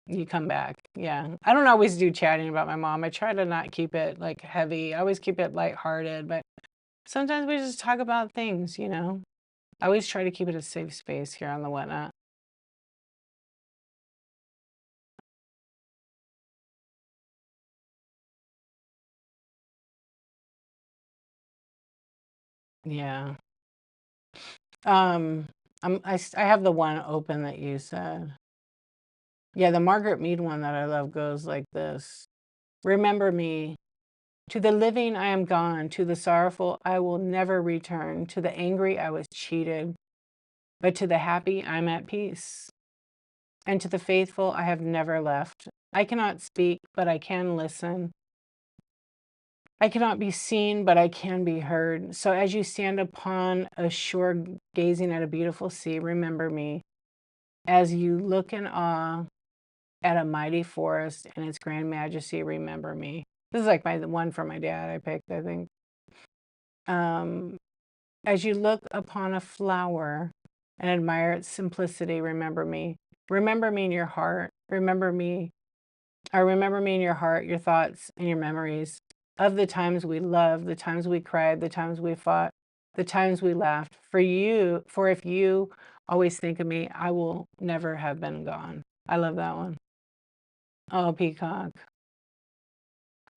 you come back. Yeah. I don't always do chatting about my mom. I try to not keep it like heavy. I always keep it lighthearted, but sometimes we just talk about things, you know. I always try to keep it a safe space here on the Whatnot. Yeah. Um, I have the one open that you said. Yeah, the Margaret Mead one that I love goes like this. Remember me. To the living I am gone, to the sorrowful I will never return, to the angry I was cheated, but to the happy I'm at peace, and to the faithful I have never left. I cannot speak, but I can listen. I cannot be seen, but I can be heard. So as you stand upon a shore gazing at a beautiful sea, remember me. As you look in awe at a mighty forest and its grand majesty, remember me. This is like the one from my dad I picked, I think. As you look upon a flower and admire its simplicity, remember me. Remember me in your heart. Remember me, or remember me in your heart, your thoughts and your memories of the times we loved, the times we cried, the times we fought, the times we laughed. For if you always think of me, I will never have been gone. I love that one. Oh, Peacock.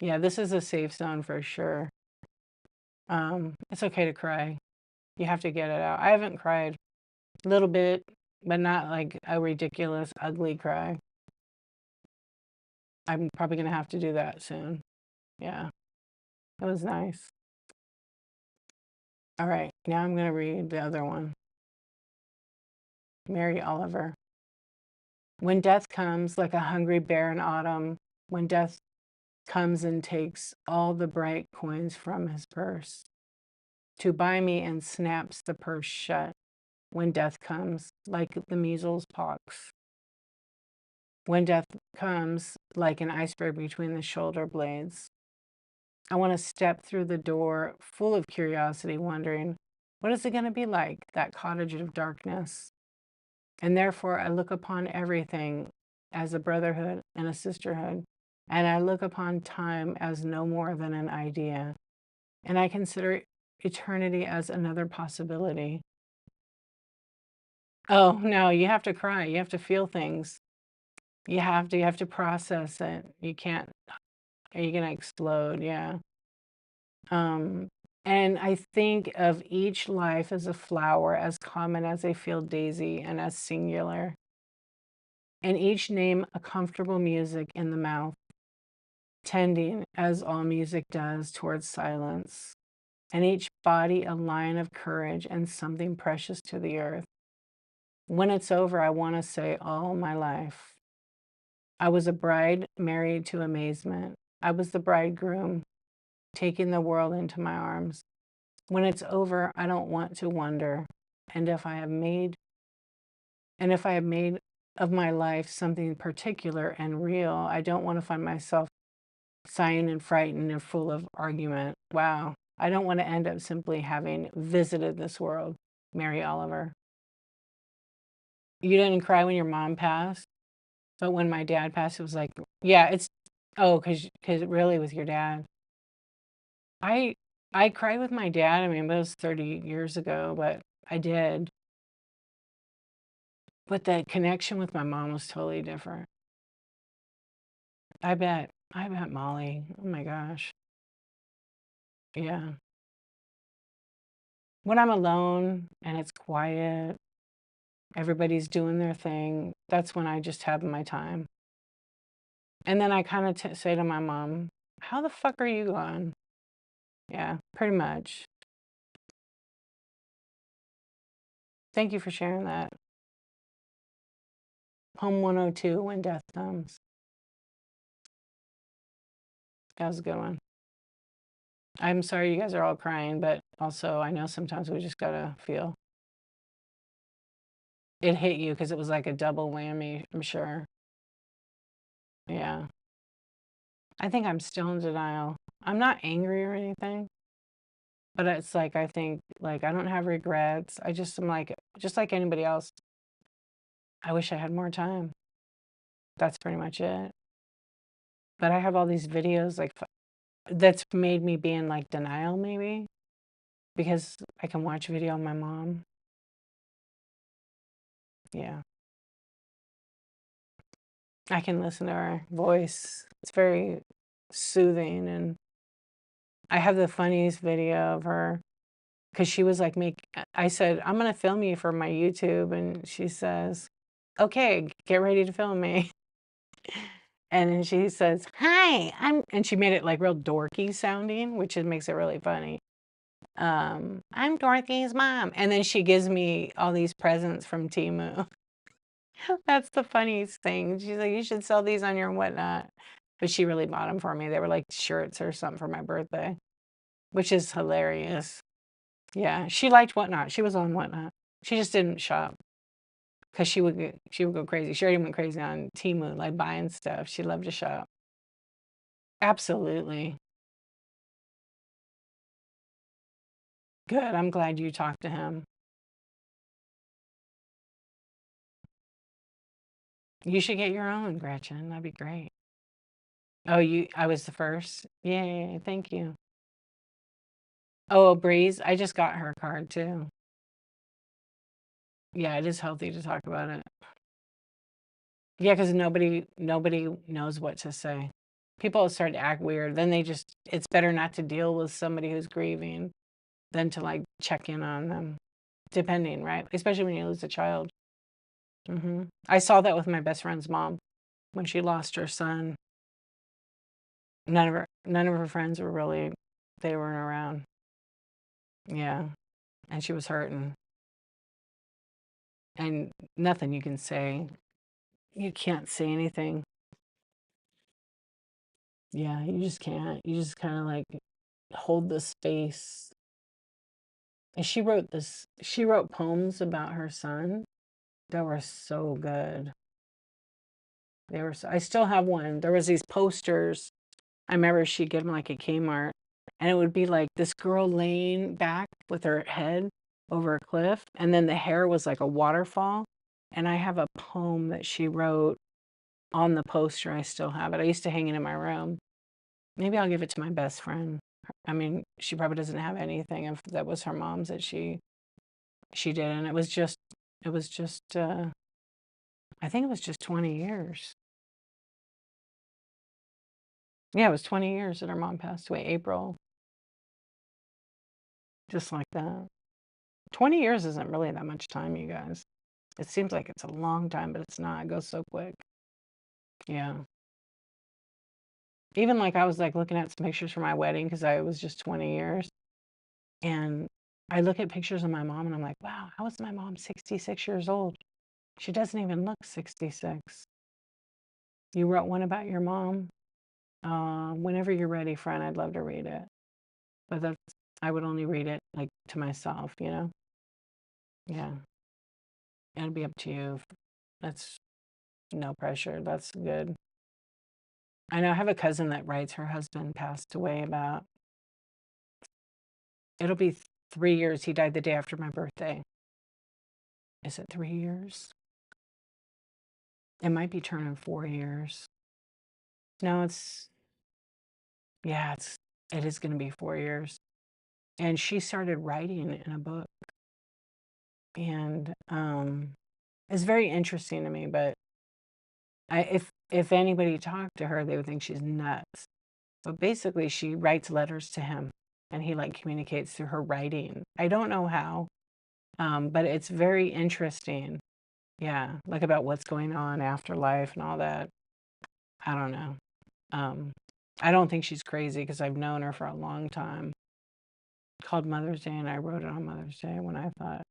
Yeah, this is a safe zone for sure. It's okay to cry. You have to get it out. I haven't cried. A little bit, but not like a ridiculous, ugly cry. I'm probably going to have to do that soon. Yeah, that was nice. All right, now I'm going to read the other one. Mary Oliver. When death comes like a hungry bear in autumn, when death comes and takes all the bright coins from his purse, to buy me and snaps the purse shut, when death comes like the measles pox. When death comes like an iceberg between the shoulder blades, I want to step through the door full of curiosity, wondering, what is it going to be like, that cottage of darkness? And therefore, I look upon everything as a brotherhood and a sisterhood. And I look upon time as no more than an idea. And I consider eternity as another possibility. Oh, no, you have to cry. You have to feel things. You have to process it. You can't, you're going to explode. Yeah. And I think of each life as a flower, as common as a field daisy and as singular. And each name a comfortable music in the mouth, tending as all music does towards silence. And each body a line of courage and something precious to the earth. When it's over, I want to say all my life. I was a bride married to amazement. I was the bridegroom. taking the world into my arms. When it's over, I don't want to wonder. And if I have made of my life something particular and real, I don't want to find myself sighing and frightened and full of argument. Wow. I don't want to end up simply having visited this world. Mary Oliver. You didn't cry when your mom passed, but when my dad passed, it was like, yeah, it's, oh, because really with your dad. I I cried with my dad. I mean, it was 30 years ago, but I did. But the connection with my mom was totally different. I bet. I bet, Molly. Oh my gosh. Yeah. When I'm alone and it's quiet, everybody's doing their thing, that's when I just have my time. And then I kind of say to my mom, how the fuck are you going? Yeah, pretty much. Thank you for sharing that. Home 102, When Death Comes. That was a good one. I'm sorry you guys are all crying, but also I know sometimes we just gotta feel. It hit you because it was like a double whammy, I'm sure. Yeah. I think I'm still in denial. I'm not angry or anything, but it's like I think like I don't have regrets. I just am like just like anybody else. I wish I had more time. That's pretty much it. But I have all these videos like that's made me be in like denial maybe because I can watch video of my mom. Yeah. I can listen to her voice. It's very soothing. And I have the funniest video of her because she was like, I said, I'm going to film you for my YouTube. And she says, okay, get ready to film me. And then she says, hi, and she made it like real dorky sounding, which makes it really funny. I'm Dorothy's mom. And then she gives me all these presents from Temu. That's the funniest thing. She's like, you should sell these on your whatnot. But she really bought them for me. They were like shirts or something for my birthday, which is hilarious. Yeah, she liked whatnot. She was on whatnot. She just didn't shop because she would go crazy. She already went crazy on Temu, like buying stuff. She loved to shop. Absolutely. Good. I'm glad you talked to him. You should get your own, Gretchen. That'd be great. Oh, I was the first. Yay, thank you. Oh, Breeze, I just got her card too. Yeah, it is healthy to talk about it. Yeah, because nobody knows what to say. People start to act weird. Then it's better not to deal with somebody who's grieving than to like check in on them, depending, right? Especially when you lose a child. I saw that with my best friend's mom when she lost her son. None of her friends were really, they weren't around. Yeah, and she was hurting, and nothing you can say. You can't say anything. Yeah, you just can't. You just kind of like hold the space. And she wrote poems about her son that were so good. I still have one. There was these posters. I remember she'd get them like at Kmart, and it would be like this girl laying back with her head over a cliff, and then the hair was like a waterfall. And I have a poem that she wrote on the poster. I still have it. I used to hang it in my room. Maybe I'll give it to my best friend. I mean, she probably doesn't have anything if that was her mom's that she did, and it was just I think it was just 20 years. Yeah, it was 20 years that her mom passed away, April. Just like that. 20 years isn't really that much time, you guys. It seems like it's a long time, but it's not. It goes so quick. Yeah. Even like I was like looking at some pictures for my wedding because I was just 20 years. And I look at pictures of my mom and I'm like, wow, how is my mom 66 years old? She doesn't even look 66. You wrote one about your mom. Whenever you're ready, friend, I'd love to read it. but I would only read it like to myself, you know? Yeah. It'll be up to you. That's no pressure. That's good. I know I have a cousin that writes, her husband passed away about, it'll be 3 years. He died the day after my birthday. Is it 3 years? It might be turning 4 years. No, yeah, it is going to be 4 years. And she started writing in a book. And it's very interesting to me, but if anybody talked to her, they would think she's nuts. But basically, she writes letters to him, and he like communicates through her writing. I don't know how, but it's very interesting. Yeah, like about what's going on after life and all that. I don't know. Um, I don't think she's crazy because I've known her for a long time. Called Mother's Day, and I wrote it on Mother's Day when I thought.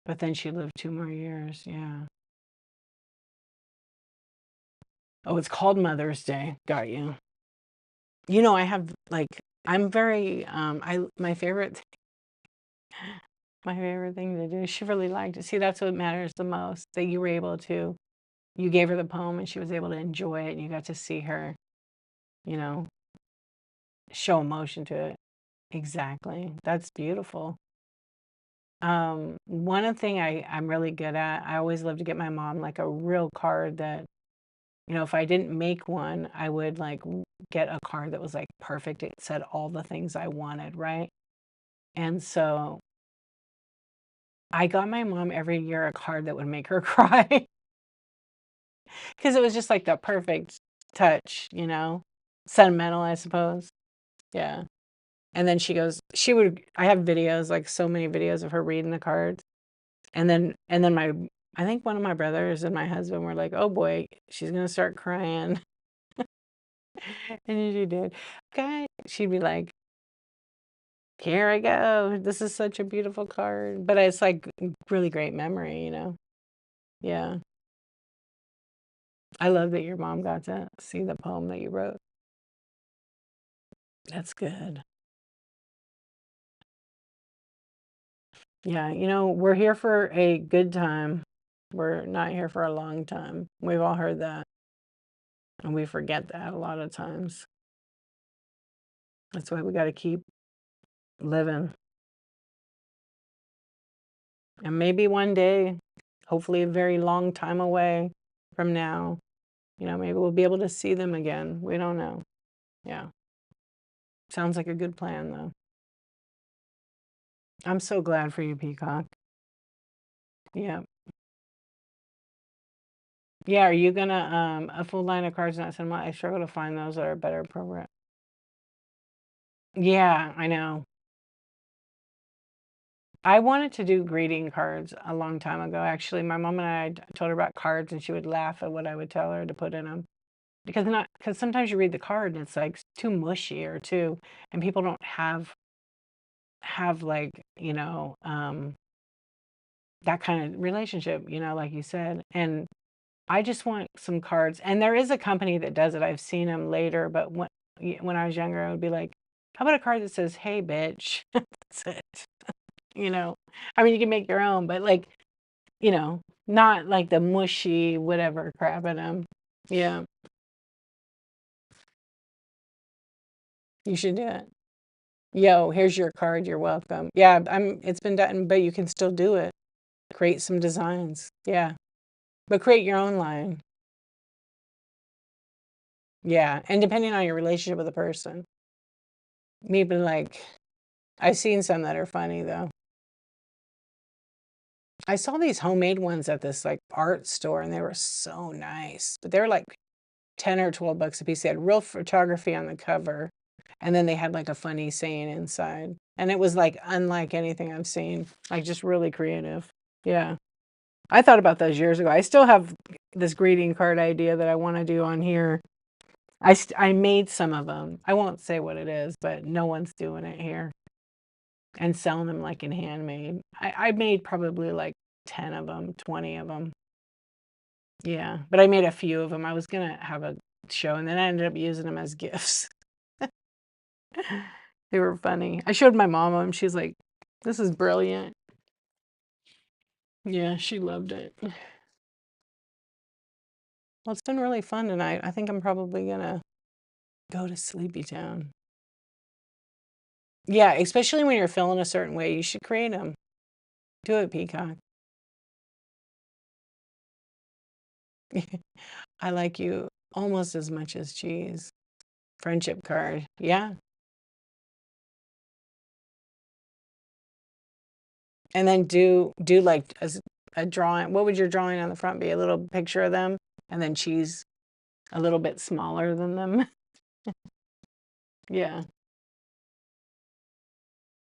But then she lived 2 more years. Yeah. Oh, it's called Mother's Day. Got you. You know, I have like I'm very my favorite thing to do. She really liked it. See, that's what matters the most. That you were able to you gave her the poem and she was able to enjoy it and you got to see her, you know, show emotion to it. Exactly. That's beautiful. One thing I'm really good at, I always love to get my mom like a real card that, you know, if I didn't make one, I would like get a card that was like perfect. It said all the things I wanted, right? And so I got my mom every year a card that would make her cry because it was just like the perfect touch, you know? Sentimental, I suppose. Yeah. And then I have videos, like so many videos of her reading the cards. And then I think one of my brothers and my husband were like, "Oh boy, she's gonna start crying." And she did. Okay. She'd be like, "Here I go. This is such a beautiful card." But it's like really great memory, you know? Yeah. I love that your mom got to see the poem that you wrote. That's good. Yeah, you know, we're here for a good time. We're not here for a long time. We've all heard that, and we forget that a lot of times. That's why we got to keep living. And maybe one day, hopefully a very long time away from now, you know, maybe we'll be able to see them again. We don't know. Yeah. Sounds like a good plan, though. I'm so glad for you, Peacock. Yeah. Yeah, are you gonna a full line of cards not cinema? I struggle to find those that are better program. Yeah, I know. I wanted to do greeting cards a long time ago. Actually, my mom and told her about cards, and she would laugh at what I would tell her to put in them because sometimes you read the card and it's like too mushy or too, and people don't have like that kind of relationship, like you said. And I just want some cards, and there is a company that does it. I've seen them later, but when I was younger, I would be like, "How about a card that says, 'Hey, bitch'?" That's it. You know, I mean, you can make your own, but like, not like the mushy whatever crap in them. Yeah, you should do it. Yo, here's your card. You're welcome. Yeah, it's been done, but you can still do it. Create some designs. Yeah, but create your own line. Yeah, and depending on your relationship with the person, maybe like I've seen some that are funny though. I saw these homemade ones at this like art store, and they were so nice, but they were like 10 or 12 bucks a piece. They had real photography on the cover, and then they had like a funny saying inside. And it was like unlike anything I've seen, like just really creative. Yeah. I thought about those years ago. I still have this greeting card idea that I want to do on here. I made some of them. I won't say what it is, but no one's doing it here and selling them like in handmade. I made probably like 10 of them, 20 of them. Yeah, but I made a few of them. I was gonna have a show, and then I ended up using them as gifts. They were funny. I showed my mom them. She's like, "This is brilliant." Yeah, she loved it. Well, it's been really fun tonight. I think I'm probably gonna go to Sleepy Town. Yeah, especially when you're feeling a certain way, you should create them. Do it, Peacock. I like you almost as much as cheese. Friendship card. Yeah. And then do like a drawing. What would your drawing on the front be? A little picture of them, and then cheese a little bit smaller than them. Yeah.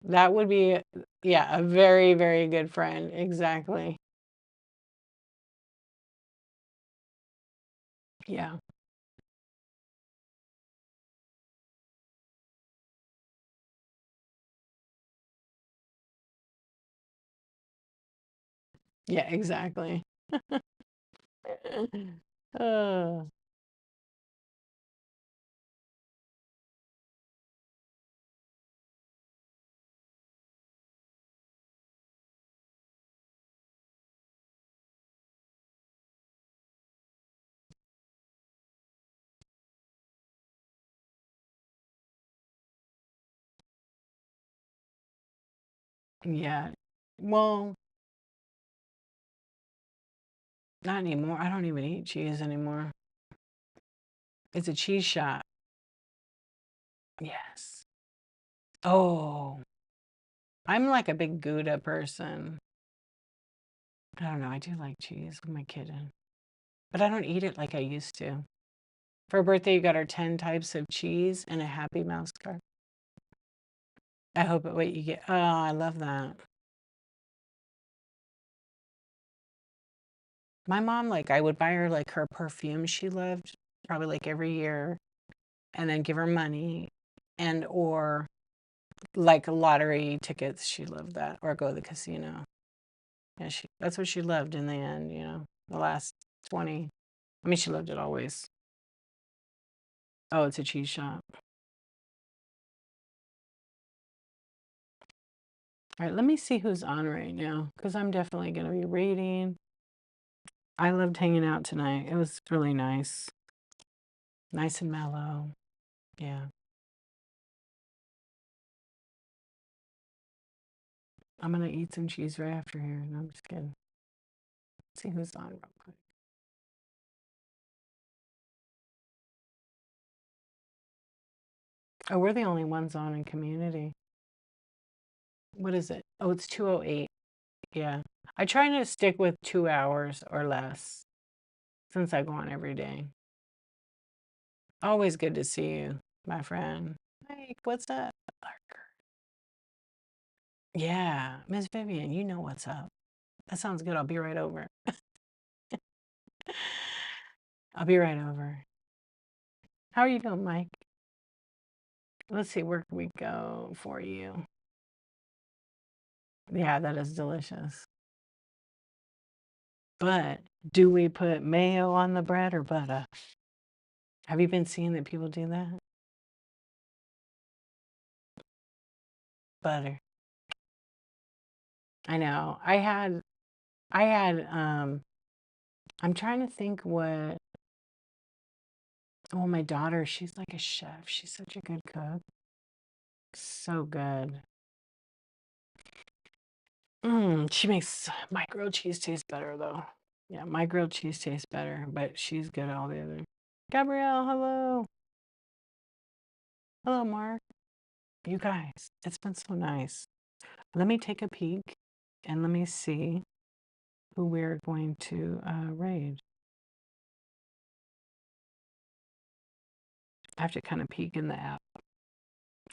That would be, yeah, a very, very good friend. Exactly. Yeah. Yeah, exactly. Uh, yeah. Well, not anymore. I don't even eat cheese anymore. It's a cheese shop. Yes. Oh, I'm like a big Gouda person. I don't know. I do like cheese with my kitten, but I don't eat it like I used to. For her birthday, you got her 10 types of cheese and a Happy Mouse card. I hope it what you get. Oh, I love that. My mom, like, I would buy her like her perfume she loved, probably like every year, and then give her money and or like lottery tickets. She loved that, or go to the casino. Yeah, that's what she loved in the end, the last 20. I mean, she loved it always. Oh, it's a cheese shop. All right, let me see who's on right now because I'm definitely going to be reading. I loved hanging out tonight. It was really nice. Nice and mellow. Yeah. I'm going to eat some cheese right after here. No, I'm just kidding. Let's see who's on real quick. Oh, we're the only ones on in community. What is it? Oh, it's 2:08. Yeah. I try to stick with 2 hours or less since I go on every day. Always good to see you, my friend. Mike, what's up? Yeah, Miss Vivian, you know what's up. That sounds good. I'll be right over. I'll be right over. How are you doing, Mike? Let's see, where can we go for you? Yeah, that is delicious. But do we put mayo on the bread or butter? Have you been seeing that people do that? Butter. I know. I'm trying to think what, oh, my daughter, she's like a chef. She's such a good cook. So good. She makes my grilled cheese taste better though. Yeah, my grilled cheese tastes better, but she's good at all the other. Gabrielle, hello. Hello, Mark. You guys, it's been so nice. Let me take a peek and let me see who we're going to raid. I have to kind of peek in the app.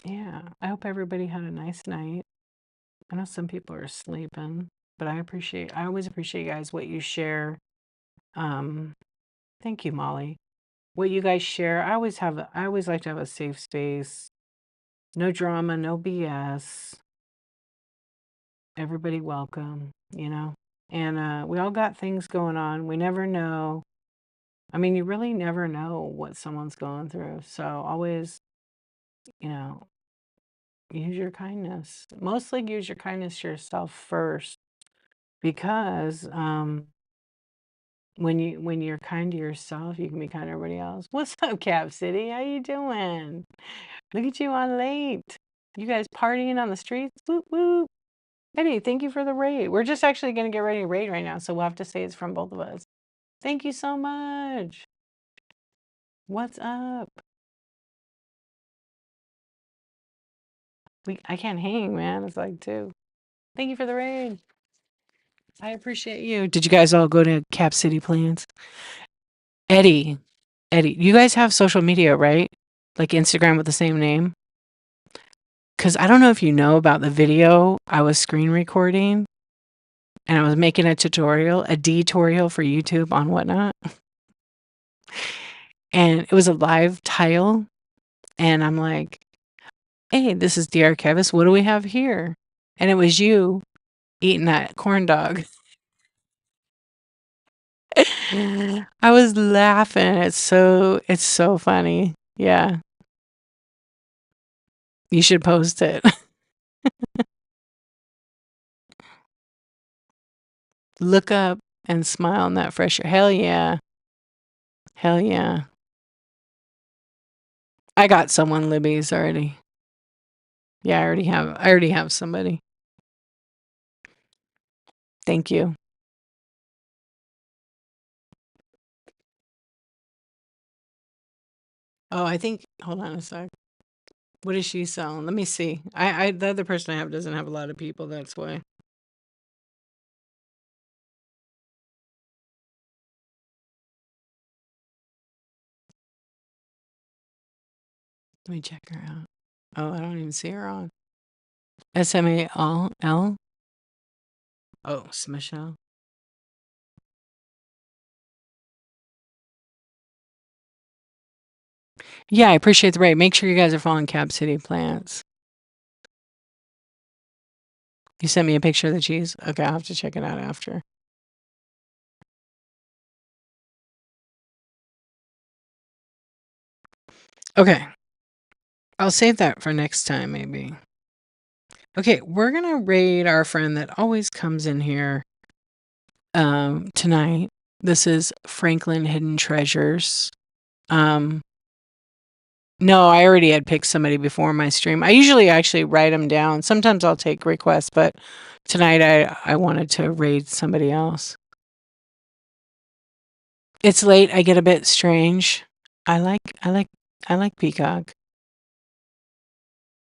Yeah, I hope everybody had a nice night. I know some people are sleeping, but I always appreciate, guys, what you share. Um, Thank you, Molly. What you guys share. I always like to have a safe space. No drama, no BS. Everybody welcome. And we all got things going on. We never know. I mean, you really never know what someone's going through. So always, you know, Use your kindness. Mostly use your kindness to yourself first, because when you're kind to yourself, you can be kind to everybody else. What's up, Cap City? How you doing? Look at you on late. You guys partying on the streets? Whoop whoop. Eddie, thank you for the raid. We're just actually going to get ready to raid right now, so we'll have to say it's from both of us. Thank you so much. What's up? I can't hang, man. It's like 2. Thank you for the raid. I appreciate you. Did you guys all go to Cap City Plans? Eddie, you guys have social media, right? Like Instagram with the same name? Because I don't know if you know about the video I was screen recording, and I was making a tutorial for YouTube on whatnot. And it was a live tile. And I'm like, hey, this is the archivist. What do we have here? And it was you eating that corn dog. I was laughing. It's so funny. Yeah. You should post it. Look up and smile in that fresh air. Hell yeah. Hell yeah. I got someone, Libby's already. Yeah, I already have somebody. Thank you. Oh, I think, hold on a sec. What is she selling? Let me see. The other person I have doesn't have a lot of people. That's why. Let me check her out. Oh, I don't even see her on. SMAL? Oh, it's Michelle. Yeah, I appreciate the rate. Make sure you guys are following Cap City Plants. You sent me a picture of the cheese? Okay, I'll have to check it out after. Okay. I'll save that for next time, maybe. Okay, we're gonna raid our friend that always comes in here tonight. This is Franklin Hidden Treasures. No, I already had picked somebody before my stream. I usually actually write them down. Sometimes I'll take requests, but tonight I wanted to raid somebody else. It's late. I get a bit strange. I like Peacock.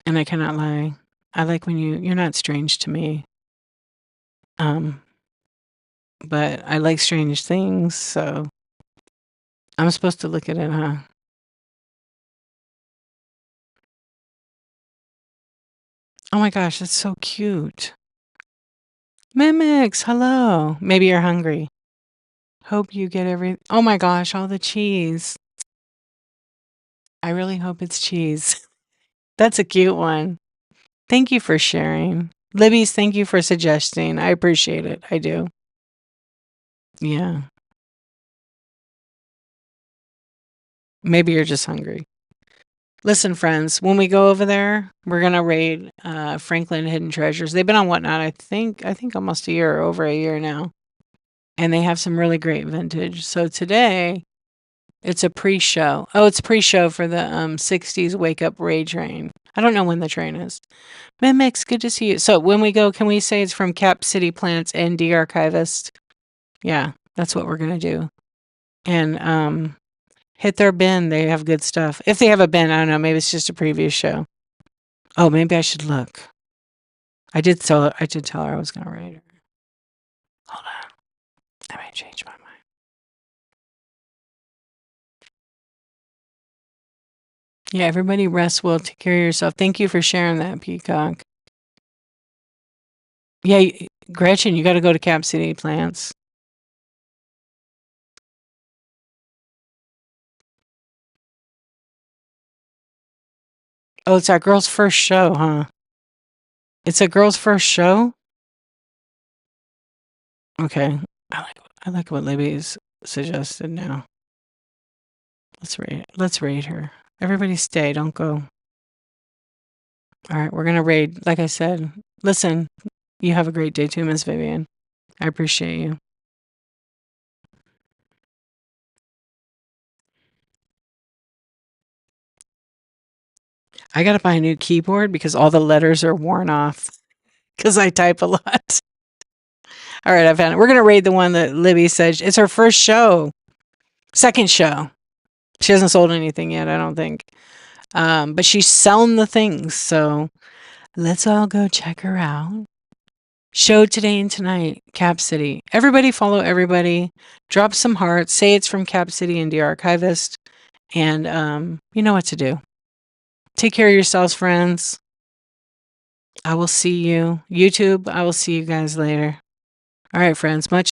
And I cannot lie. I like when you're not strange to me. But I like strange things, so I'm supposed to look at it, huh? Oh my gosh, that's so cute. Mimics, hello. Maybe you're hungry. Hope you get oh my gosh, all the cheese. I really hope it's cheese. That's a cute one. Thank you for sharing. Libby's, thank you for suggesting. I appreciate it. I do. Yeah. Maybe you're just hungry. Listen, friends, when we go over there, we're gonna raid Franklin Hidden Treasures. They've been on Whatnot, I think almost a year, or over a year now. And they have some really great vintage. So today, it's a pre-show. Oh, it's pre-show for the 60s Wake Up Raid train. I don't know when the train is. Mimics, good to see you. So when we go, can we say it's from Cap City Plants and D Archivist? Yeah, that's what we're gonna do. And hit their bin. They have good stuff. If they have a bin, I don't know. Maybe it's just a previous show. Oh, maybe I should look. I did tell her I was gonna raid her. Hold on. I might change my mind. Yeah, everybody rest well. Take care of yourself. Thank you for sharing that, Peacock. Yeah, Gretchen, you got to go to Cap City Plants. Oh, it's our girl's first show, huh? It's a girl's first show? Okay. I like what Libby's suggested now. Let's rate her. Everybody stay, don't go. All right, we're going to raid. Like I said, listen, you have a great day too, Miss Vivian. I appreciate you. I got to buy a new keyboard because all the letters are worn off because I type a lot. All right, I found it. We're going to raid the one that Libby said. It's her first show, second show. She hasn't sold anything yet, I don't think. But she's selling the things. So let's all go check her out. Show today and tonight, Cap City. Everybody follow everybody. Drop some hearts. Say it's from Cap City Indie Archivist. And you know what to do. Take care of yourselves, friends. I will see you. YouTube, I will see you guys later. All right, friends. Much